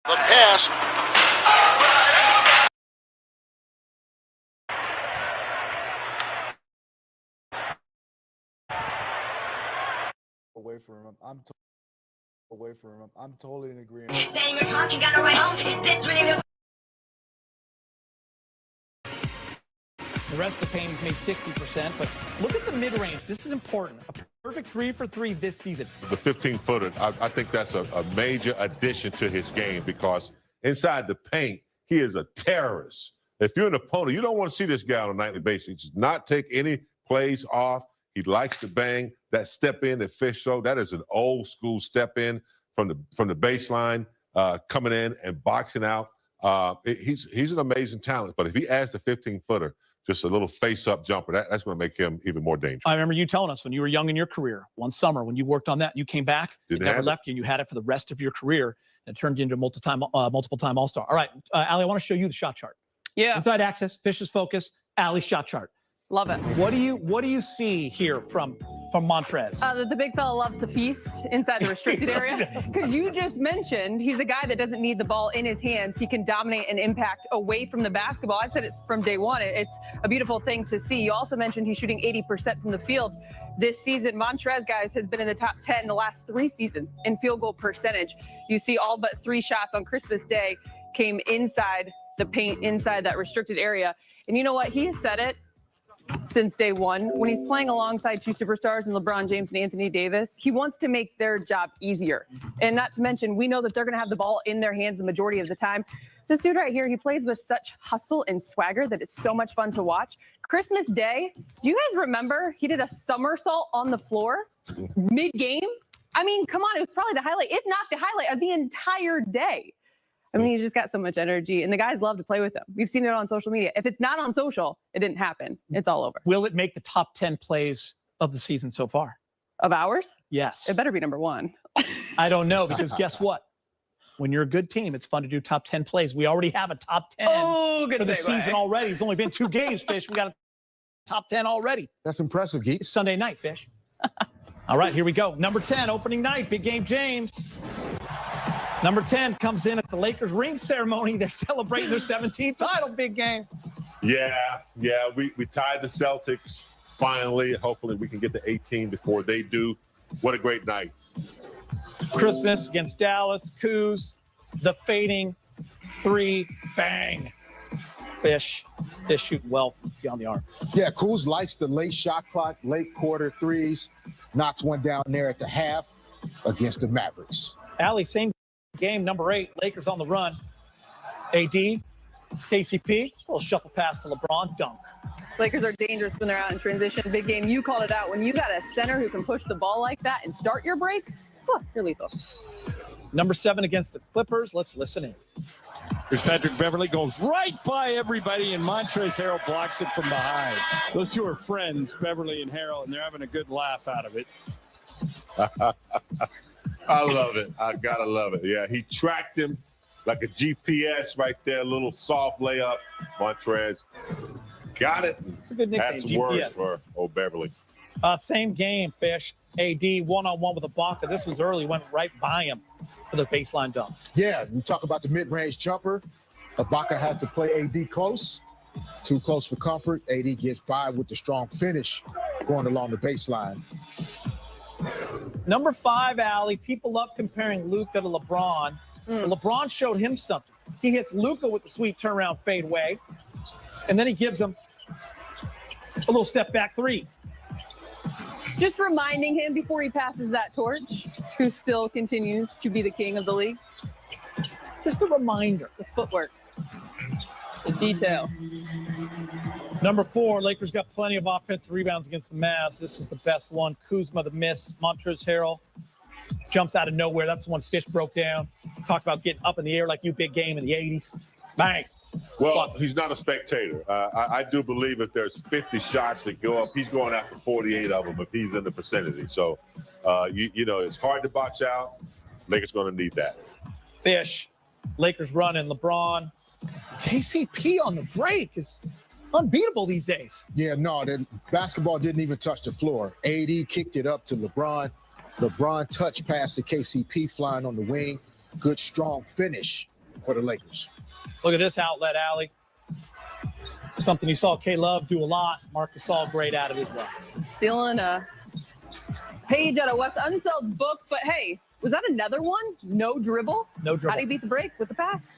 The pass. Away from him. Away from him. I'm totally in agreement. saying you're drunk, you gotta ride home. Is this really the The rest of the paintings made 60%, but look at the mid-range. This is important. A perfect 3 for 3 this season. The 15-footer, I think that's a major addition to his game because inside the paint, he is a terrorist. If you're an opponent, you don't want to see this guy on a nightly basis. He does not take any plays off. He likes to bang. That step in that Fish showed, that is an old school step in from the baseline, coming in and boxing out. He's an amazing talent, but if he adds the 15-footer, just a little face-up jumper, that's going to make him even more dangerous. I remember you telling us when you were young in your career, one summer when you worked on that, you came back, it never left you, and you had it for the rest of your career, and it turned you into a multiple-time All-Star. All right, Allie, I want to show you the shot chart. Yeah. Inside access, Fish's focus, Allie's shot chart. Love it. What do you see here from Montrez? The big fella loves to feast inside the restricted area. Because you just mentioned he's a guy that doesn't need the ball in his hands. He can dominate and impact away from the basketball. I said it from day one. It's a beautiful thing to see. You also mentioned he's shooting 80% from the field this season. Montrez, guys, has been in the top 10 the last 3 seasons in field goal percentage. You see all but 3 shots on Christmas Day came inside the paint, inside that restricted area. And you know what? He's said it since day one. When he's playing alongside 2 superstars in LeBron James and Anthony Davis, he wants to make their job easier. And not to mention, we know that they're going to have the ball in their hands the majority of the time. This dude right here, he plays with such hustle and swagger that it's so much fun to watch. Christmas Day, do you guys remember he did a somersault on the floor mid-game? I mean, come on, it was probably the highlight, if not the highlight of the entire day. I mean, he's just got so much energy, and the guys love to play with him. We've seen it on social media. If it's not on social, it didn't happen. It's all over. Will it make the top 10 plays of the season so far? Of ours? Yes. It better be number 1. I don't know, because guess what? When you're a good team, it's fun to do top 10 plays. We already have a top 10 for the season already. It's only been 2 games, Fish. We got a top 10 already. That's impressive, Geek. It's Sunday night, Fish. All right, here we go. Number 10, opening night, Big Game James. Number 10 comes in at the Lakers ring ceremony. They're celebrating their 17th title, Big Game. Yeah, we tied the Celtics finally. Hopefully we can get to 18 before they do. What a great night. Christmas against Dallas, Kuz, the fading 3, bang. Fish shooting well beyond the arc. Yeah, Kuz likes the late shot clock, late quarter threes, knocks one down there at the half. against the Mavericks. Allie, same game, number 8, Lakers on the run. AD, KCP, little shuffle pass to LeBron, dunk. Lakers are dangerous when they're out in transition. Big game, you called it out. When you got a center who can push the ball like that and start your break, you're lethal. Number 7 against the Clippers. Let's listen in. Here's Patrick Beverly, goes right by everybody, and Montrezl Harrell blocks it from behind. Those two are friends, Beverly and Harrell, and they're having a good laugh out of it. I love it. I gotta love it. Yeah, he tracked him like a GPS right there. A little soft layup. Montrez got it. It's a good nickname, That's GPS. words for old Beverly. Same game, Fish. AD one-on-one with Ibaka. This was early, went right by him for the baseline dunk. Yeah, we talk about the mid-range jumper. Ibaka has to play AD close. Too close for comfort. AD gets by with the strong finish going along the baseline. Number 5, Allie. People love comparing Luka to LeBron. LeBron showed him something. He hits Luka with the sweet turnaround fadeaway, and then he gives him a little step back 3. Just reminding him before he passes that torch, who still continues to be the king of the league. Just a reminder. The footwork. The detail. Number 4, Lakers got plenty of offensive rebounds against the Mavs. This was the best one. Kuzma, the miss. Montrezl Harrell jumps out of nowhere. That's the one Fish broke down. Talked about getting up in the air like you big game in the 80s. Bang. Well, he's not a spectator. I do believe if there's 50 shots that go up, he's going after 48 of them if he's in the vicinity. So, you know, it's hard to box out. Lakers going to need that. Fish. Lakers running. LeBron. KCP on the break is unbeatable these days. Yeah, no, the basketball didn't even touch the floor. AD kicked it up to LeBron. LeBron touched past the KCP flying on the wing. Good, strong finish for the Lakers. Look at this outlet, Allie. Something you saw K-Love do a lot. Marcus Gasol great at it as well. Stealing a page out of Wes Unseld's book, but hey, was that another one? No dribble? No dribble. How do you beat the break with the pass?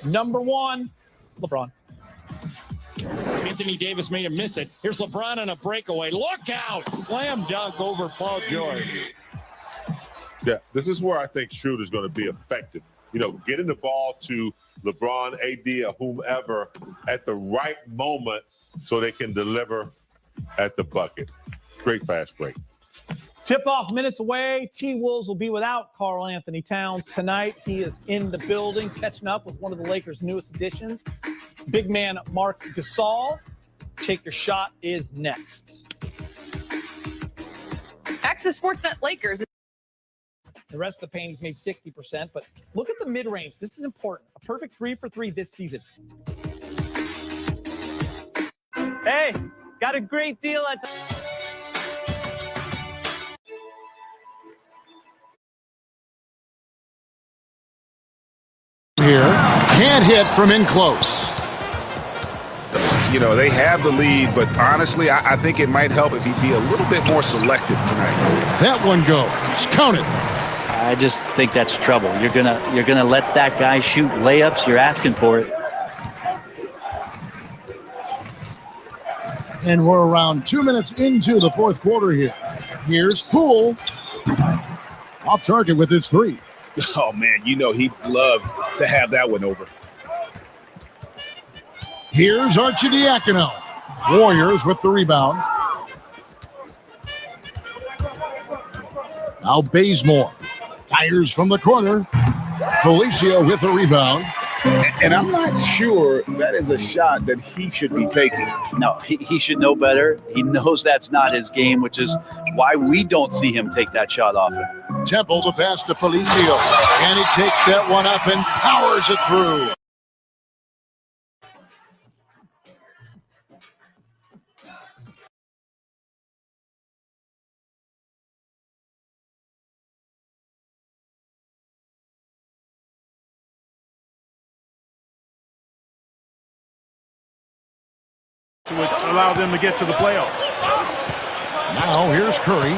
Number 1, LeBron. Anthony Davis made him miss it. Here's LeBron on a breakaway. Look out! Slam dunk over Paul George. Yeah, this is where I think Schroeder's going to be effective. You know, getting the ball to LeBron, AD, or whomever at the right moment so they can deliver at the bucket. Great fast break. Tip-off minutes away. T-Wolves will be without Karl Anthony Towns tonight. He is in the building, catching up with one of the Lakers' newest additions. Big man Marc Gasol. Take Your Shot is next. Access Sportsnet Lakers. The rest of the paint is made 60%, but look at the mid-range. This is important. A perfect 3 for 3 this season. Hey, got a great deal at Here, can't hit from in close. You know, they have the lead, but honestly, I think it might help if he'd be a little bit more selective tonight. That one goes. Count it. I just think that's trouble. You're gonna let that guy shoot layups. You're asking for it. And we're around 2 minutes into the fourth quarter here. Here's Poole. Off target with his 3. Oh, man, you know he'd love to have that one over. Here's Arcidiacono. Warriors with the rebound. Now Bazemore fires from the corner. Felicio with the rebound. And I'm not sure that is a shot that he should be taking. No, he should know better. He knows that's not his game, which is why we don't see him take that shot often. Temple the pass to Felicio. And he takes that one up and powers it through. Which allow them to get to the playoffs. Now here's Curry.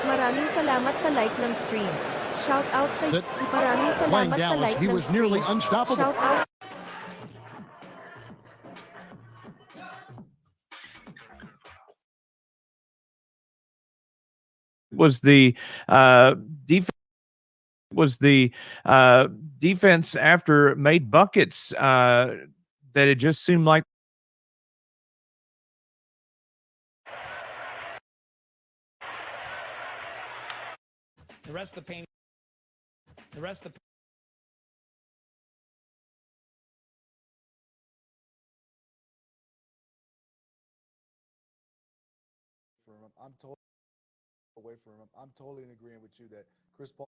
Maraming salamat sa like ng stream. Shout out sa That maraming playing salamat sa Dallas, like he ng was nearly stream. unstoppable. Shout out. Was the defense defense after made buckets that it just seemed like The rest of the pain. The rest of the. I'm totally away from him. I'm totally in agreement with you that Chris Paul.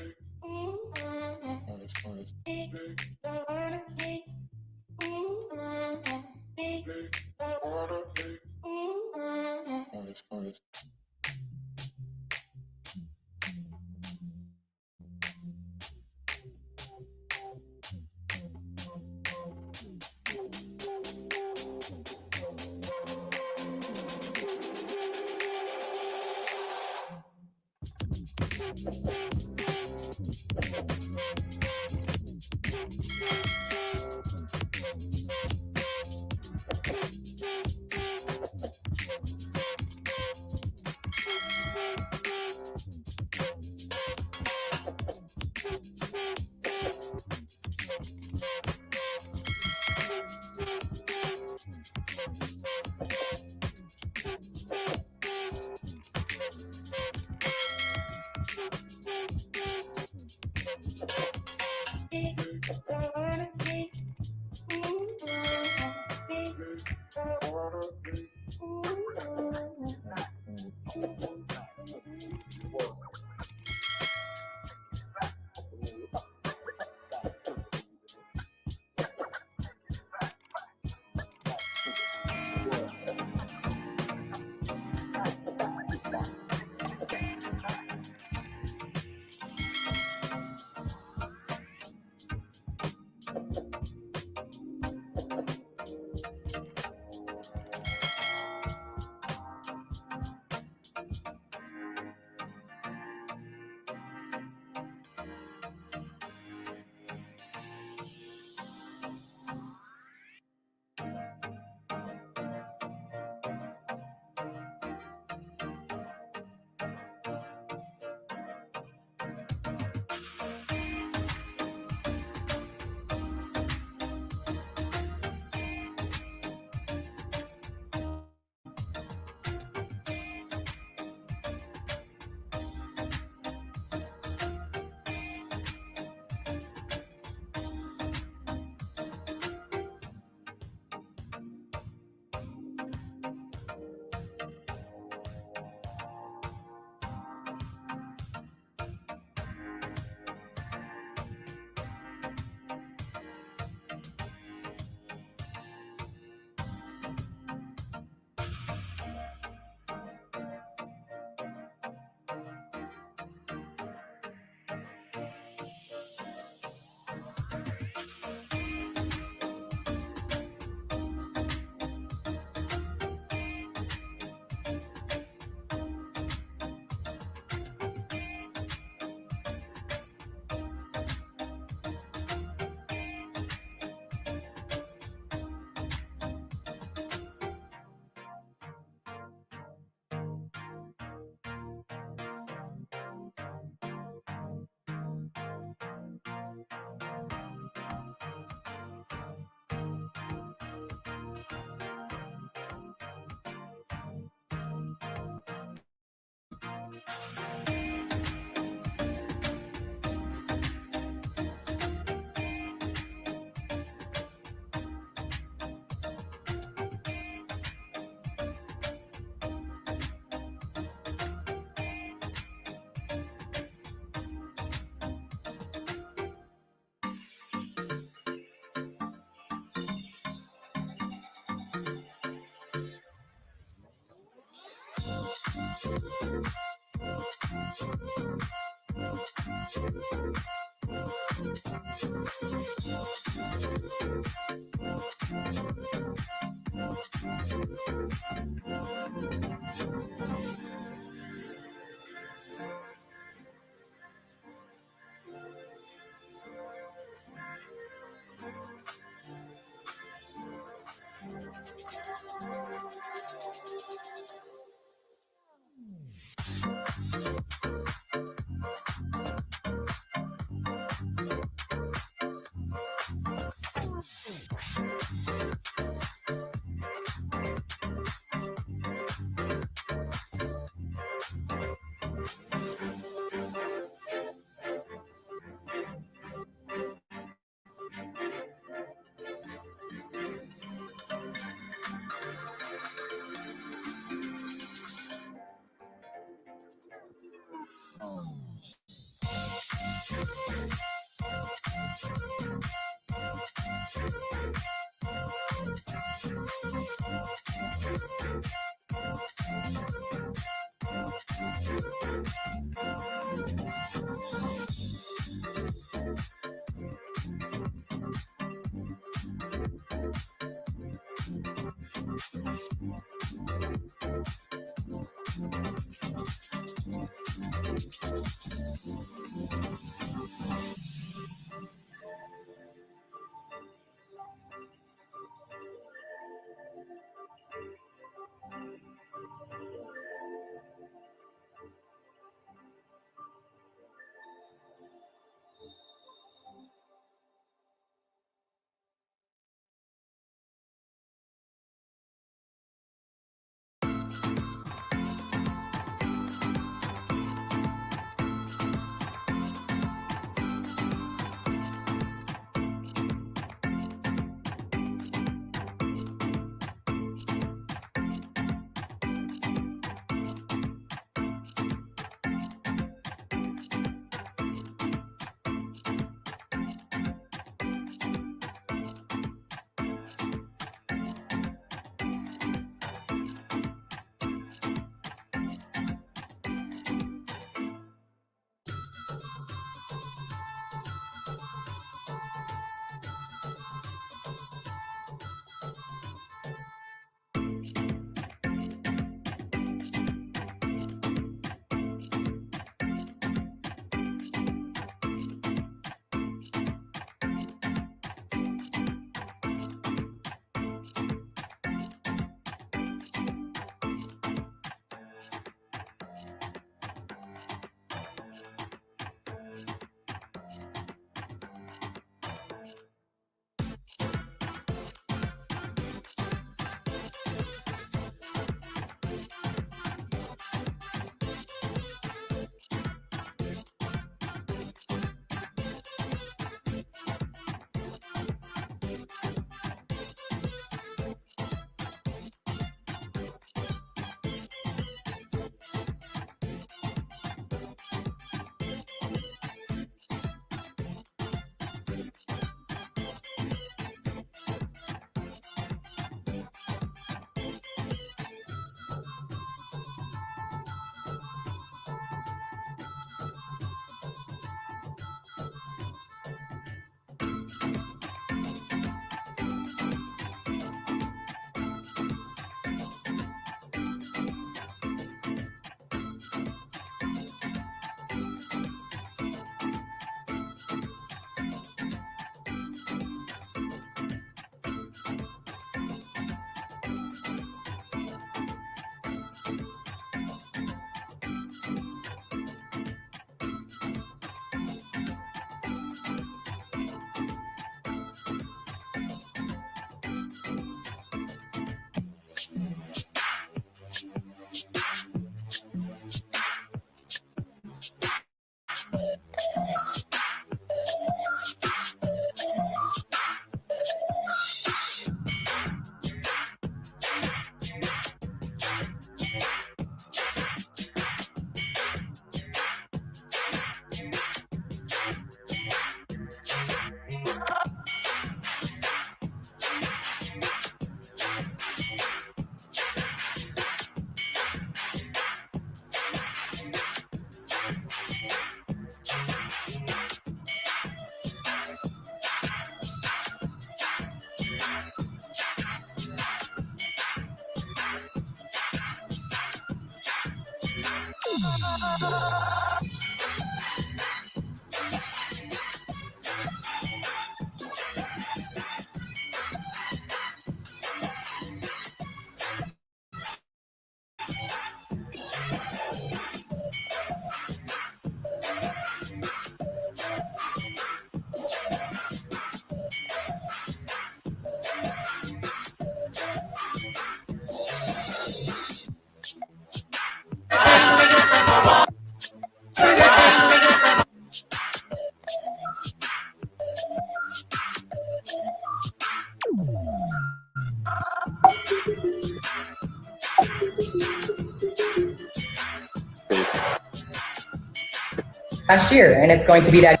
Last year, and it's going to be that.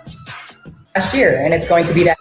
Last year, and it's going to be that.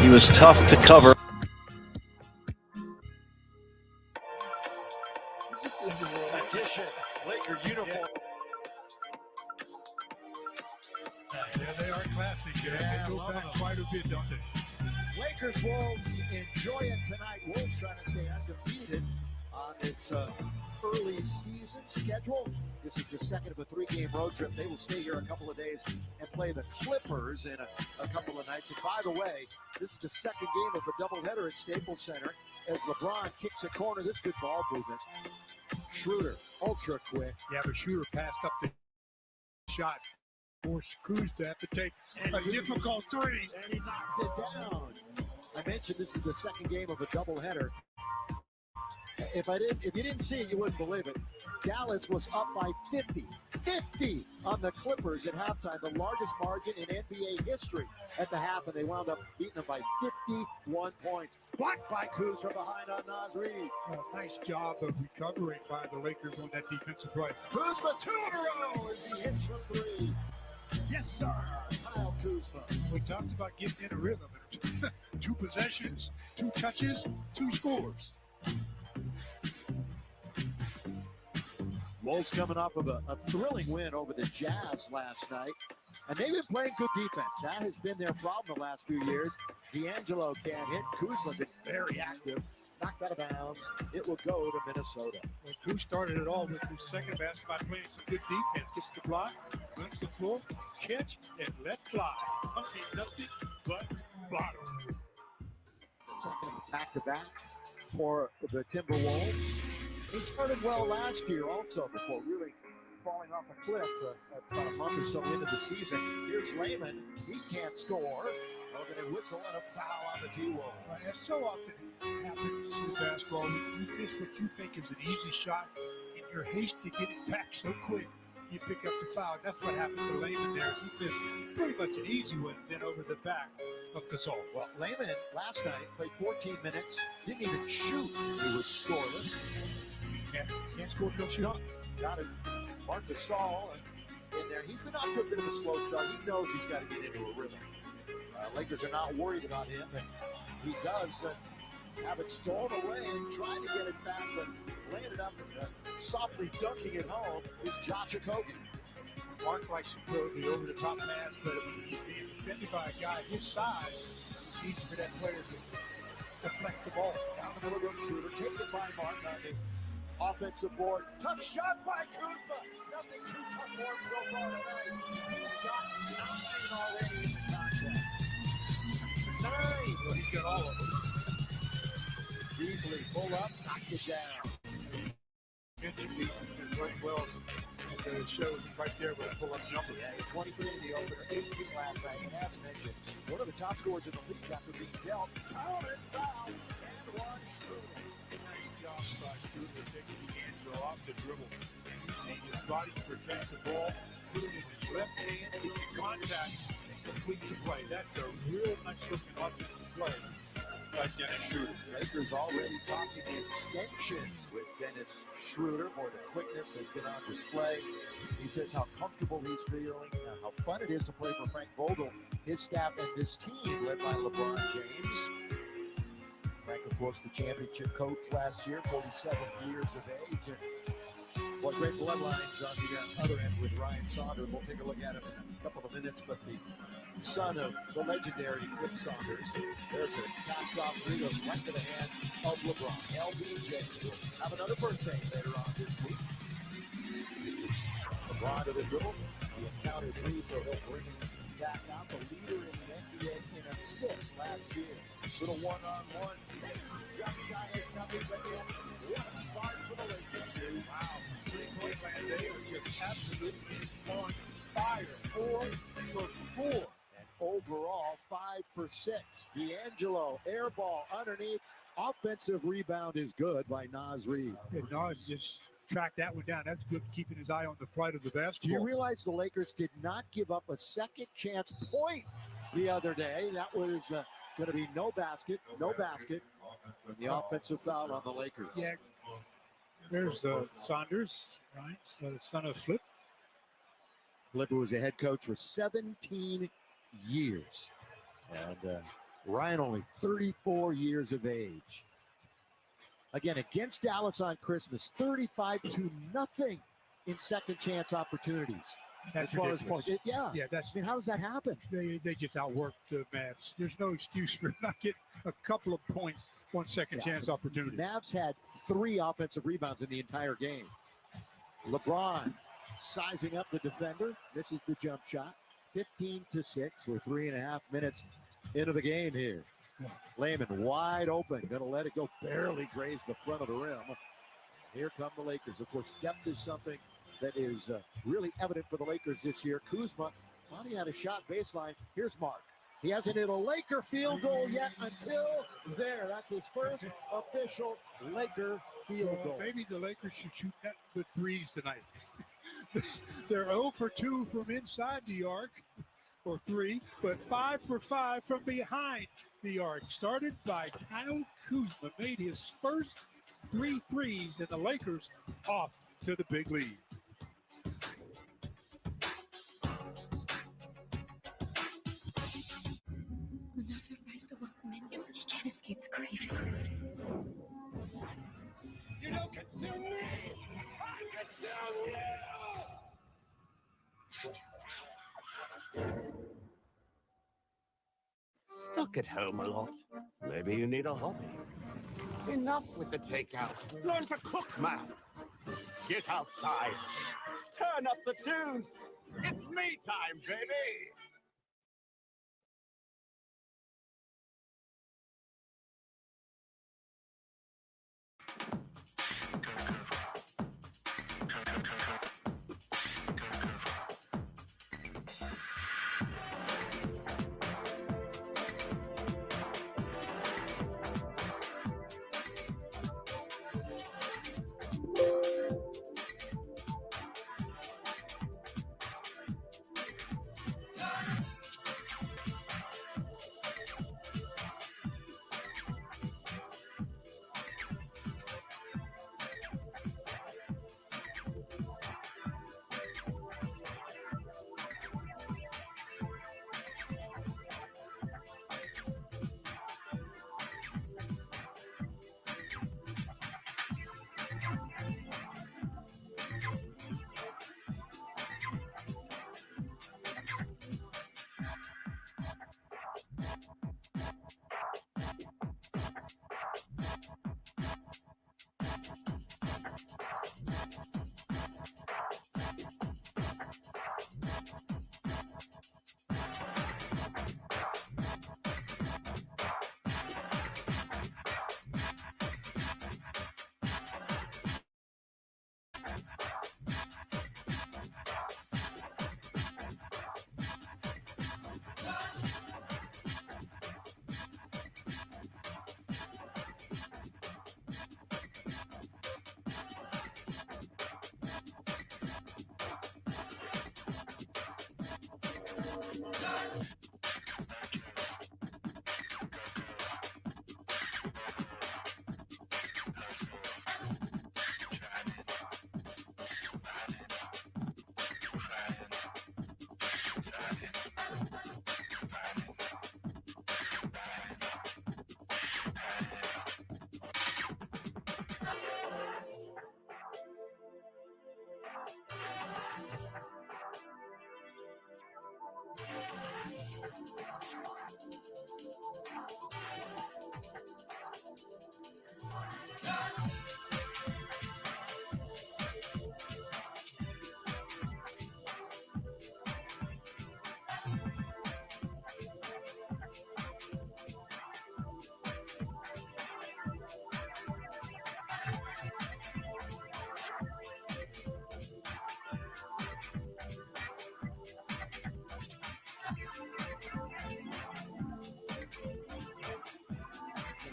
He was tough to cover. Addition, Laker uniform. Yeah, they are classic. They go back quite a bit, don't they? Lakers Wolves enjoy it tonight. Wolves trying to stay undefeated on this early season schedule. This is the second of a 3-game road trip. They will stay here a couple of days and play the Clippers in a couple of nights. And by the way, this is the second game of the doubleheader at Staples Center as LeBron kicks a corner. This good ball movement. Schroeder, ultra quick. Yeah, but Schroeder passed up the shot. Forced Cruz to have to take a difficult three. And he knocks it down. I mentioned this is the second game of a doubleheader. If you didn't see it, you wouldn't believe it. Dallas was up by 50 on the Clippers at halftime, the largest margin in NBA history at the half, and they wound up beating them by 51 points. Blocked by Kuz from behind on Naz Reid. Nice job of recovering by the Lakers on that defensive play. Kuzma 2 in a row as he hits from 3. Yes, sir. Kyle Kuzma. We talked about getting in a rhythm. 2 possessions, 2 touches, 2 scores. Wolves coming off of a thrilling win over the Jazz last night. And they've been playing good defense. That has been their problem the last few years. D'Angelo can't hit. Kuzma been very active. Knocked out of bounds. It will go to Minnesota. Well, Kuz started it all with his second basket by playing some good defense. Gets the block, runs the floor, catch, and let fly. Ain't nothing but bottom. Back-to-back for the Timberwolves. He started well last year also before really falling off a cliff about a month or so into the season. Here's Layman. He can't score. They're going to whistle and a foul on the T-Wolves. Right, as so often happens in basketball, you miss what you think is an easy shot. In your haste to get it back so quick, you pick up the foul. That's what happened to Layman there. He missed pretty much an easy one, then over the back of Gasol. Well, Layman last night played 14 minutes, didn't even shoot. He was scoreless. Yeah, can't score, don't shoot. No, got it. Marc Gasol in there. He's been off to a bit of a slow start. He knows he's got to get into a rhythm. Lakers are not worried about him, and he does have it stolen away and trying to get it back, but laying it up and softly dunking it home is Josh Okogie. Mark likes to throw the over-the-top pass, but when he's being defended by a guy his size, it's easy for that player to deflect the ball. Down the middle of the shooter, takes it by Mark on the offensive board. Tough shot by Kuzma. Nothing too tough for him so far tonight. He's got 9 already in the contest. 9. Well, he's got all of them. Beasley pull up, knock it down. Mentioned Beasley's been playing well. And it shows right there with a pull-up jumper. Yeah, 23 in the opener, 18 last night. And as mentioned, one of the top scorers in the league after being dealt. Foul and foul. And one shooter. Nice job by Schroeder taking D'Angelo off the dribble. Using his body to protect the ball, put it in his left hand, making contact, and complete the play. That's a real nice-looking offensive play by Dennis Schroeder. Lakers already talking extension with Dennis Schroeder. More the quickness has been on display. He says how comfortable he's feeling, how fun it is to play for Frank Vogel, his staff, and this team led by LeBron James. Frank, of course, the championship coach last year, 47 years of age. And what great bloodlines on the other end with Ryan Saunders. We'll take a look at him in a couple of minutes, but the son of the legendary Flip Saunders. There's a pass-off three goes right to the hand of LeBron. LBJ will have another birthday later on this week. LeBron to the dribble. The encounter three, so he'll bring him back out. The leader in the NBA in assists last year. Little one-on-one. Johnny Guy is coming again. What a start for the Lakers. Wow. Three-point land. They are just absolutely on fire. 4 for 4. And overall, 5 for 6. D'Angelo, air ball underneath. Offensive rebound is good by Naz Reid. Yeah, Naz just tracked that one down. That's good, keeping his eye on the flight of the basketball. Do you realize the Lakers did not give up a second chance point the other day? That was going to be no basket. And the offensive foul on the Lakers. Yeah. There's Saunders, right? The son of Flip. Flip was a head coach for 17 years. And Ryan only 34 years of age. Again, against Dallas on Christmas, 35-0 in second chance opportunities. That's as far ridiculous. As points. Yeah, that's. I mean, how does that happen? They just outworked the Mavs. There's no excuse for not getting a couple of points on second chance opportunities. The Mavs had 3 offensive rebounds in the entire game. LeBron sizing up the defender, misses the jump shot. 15-6. We're 3.5 minutes into the game here. Layman wide open, gonna let it go, barely graze the front of the rim. Here come the Lakers. Of course, depth is something that is really evident for the Lakers this year. Kuzma, Monty had a shot baseline. Here's Mark. He hasn't hit a Laker field goal yet until there. That's his first official Laker field goal. Maybe the Lakers should shoot nothing but threes tonight. They're 0 for 2 from inside the arc, or 3, but 5 for 5 from behind the arc. Started by Kyle Kuzma, made his first 3 threes, and the Lakers off to the big lead. When Nacho fries go off the menu, he can't escape the craving. You don't consume me! I consume you! Stuck at home a lot. Maybe you need a hobby. Enough with the takeout. Learn to cook, man. Get outside. Turn up the tunes. It's me time, baby.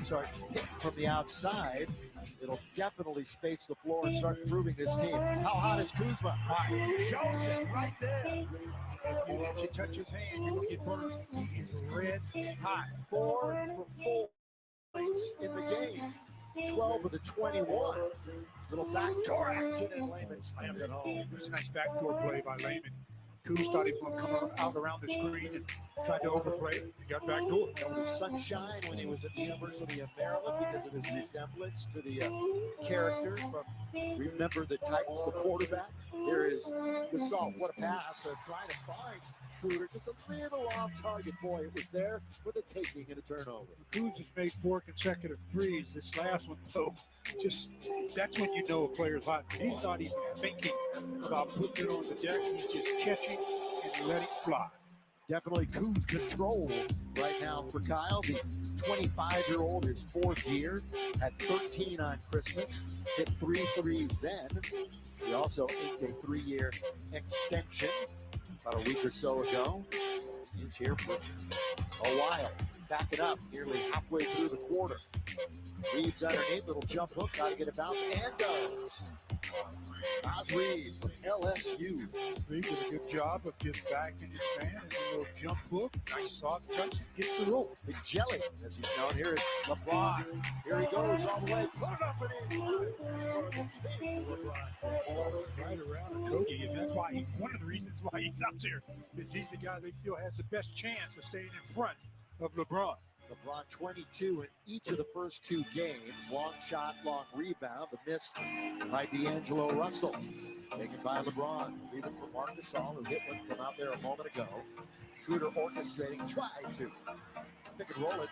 Start hitting from the outside. It'll definitely space the floor and start proving this team. How hot is Kuzma? Hot. Shows it right there. If you touch his hand, you're going to get burned. He's red hot. 4 for 4 points in the game. 12 of the 21. Little backdoor action, and Layman slams it home. It was a nice backdoor play by Layman. Kuz thought he was going to come out around the screen and tried to overplay it. He got backdoor. That was sunshine when he was at the University of Maryland because of his resemblance to the character from Remember the Titans, the quarterback. There is Gasol. What a pass. Trying to find Schroeder. Just a little off target. Boy, it was there for the taking and a turnover. Kuz has made 4 consecutive threes. This last one, though, just that's when you know a player's hot. He's not even thinking about putting it on the deck. He's just catching and letting fly. Definitely Kuz control right now for Kyle. The 25-year-old, his 4th year, had 13 on Christmas, hit 3 threes then. He also inked a 3-year extension about a week or so ago. He's here for a while. Back it up nearly halfway through the quarter. Reeves underneath, little jump hook, got to get it bounced, and does. Oz Reeves from LSU. Reeves did a good job of just backing his man and a little jump hook. Nice soft touch, gets the rope. Big jelly, as he's known. Here is LeBron. Here he goes all the way. Put it up and in. Right around Kogi, and that's why one of the reasons why he's up there is he's the guy they feel has the best chance of staying in front of LeBron. LeBron 22 in each of the first 2 games. Long shot, long rebound. The miss by D'Angelo Russell. Taken by LeBron. Leaving for Marc Gasol, who hit one from out there a moment ago. Schroeder orchestrating, tried to pick and roll it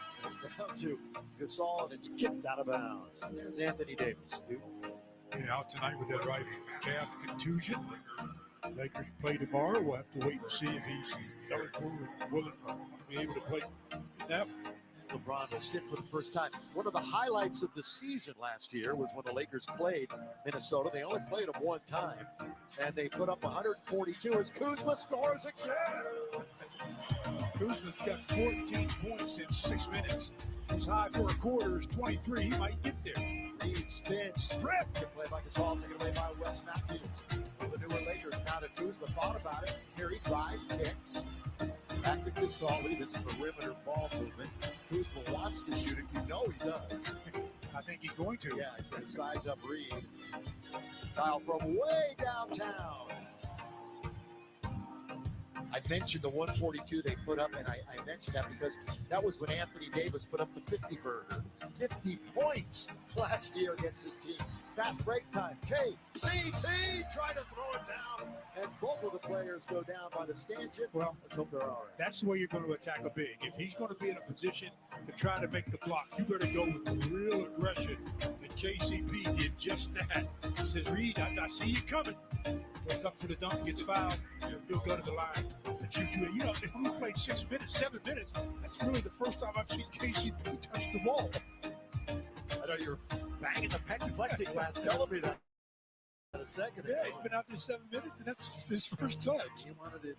down to Gasol, and it's kicked out of bounds. There's Anthony Davis. Yeah, out tonight with that right calf contusion. Lakers play tomorrow. We'll have to wait and see if he's eligible and willing to be able to play in that one. LeBron will sit for the first time. One of the highlights of the season last year was when the Lakers played Minnesota. They only played them one time, and they put up 142 as Kuzma scores again. Kuzma's got 14 points in 6 minutes. His high for a quarter is 23. He might get there. Reed spins, strip. Good play by Gasol, taken away by Wes Matthews. For the newer Lakers, now that Kuzma thought about it, here he drives, kicks. Back to Gasol. This is perimeter ball movement. Kuzma wants to shoot it. You know he does. I think he's going to. Yeah, he's going to size up Reed. Foul from way downtown. I mentioned the 142 they put up, and I mentioned that because that was when Anthony Davis put up the 50 burger. 50 points last year against his team. Fast break time. KCP trying to throw it down, and both of the players go down by the stanchion. Well, let's hope they're all right. That's the way you're going to attack a big. If he's going to be in a position to try to make the block, you better go with the real aggression. And KCP did just that. He says, Reed, I see you coming. Goes up for the dunk, gets fouled. He'll go to the line. You know, if we played 6 minutes, 7 minutes, that's really the first time I've seen KCP touch the ball. I know you're banging the plexiglass telling me that in a second. Yeah, he's been out there 7 minutes, and that's his first touch. He wanted to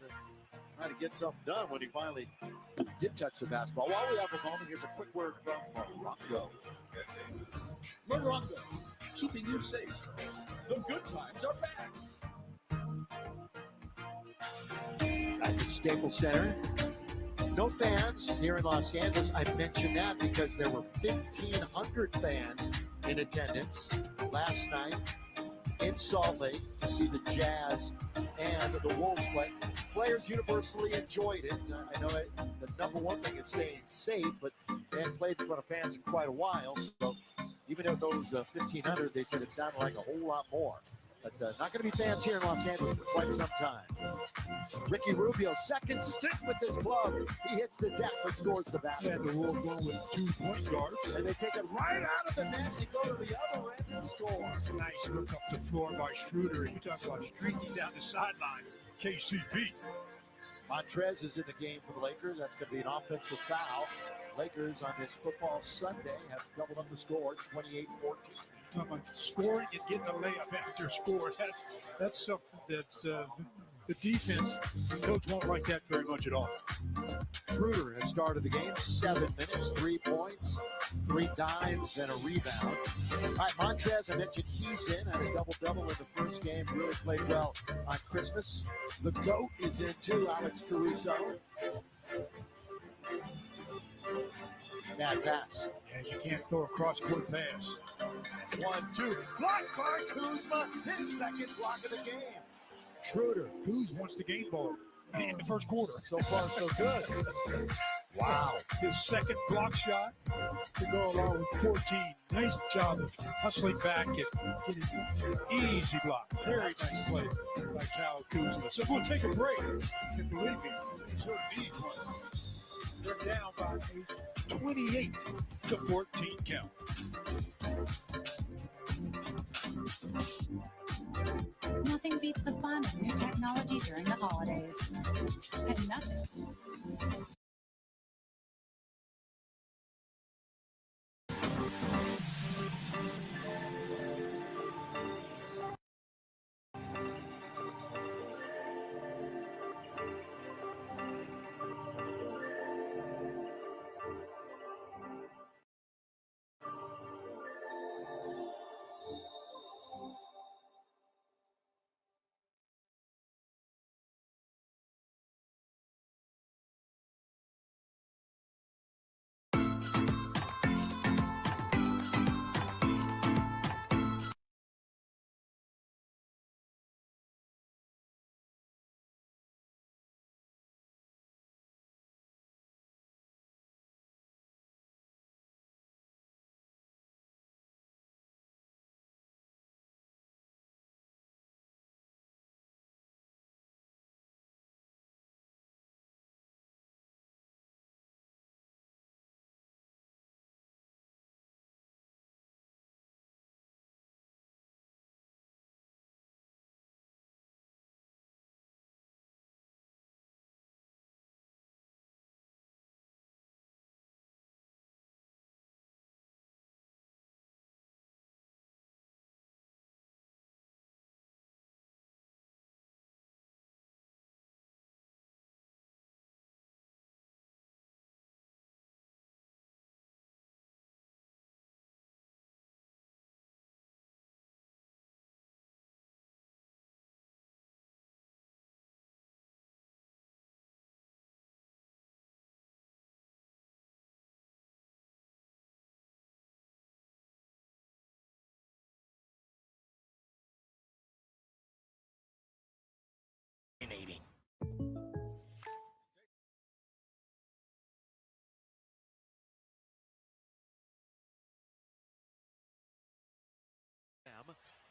try to get something done when he finally did touch the basketball. While we have a moment, here's a quick word from Morocco. Morocco, keeping you safe. The good times are back. At the Staples Center. No fans here in Los Angeles. I mentioned that because there were 1,500 fans in attendance last night in Salt Lake to see the Jazz and the Wolves play. Players universally enjoyed it. I know the number one thing is staying safe, but they hadn't played in front of fans in quite a while. So even though those 1,500, they said it sounded like a whole lot more. But not going to be fans here in Los Angeles for quite some time. Ricky Rubio, second stick with this club. He hits the deck but scores the basket. And the Wolves going with 2 point guards. And they take it right out of the net and go to the other end and score. Nice look up the floor by Schroeder. You talk about streaking down the sideline. KCP. Montrez is in the game for the Lakers. That's going to be an offensive foul. Lakers on this football Sunday have doubled up the score, 28-14. Talking about scoring and getting a layup after score. That's something that's the defense, the coach won't like that very much at all. Schroeder has started the game, 7 minutes, 3 points, 3 dimes, and a rebound. All right, Montrez, I mentioned he's in, had a double-double in the first game, really played well on Christmas. The GOAT is in too, Alex Caruso. Bad pass. Yeah, you can't throw a cross-court pass. 1-2, blocked by Kuzma, his second block of the game. Schroeder. Kuz wants the game ball in the first quarter. So far, so good. Wow. His second block shot to go along with 14. Nice job of hustling back and getting easy block. Very nice play by Kyle Kuzma. So we'll take a break. And believe me, so need one. They're down by 28-14 count. Nothing beats the fun of new technology during the holidays. And nothing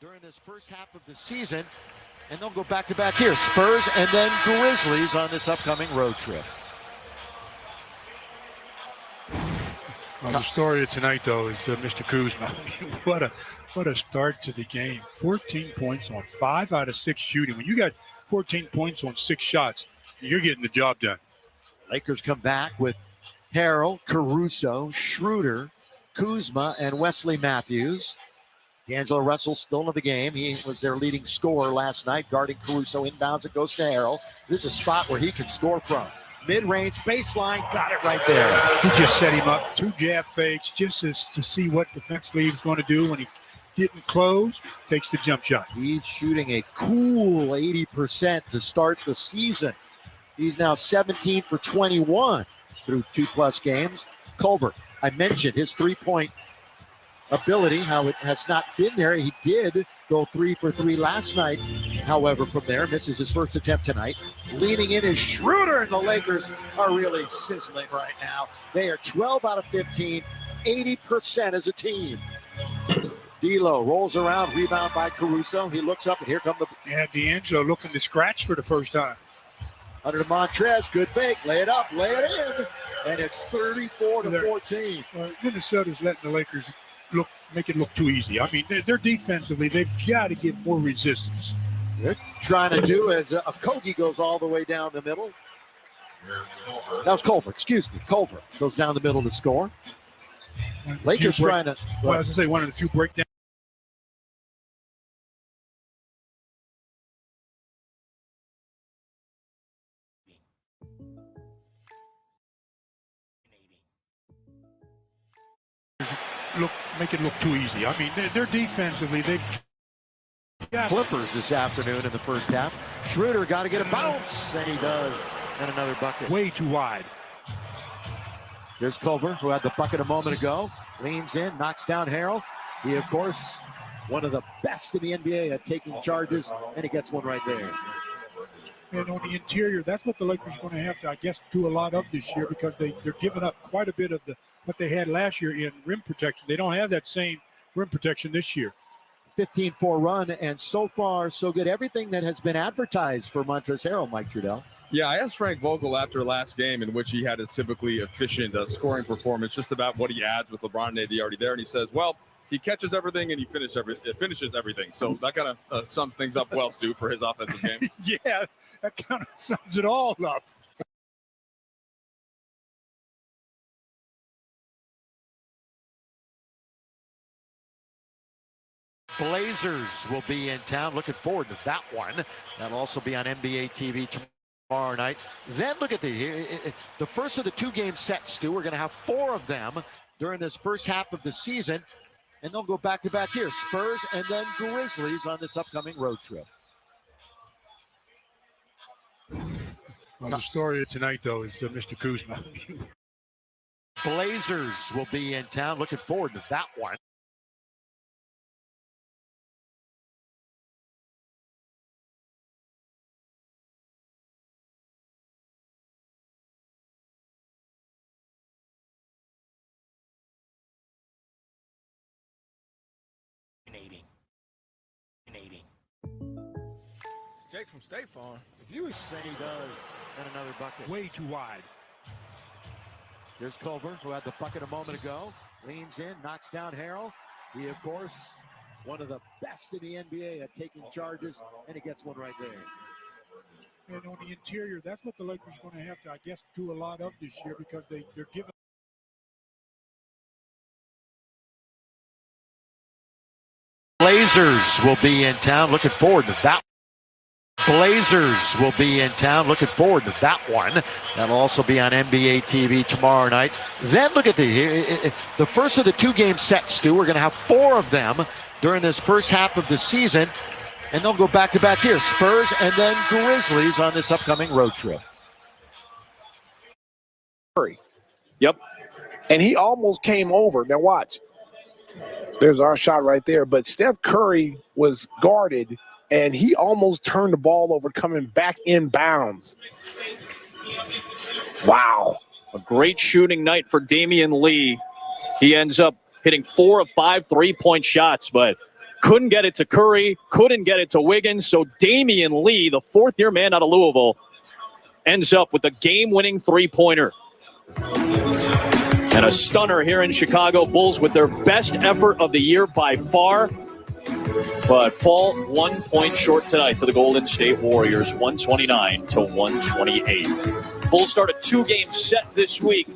during this first half of the season, and they'll go back-to-back here. Spurs and then Grizzlies on this upcoming road trip. Well, the story of tonight, though, is Mr. Kuzma. What a start to the game. 14 points on 5 out of 6 shooting. When you got 14 points on 6 shots, you're getting the job done. Lakers come back with Harrell, Caruso, Schroeder, Kuzma, and Wesley Matthews. D'Angelo Russell still in the game. He was their leading scorer last night, guarding Caruso. Inbounds, it goes to Harrell. This is a spot where he can score from. Mid-range, baseline, got it right there. He just set him up. 2 jab fakes just to see what defensively he was going to do. When he didn't close, takes the jump shot. He's shooting a cool 80% to start the season. He's now 17 for 21 through 2+ games. Culver, I mentioned his three-point ability, how it has not been there. He did go 3 for 3 last night. However, from there, misses his first attempt tonight. Leaning in is Schroeder, and the Lakers are really sizzling right now. They are 12 out of 15, 80% as a team. D'Lo rolls around, rebound by Caruso. He looks up, and here come the... And D'Angelo looking to scratch for the first time. Under to Montrez, good fake, lay it up, lay it in, and it's 34 to 14. Minnesota's letting the Lakers make it look too easy. I mean, they're defensively, they've got to get more resistance. They're trying to do as a Kogi goes all the way down the middle. That was Culver, excuse me. Culver goes down the middle to score. Lakers trying to... Well, I was going to say, one of the few breakdowns. Make it look too easy. I mean, they're defensively, they've got... Clippers this afternoon in the first half. Schroeder got to get a bounce, and he does. And another bucket. Way too wide. There's Culver, who had the bucket a moment ago. Leans in, knocks down Harrell. He, of course, one of the best in the NBA at taking charges, and he gets one right there. And on the interior, that's what the Lakers are going to have to, I guess, do a lot of this year, because they're giving up quite a bit of what they had last year in rim protection. They don't have that same rim protection this year. 15-4 run, and so far, so good. Everything that has been advertised for Montrezl Harrell, Mike Trudell. Yeah, I asked Frank Vogel after last game, in which he had his typically efficient scoring performance, just about what he adds with LeBron and AD already there, and he says, well, he catches everything and he finishes everything. So that kind of sums things up well, Stu, for his offensive game. Yeah, that kind of sums it all up. Blazers will be in town. Looking forward to that one. That'll also be on NBA TV tomorrow night. Then look at the first of the 2-game sets, Stu. We're going to have 4 of them during this first half of the season. And they'll go back-to-back here. Spurs and then Grizzlies on this upcoming road trip. Well, the story of tonight, though, is Mr. Kuzma. Blazers will be in town. Looking forward to that one. Jake from State Farm. If you say he does, and another bucket. Way too wide. There's Culver, who had the bucket a moment ago. Leans in, knocks down Harrell. He, of course, one of the best in the NBA at taking charges, and he gets one right there. And on the interior, that's what the Lakers are going to have to, I guess, do a lot of this year, because they're giving... Blazers will be in town. Looking forward to that. Blazers will be in town. Looking forward to that one. That'll also be on NBA TV tomorrow night. Then look at the first of the 2-game sets, Stu. We're going to have 4 of them during this first half of the season. And they'll go back-to-back here. Spurs and then Grizzlies on this upcoming road trip. Yep. And he almost came over. Now watch. There's our shot right there. But Steph Curry was guarded, and he almost turned the ball over coming back in bounds. Wow. A great shooting night for Damian Lee. He ends up hitting 4 of 5 3-point shots, but Couldn't get it to Curry, couldn't get it to Wiggins. So Damian Lee, the fourth-year man out of Louisville, ends up with the game-winning three-pointer. And a stunner here in Chicago. Bulls with their best effort of the year by far, but fall 1 point short tonight to the Golden State Warriors, 129-128. Bulls start a two-game set this week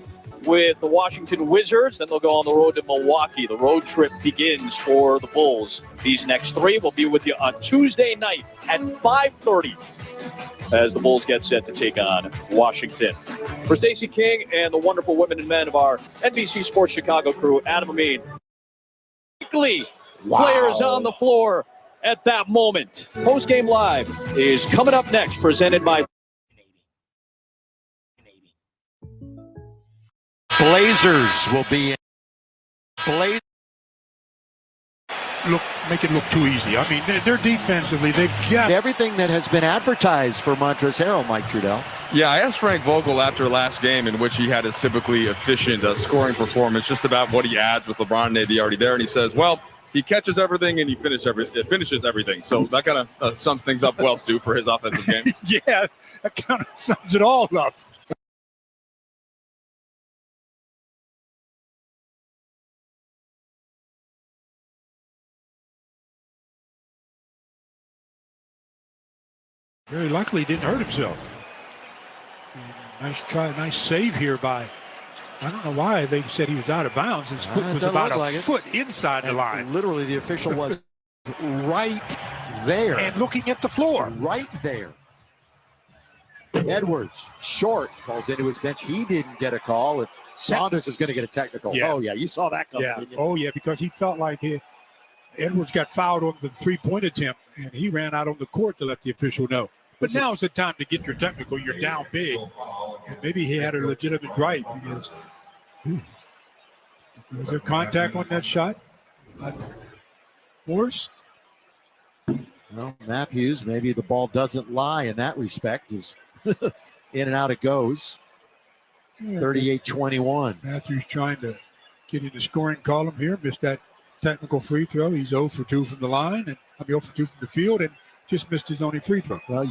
with the Washington Wizards. Then they'll go on the road to Milwaukee. The road trip begins for the Bulls. These next three will be with you on Tuesday night at 5:30 as the Bulls get set to take on Washington. For Stacey King and the wonderful women and men of our NBC Sports Chicago crew, Adam Amin, weekly players on the floor at that moment. Post-game live is coming up next, presented by Blazers will be in. Make it look too easy. I mean, they're defensively, they've got everything that has been advertised for Montrezl Harrell, Mike Trudell. Yeah, I asked Frank Vogel after last game, in which he had his typically efficient scoring performance, just about what he adds with LeBron and AD already there, and he says, well, he catches everything and he finishes everything. So that kind of sums things up well, Stu, for his offensive game. Yeah, that kind of sums it all up. Very luckily, he didn't hurt himself. Nice try, nice save here by, I don't know why they said he was out of bounds. His foot was about a foot inside the line. Literally, the official was right there. And looking at the floor. Right there. Edwards, short, falls into his bench. He didn't get a call. Saunders is going to get a technical. Yeah. Oh, yeah, you saw that coming. Yeah. Oh, yeah, because he felt like Edwards got fouled on the three-point attempt, and he ran out on the court to let the official know. But now is the time to get your technical. You're down big. And maybe he had a legitimate right because was there contact on that shot? Morris? Well, Matthews, maybe the ball doesn't lie in that respect. Is in and out it goes. 38-21. Matthews trying to get in the scoring column here. Missed that technical free throw. He's 0 for 2 from the line. And 0 for 2 from the field. And just missed his only free throw. Well,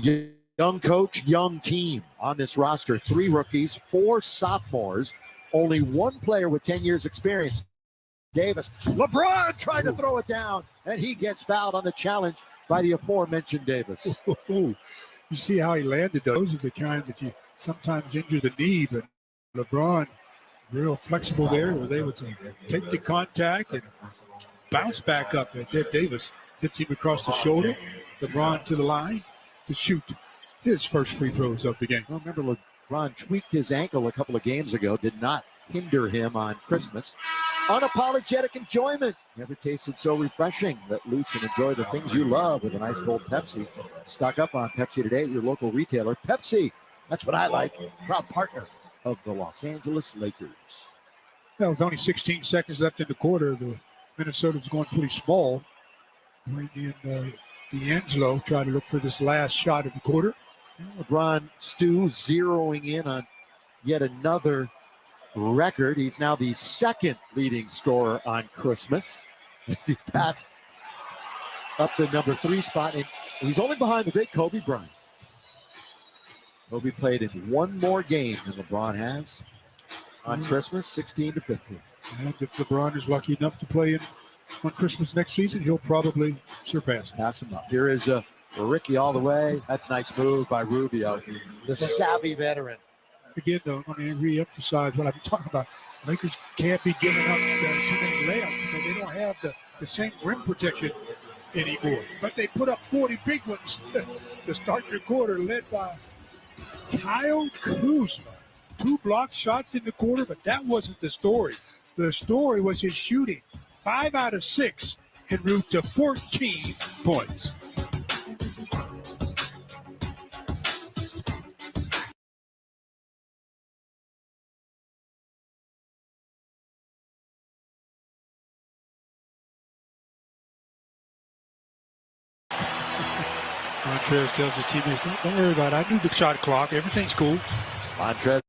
young coach, young team on this roster. 3 rookies, 4 sophomores, only 1 player with 10 years experience. Davis. LeBron tried to throw it down, and he gets fouled on the challenge by the aforementioned Davis. You see how he landed those? Those are the kind that you sometimes injure the knee, but LeBron, real flexible there, was able to take the contact and bounce back up as Ed Davis hits him across the shoulder. LeBron to the line to shoot his first free throws of the game. Well, remember, LeBron tweaked his ankle a couple of games ago, did not hinder him on Christmas. Unapologetic enjoyment. Never tasted so refreshing. Let loose and enjoy the things you love with an ice cold Pepsi. Stock up on Pepsi today at your local retailer. Pepsi, that's what I like. Proud partner of the Los Angeles Lakers. Yeah, with only 16 seconds left in the quarter, the Minnesota's going pretty small. Bring in D'Angelo, try to look for this last shot of the quarter. LeBron, Stu, zeroing in on yet another record. He's now the 2nd leading scorer on Christmas. As he passed up the number 3 spot, and he's only behind the great Kobe Bryant. Kobe played in 1 more game than LeBron has on Christmas, 16-15. And if LeBron is lucky enough to play on Christmas next season, he'll probably surpass him. Pass him up. Here is Ricky all the way. That's a nice move by Rubio, the savvy veteran. Again, though, I want to re-emphasize what I've been talking about. Lakers can't be giving up too many layups because they don't have the same rim protection anymore. But they put up 40 big ones to start the quarter, led by Kyle Kuzma. 2 blocked shots in the quarter, but that wasn't the story. The story was his shooting. 5 out of 6 en route to 14 points. Montrezl tells his teammates, don't worry about it. I knew the shot clock. Everything's cool. Montrezl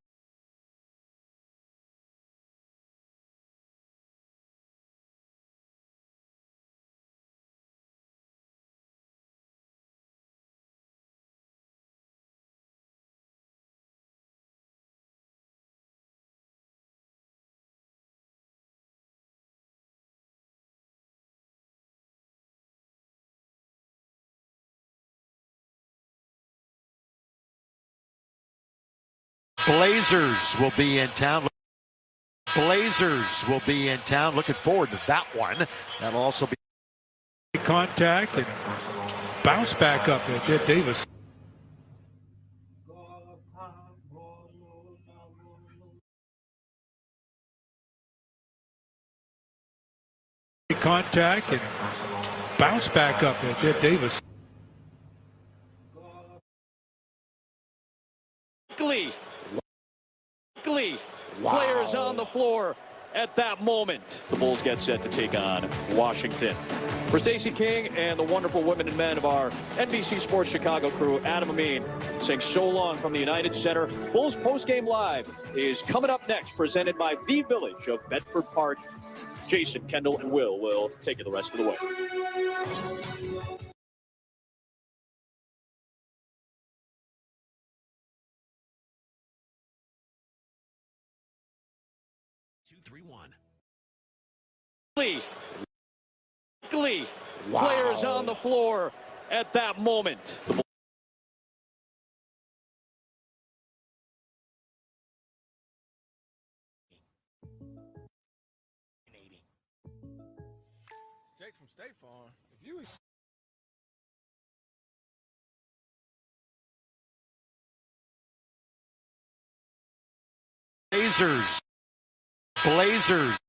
Blazers will be in town. Blazers will be in town. Looking forward to that one. That'll also be contact and bounce back up as Ed Davis. Contact and bounce back up as Ed Davis. Glee. Players on the floor at that moment. The Bulls get set to take on Washington. For Stacey King and the wonderful women and men of our NBC Sports Chicago crew, Adam Amin saying so long from the United Center. Bulls postgame live is coming up next, presented by the Village of Bedford Park. Jason, Kendall, and will take you the rest of the way. Glee. Players on the floor at that moment. Jake from State Farm. If you Blazers.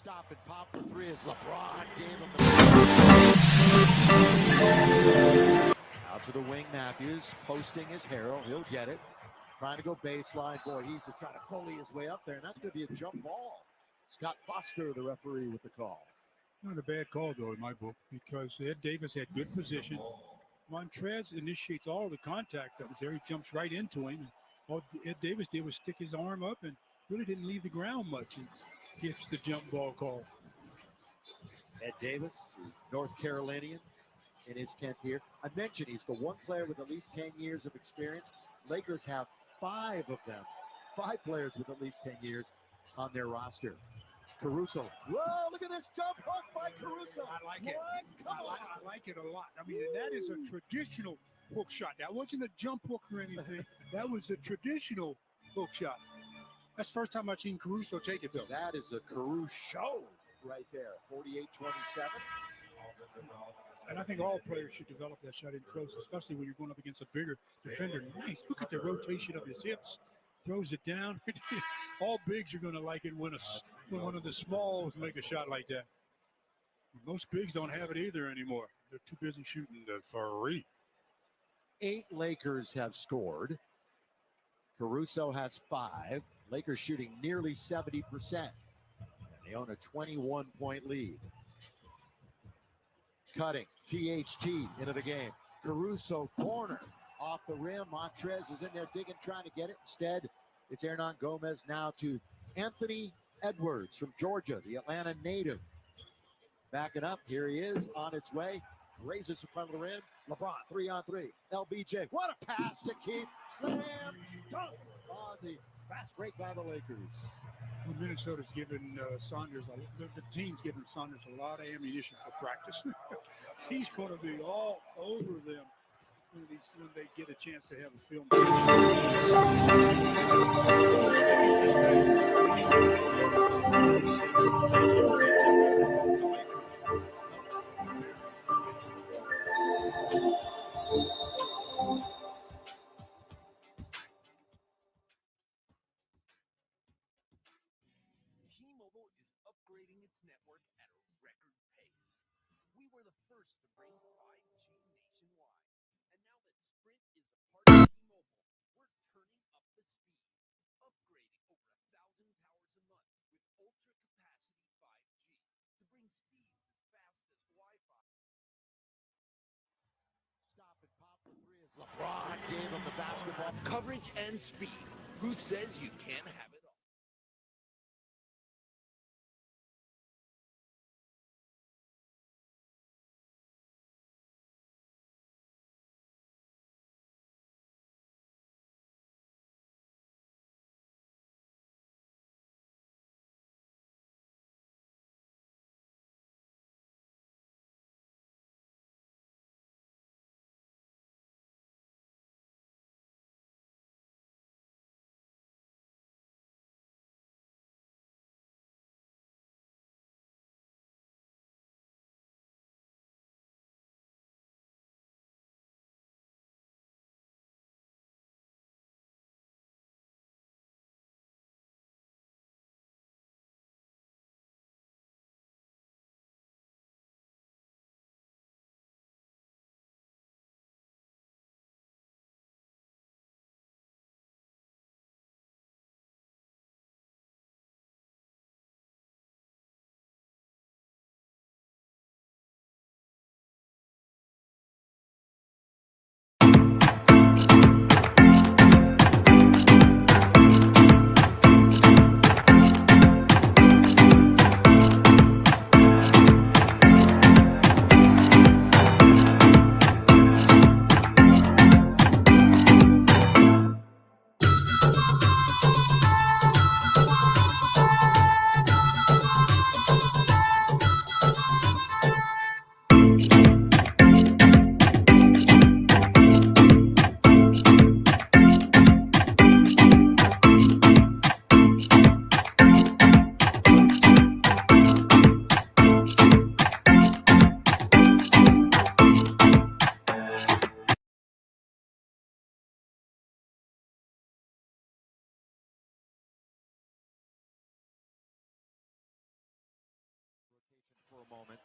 Stop and pop for three as LeBron gave him the... Out to the wing, Matthews. Posting his Harrell. He'll get it. Trying to go baseline. Boy, he's just trying to bully his way up there, and that's going to be a jump ball. Scott Foster, the referee, with the call. Not a bad call, though, in my book, because Ed Davis had good position. Montrez initiates all the contact that was there. He jumps right into him. And all Ed Davis did was stick his arm up and really didn't leave the ground much and gets the jump ball call. Ed Davis, the North Carolinian, in his 10th year. I mentioned he's the one player with at least 10 years of experience. Lakers have 5 of them. 5 players with at least 10 years on their roster. Caruso. Whoa, look at this jump hook by Caruso. I like it. I like it a lot. I mean, that is a traditional hook shot. That wasn't a jump hook or anything. That was a traditional hook shot. That's the first time I've seen Caruso take it, though. That is a Caruso right there. 48-27. And I think all players should develop that shot in close, especially when you're going up against a bigger defender. Nice. Look at the rotation of his hips. Throws it down. All bigs are going to like it when one of the smalls make a shot like that. Most bigs don't have it either anymore. They're too busy shooting the three. 8 Lakers have scored. Caruso has 5. Lakers shooting nearly 70%. They own a 21-point lead. Cutting. THT into the game. Caruso corner. Off the rim. Montrez is in there digging, trying to get it. Instead, it's Hernan Gomez now to Anthony Edwards from Georgia, the Atlanta native. Backing up. Here he is on its way. Raises in front of the rim. LeBron, 3-on-3. LBJ. What a pass to keep. Slam dunk on the fast break by the Lakers. Well, Minnesota's given Saunders, the team's given Saunders a lot of ammunition for practice. He's going to be all over them when they get a chance to have a film. T-Mobile is upgrading its network at a record pace. We were the first to bring 5G nationwide. And now that Sprint is a part of T-Mobile, we're turning up the speed, upgrading over 1,000 towers a month with ultra-capacity 5G to bring speeds as fast as Wi-Fi. Stop and pop for three as LeBron gave him the basketball. Coverage and speed. Who says you can't have it?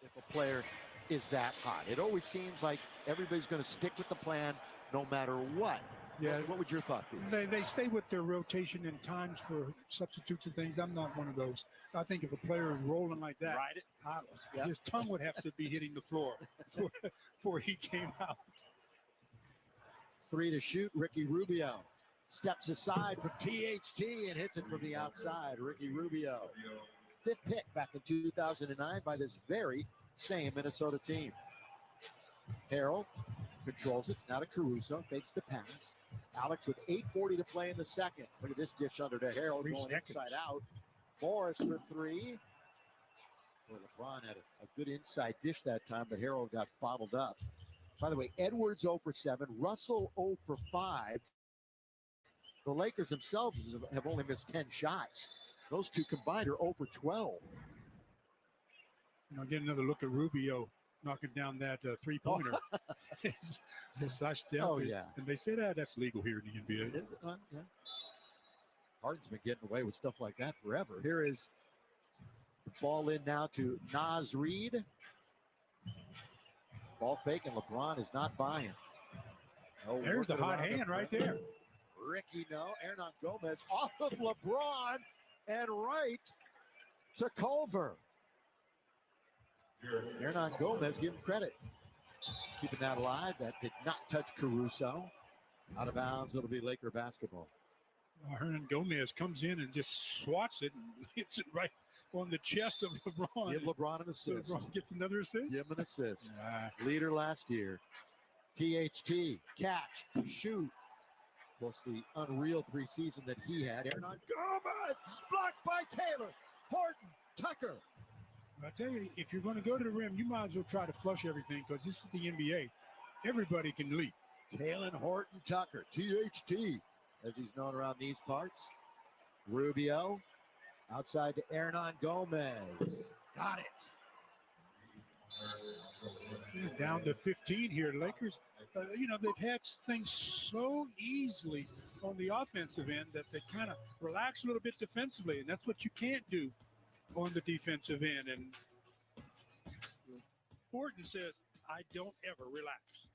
if a player is that hot. It always seems like everybody's going to stick with the plan no matter what. Yeah. What would your thought be? They stay with their rotation and times for substitutes and things. I'm not one of those. I think if a player is rolling like that, his tongue would have to be hitting the floor before he came out. 3 to shoot. Ricky Rubio steps aside from THT and hits it from the outside. Ricky Rubio, 5th pick back in 2009 by this very same Minnesota team. Harrell controls it. Now to Caruso. Fakes the pass. Alex with 8:40 to play in the second. Look at this dish under to Harrell going inside out. Morris for 3. Well, LeBron had a good inside dish that time, but Harrell got bottled up. By the way, Edwards 0 for 7. Russell 0 for 5. The Lakers themselves have only missed 10 shots. Those two combined are 0 for 12. Get another look at Rubio knocking down that three-pointer. Yeah. And they say that's legal here in the NBA. Is it? Yeah. Harden's been getting away with stuff like that forever. Here is the ball in now to Naz Reid. Ball fake, and LeBron is not buying. No, there's the hot hand right there. Ricky, no. Hernan Gomez off of LeBron and right to Culver. Hernan Gomez, give him credit. Keeping that alive. That did not touch Caruso. Out of bounds. It'll be Laker basketball. Hernan Gomez comes in and just swats it and hits it right on the chest of LeBron. Give LeBron an assist. LeBron gets another assist. Give him an assist. Leader last year. THT, catch, shoot. Of course, the unreal preseason that he had. Hernan Gomez, blocked by Taylor. Horton, Tucker. I tell you, if you're going to go to the rim, you might as well try to flush everything because this is the NBA. Everybody can leap. Taylor Horton Tucker, THT, as he's known around these parts. Rubio, outside to Hernan Gomez. Got it. Down to 15 here. Lakers, they've had things so easily on the offensive end that they kind of relax a little bit defensively, and that's what you can't do on the defensive end. And Horton says, I don't ever relax.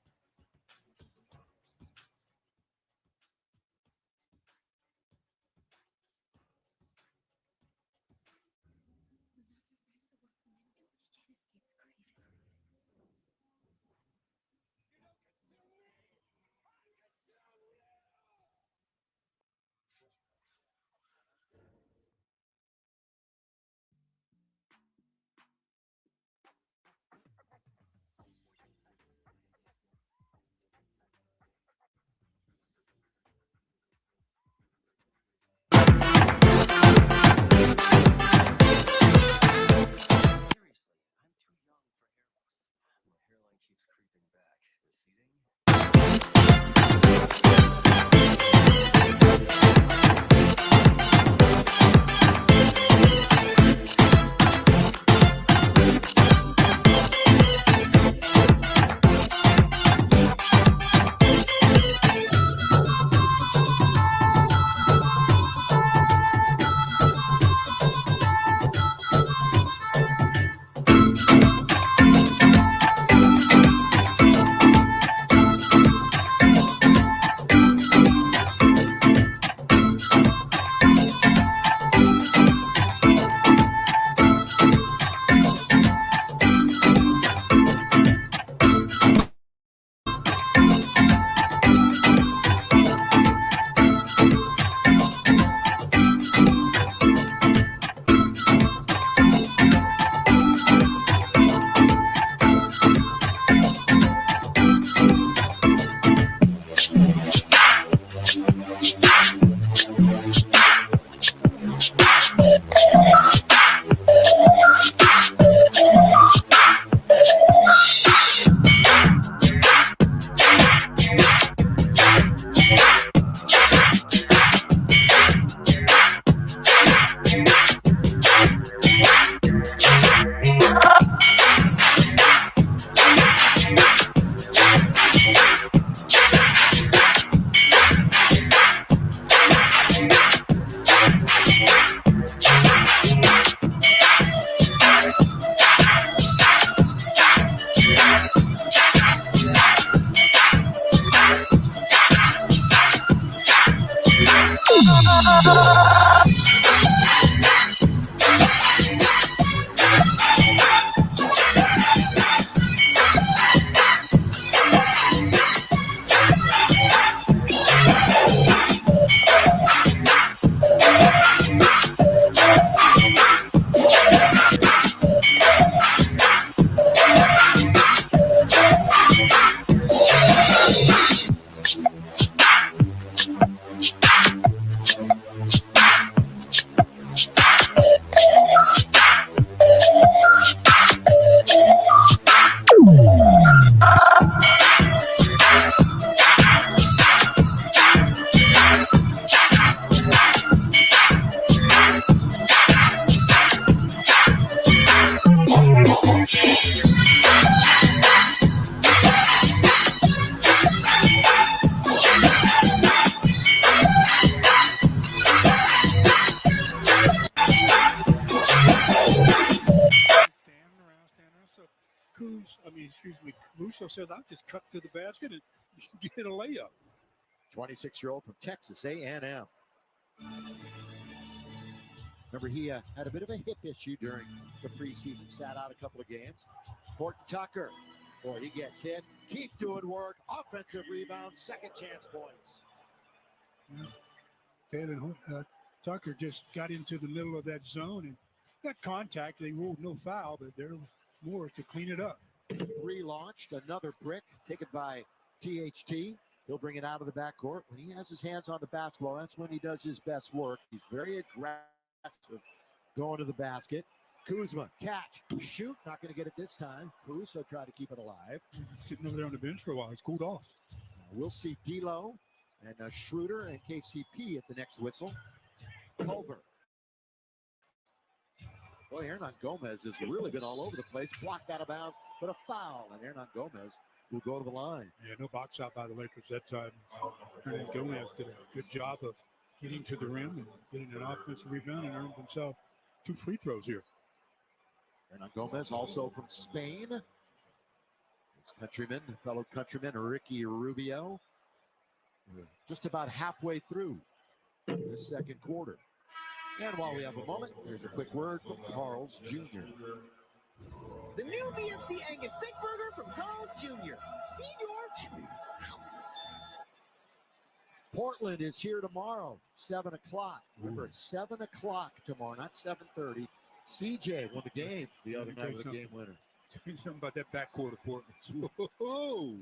Caruso says, I'll just cut to the basket and get a layup. 26-year-old from Texas A&M. Remember, he had a bit of a hip issue during the preseason, sat out a couple of games. Horton Tucker, boy, he gets hit. Keith doing work, offensive rebound, second chance points. Taylor Tucker just got into the middle of that zone and got contact. They ruled no foul, but there was more to clean it up. Three launched, another brick taken by THT. He'll bring it out of the backcourt. When he has his hands on the basketball, that's when he does his best work. He's very aggressive going to the basket. Kuzma, catch, shoot, not going to get it this time. Caruso tried to keep it alive. Sitting over there on the bench for a while. He's cooled off. We'll see D'Lo and Schroeder and KCP at the next whistle. Culver. Boy, Hernan Gomez has really been all over the place. Blocked out of bounds, but a foul. And Hernan Gomez will go to the line. Yeah, no box out by the Lakers that time. Hernan Gomez did a good job of getting to the rim and getting an offensive rebound and earned himself 2 free throws here. Hernan Gomez, also from Spain. His countryman, fellow countryman, Ricky Rubio. Just about halfway through this second quarter. And while we have a moment, here's a quick word from Carl's Jr. The new BFC Angus Thick Burger from Carl's Jr. Feed your... Portland is here tomorrow, 7 o'clock. Remember, it's 7 o'clock tomorrow, not 7:30. CJ won the game the other night with a game winner. Tell me something about that backcourt of Portland. Whoa!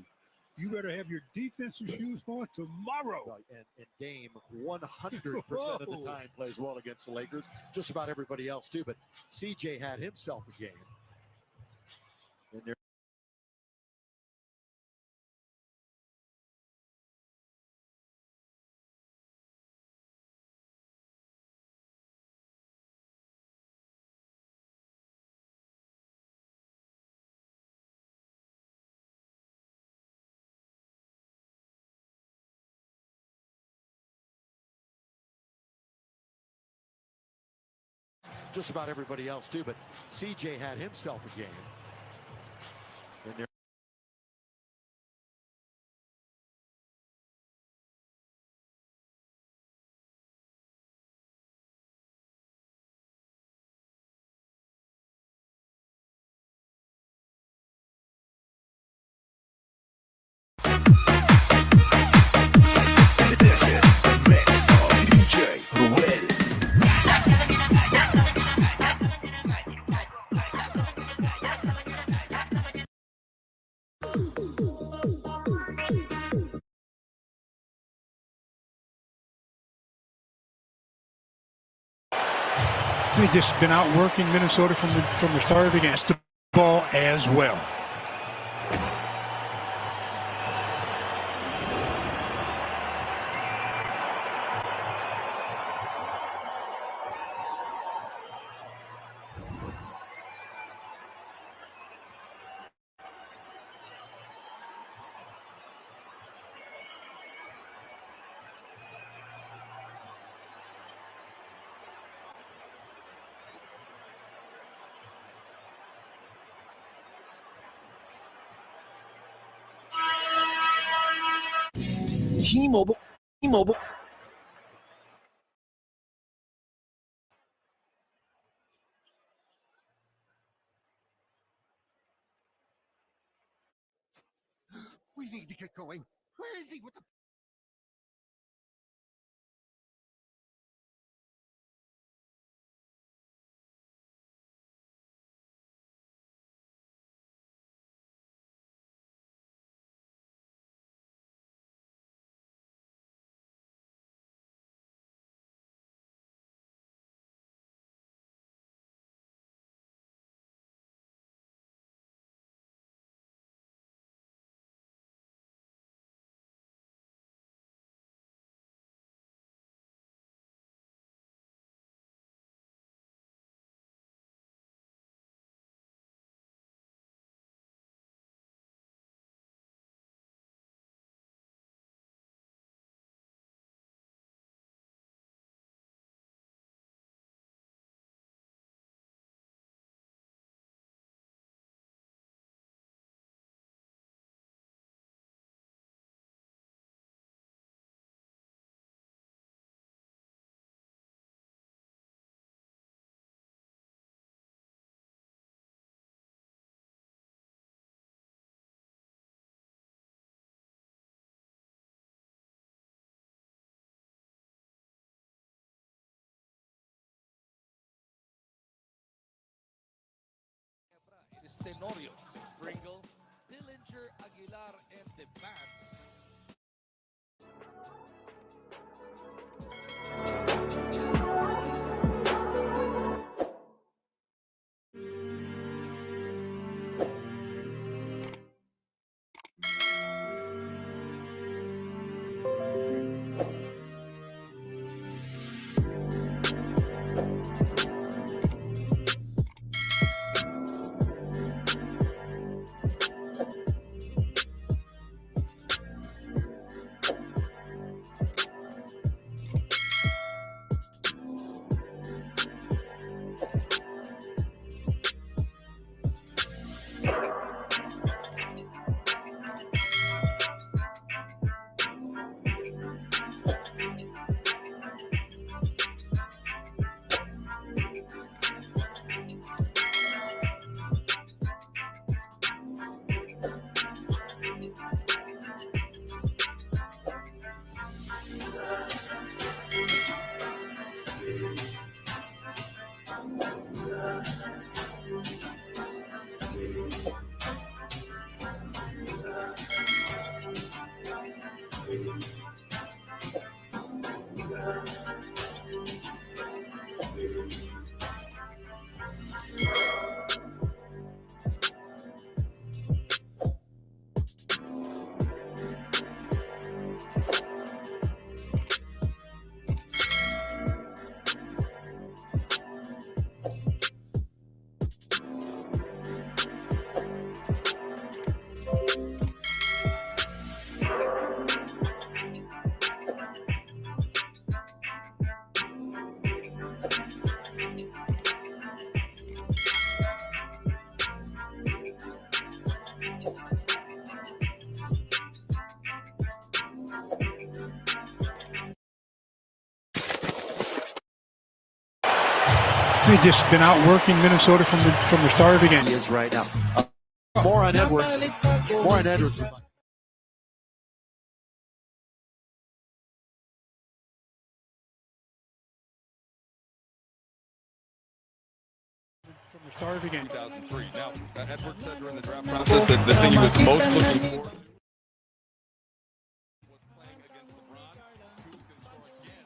You better have your defensive shoes on tomorrow. And Dame 100% of the time plays well against the Lakers. Just about everybody else too, but CJ had himself a game. And there. Just about everybody else too, but CJ had himself a game. And there. This is the mix of DJ Will. They've just been outworking Minnesota from the start of the game. It's the ball as well. T-Mobile. We need to get going. Where is he with the Tenorio, Pringle, Dillinger, Aguilar, and the Bats. They've just been outworking Minnesota from the start of the game. He is right now. More on Edwards. More on Edwards. From the start of the game. 2003. Now, Edwards said during the draft process that the thing he was most looking for was playing against LeBron, who was going to score again.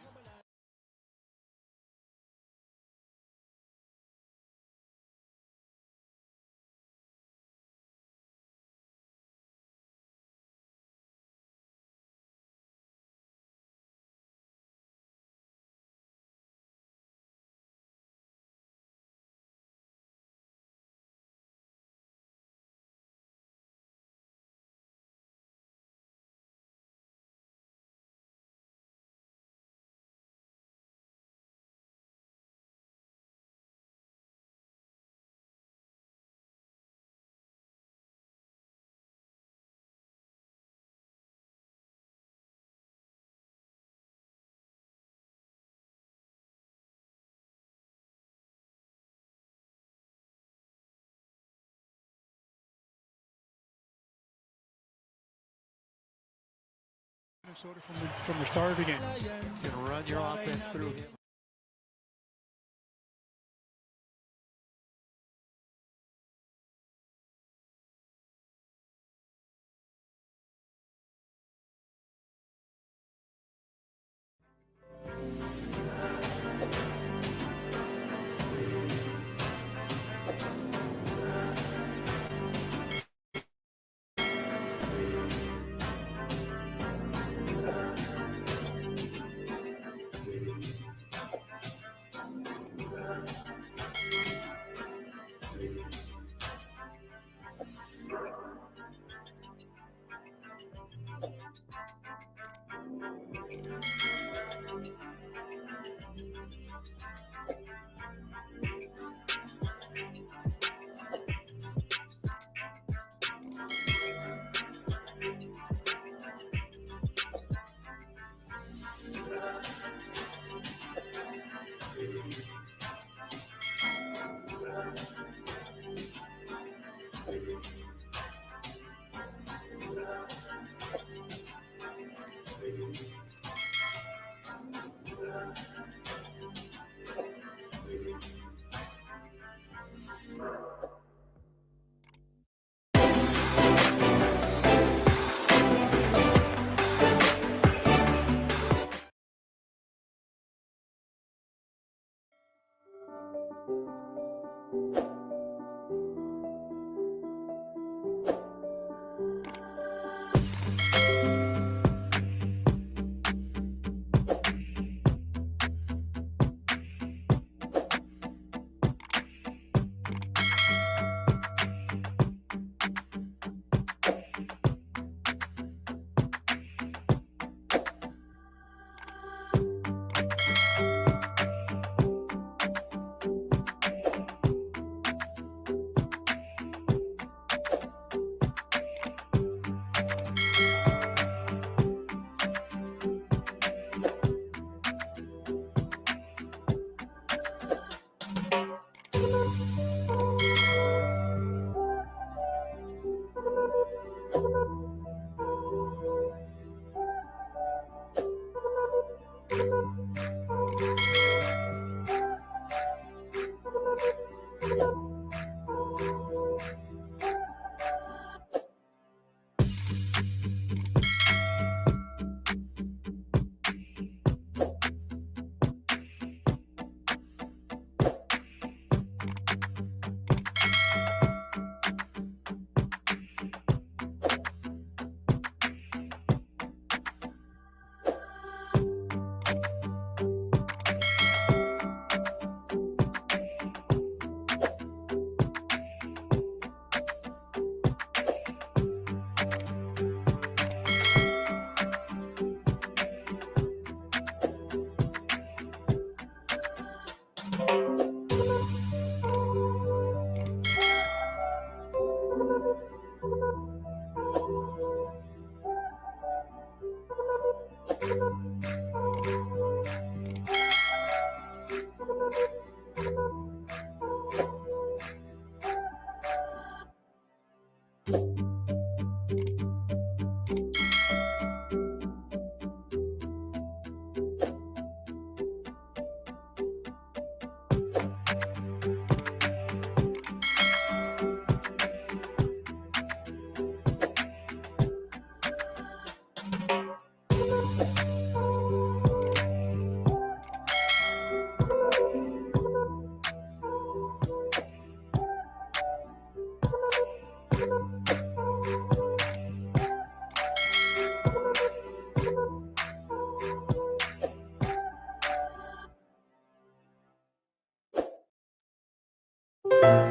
Minnesota from the start of the game. You can run your offense through him.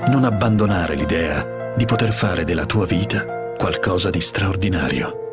Non abbandonare l'idea di poter fare della tua vita qualcosa di straordinario.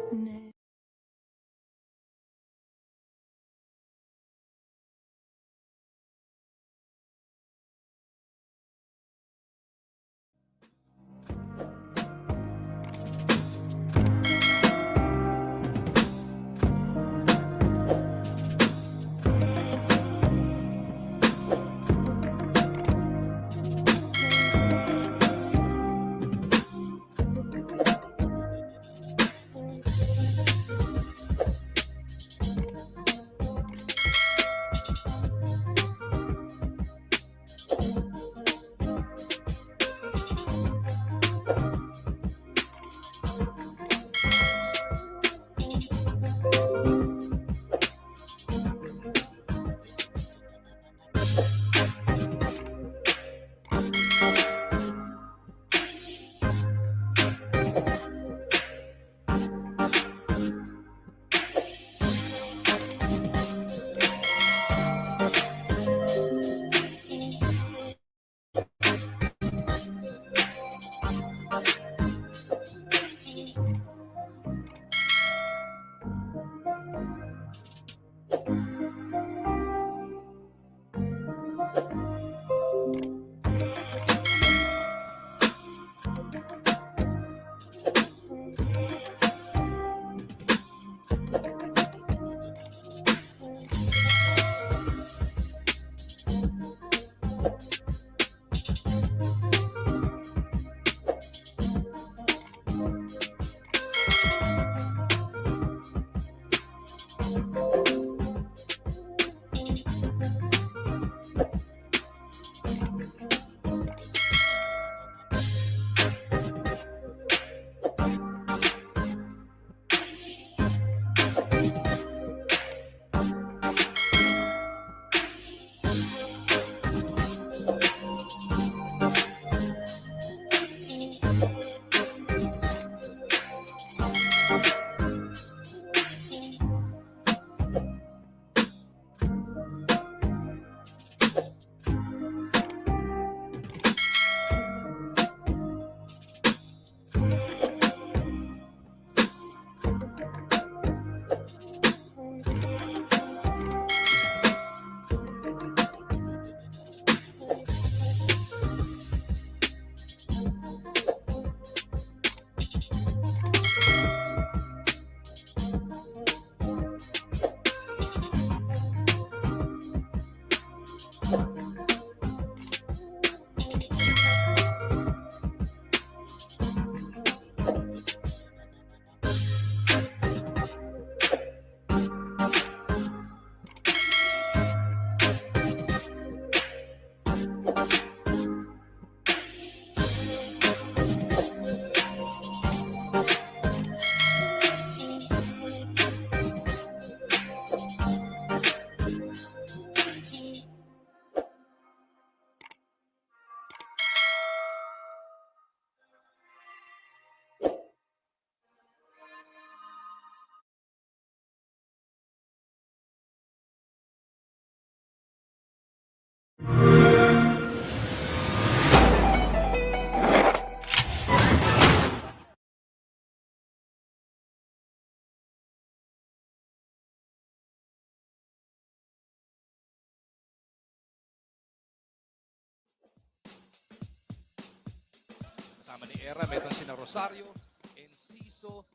Kasama ni Era, meron sina Rosario, Enciso.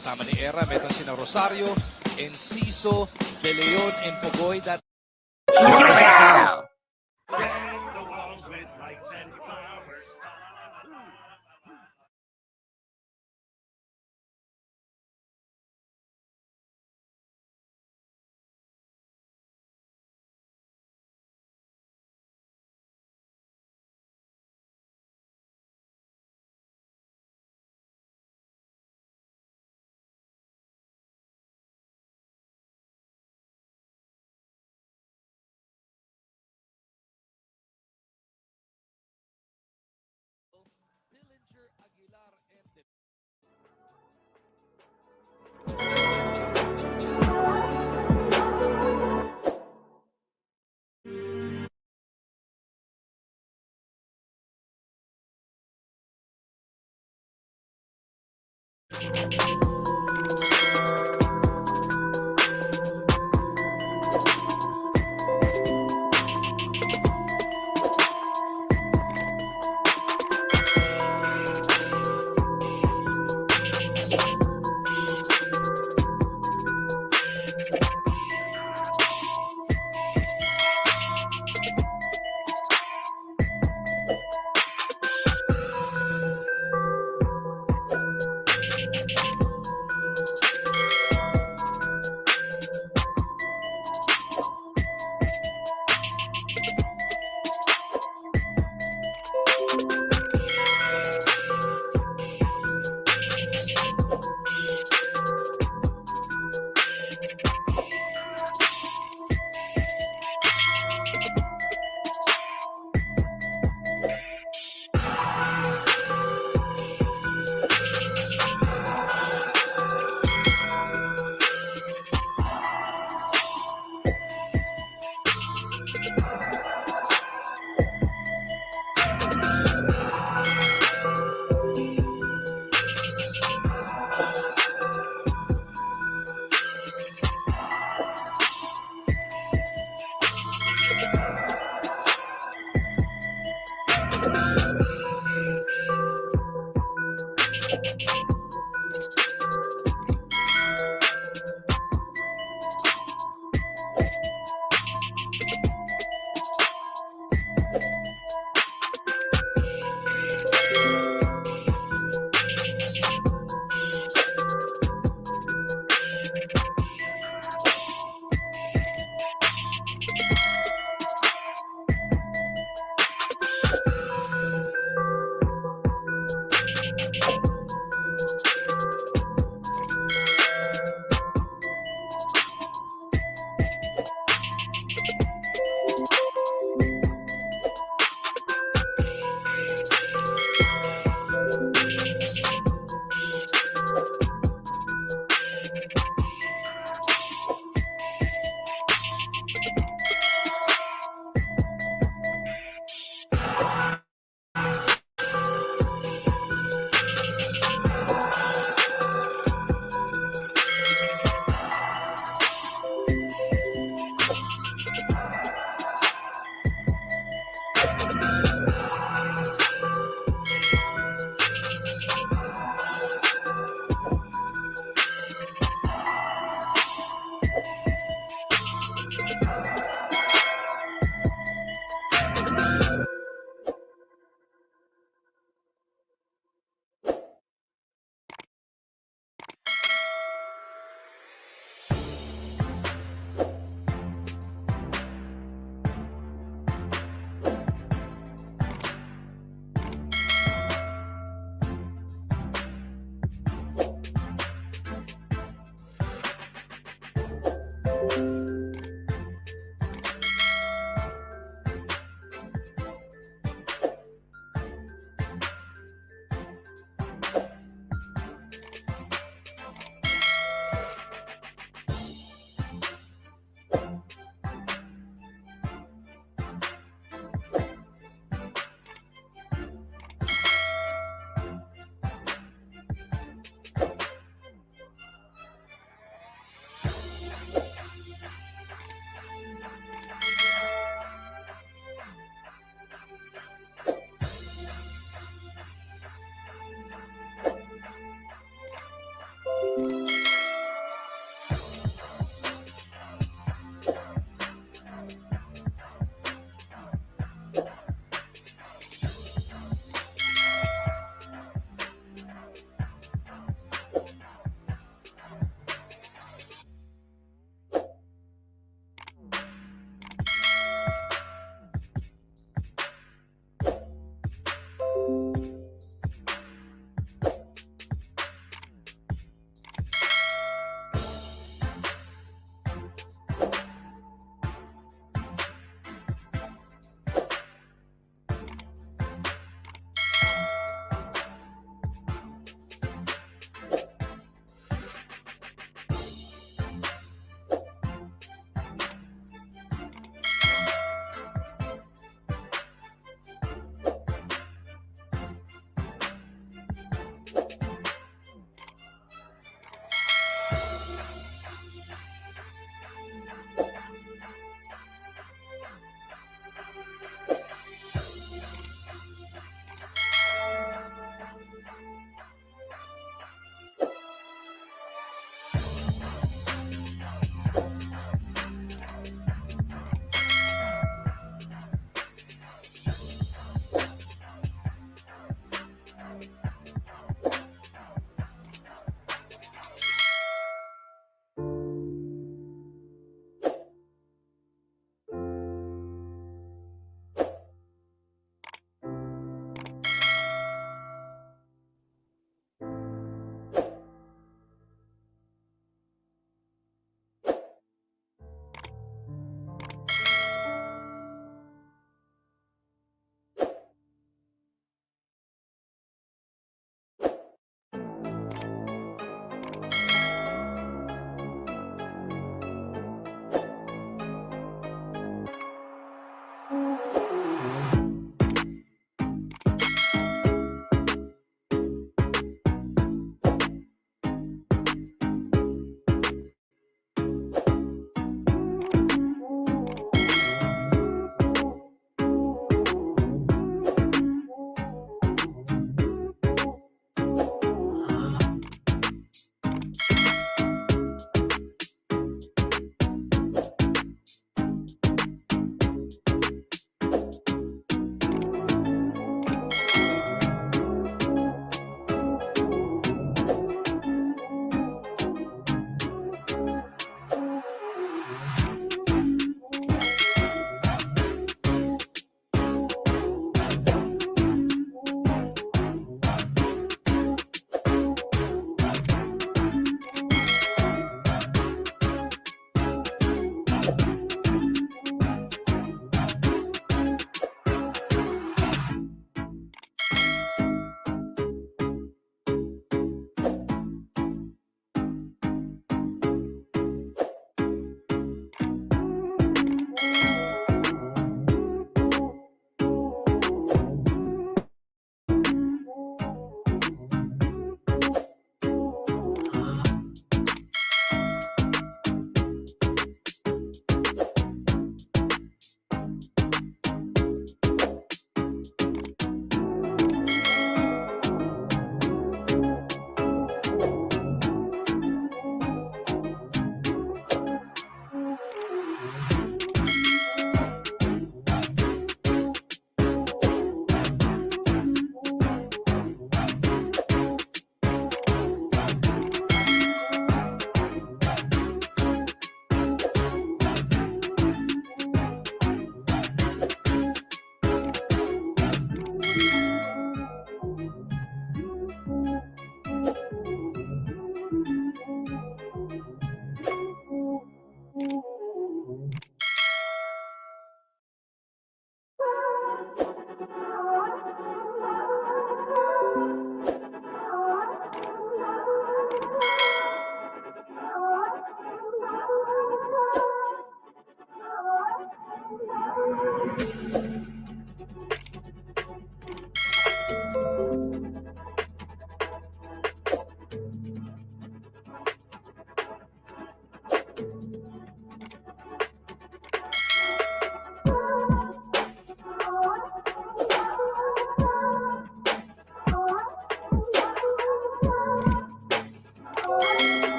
Kasama ni Era, meron sina Rosario, Enciso, De Leon, and Pogoy.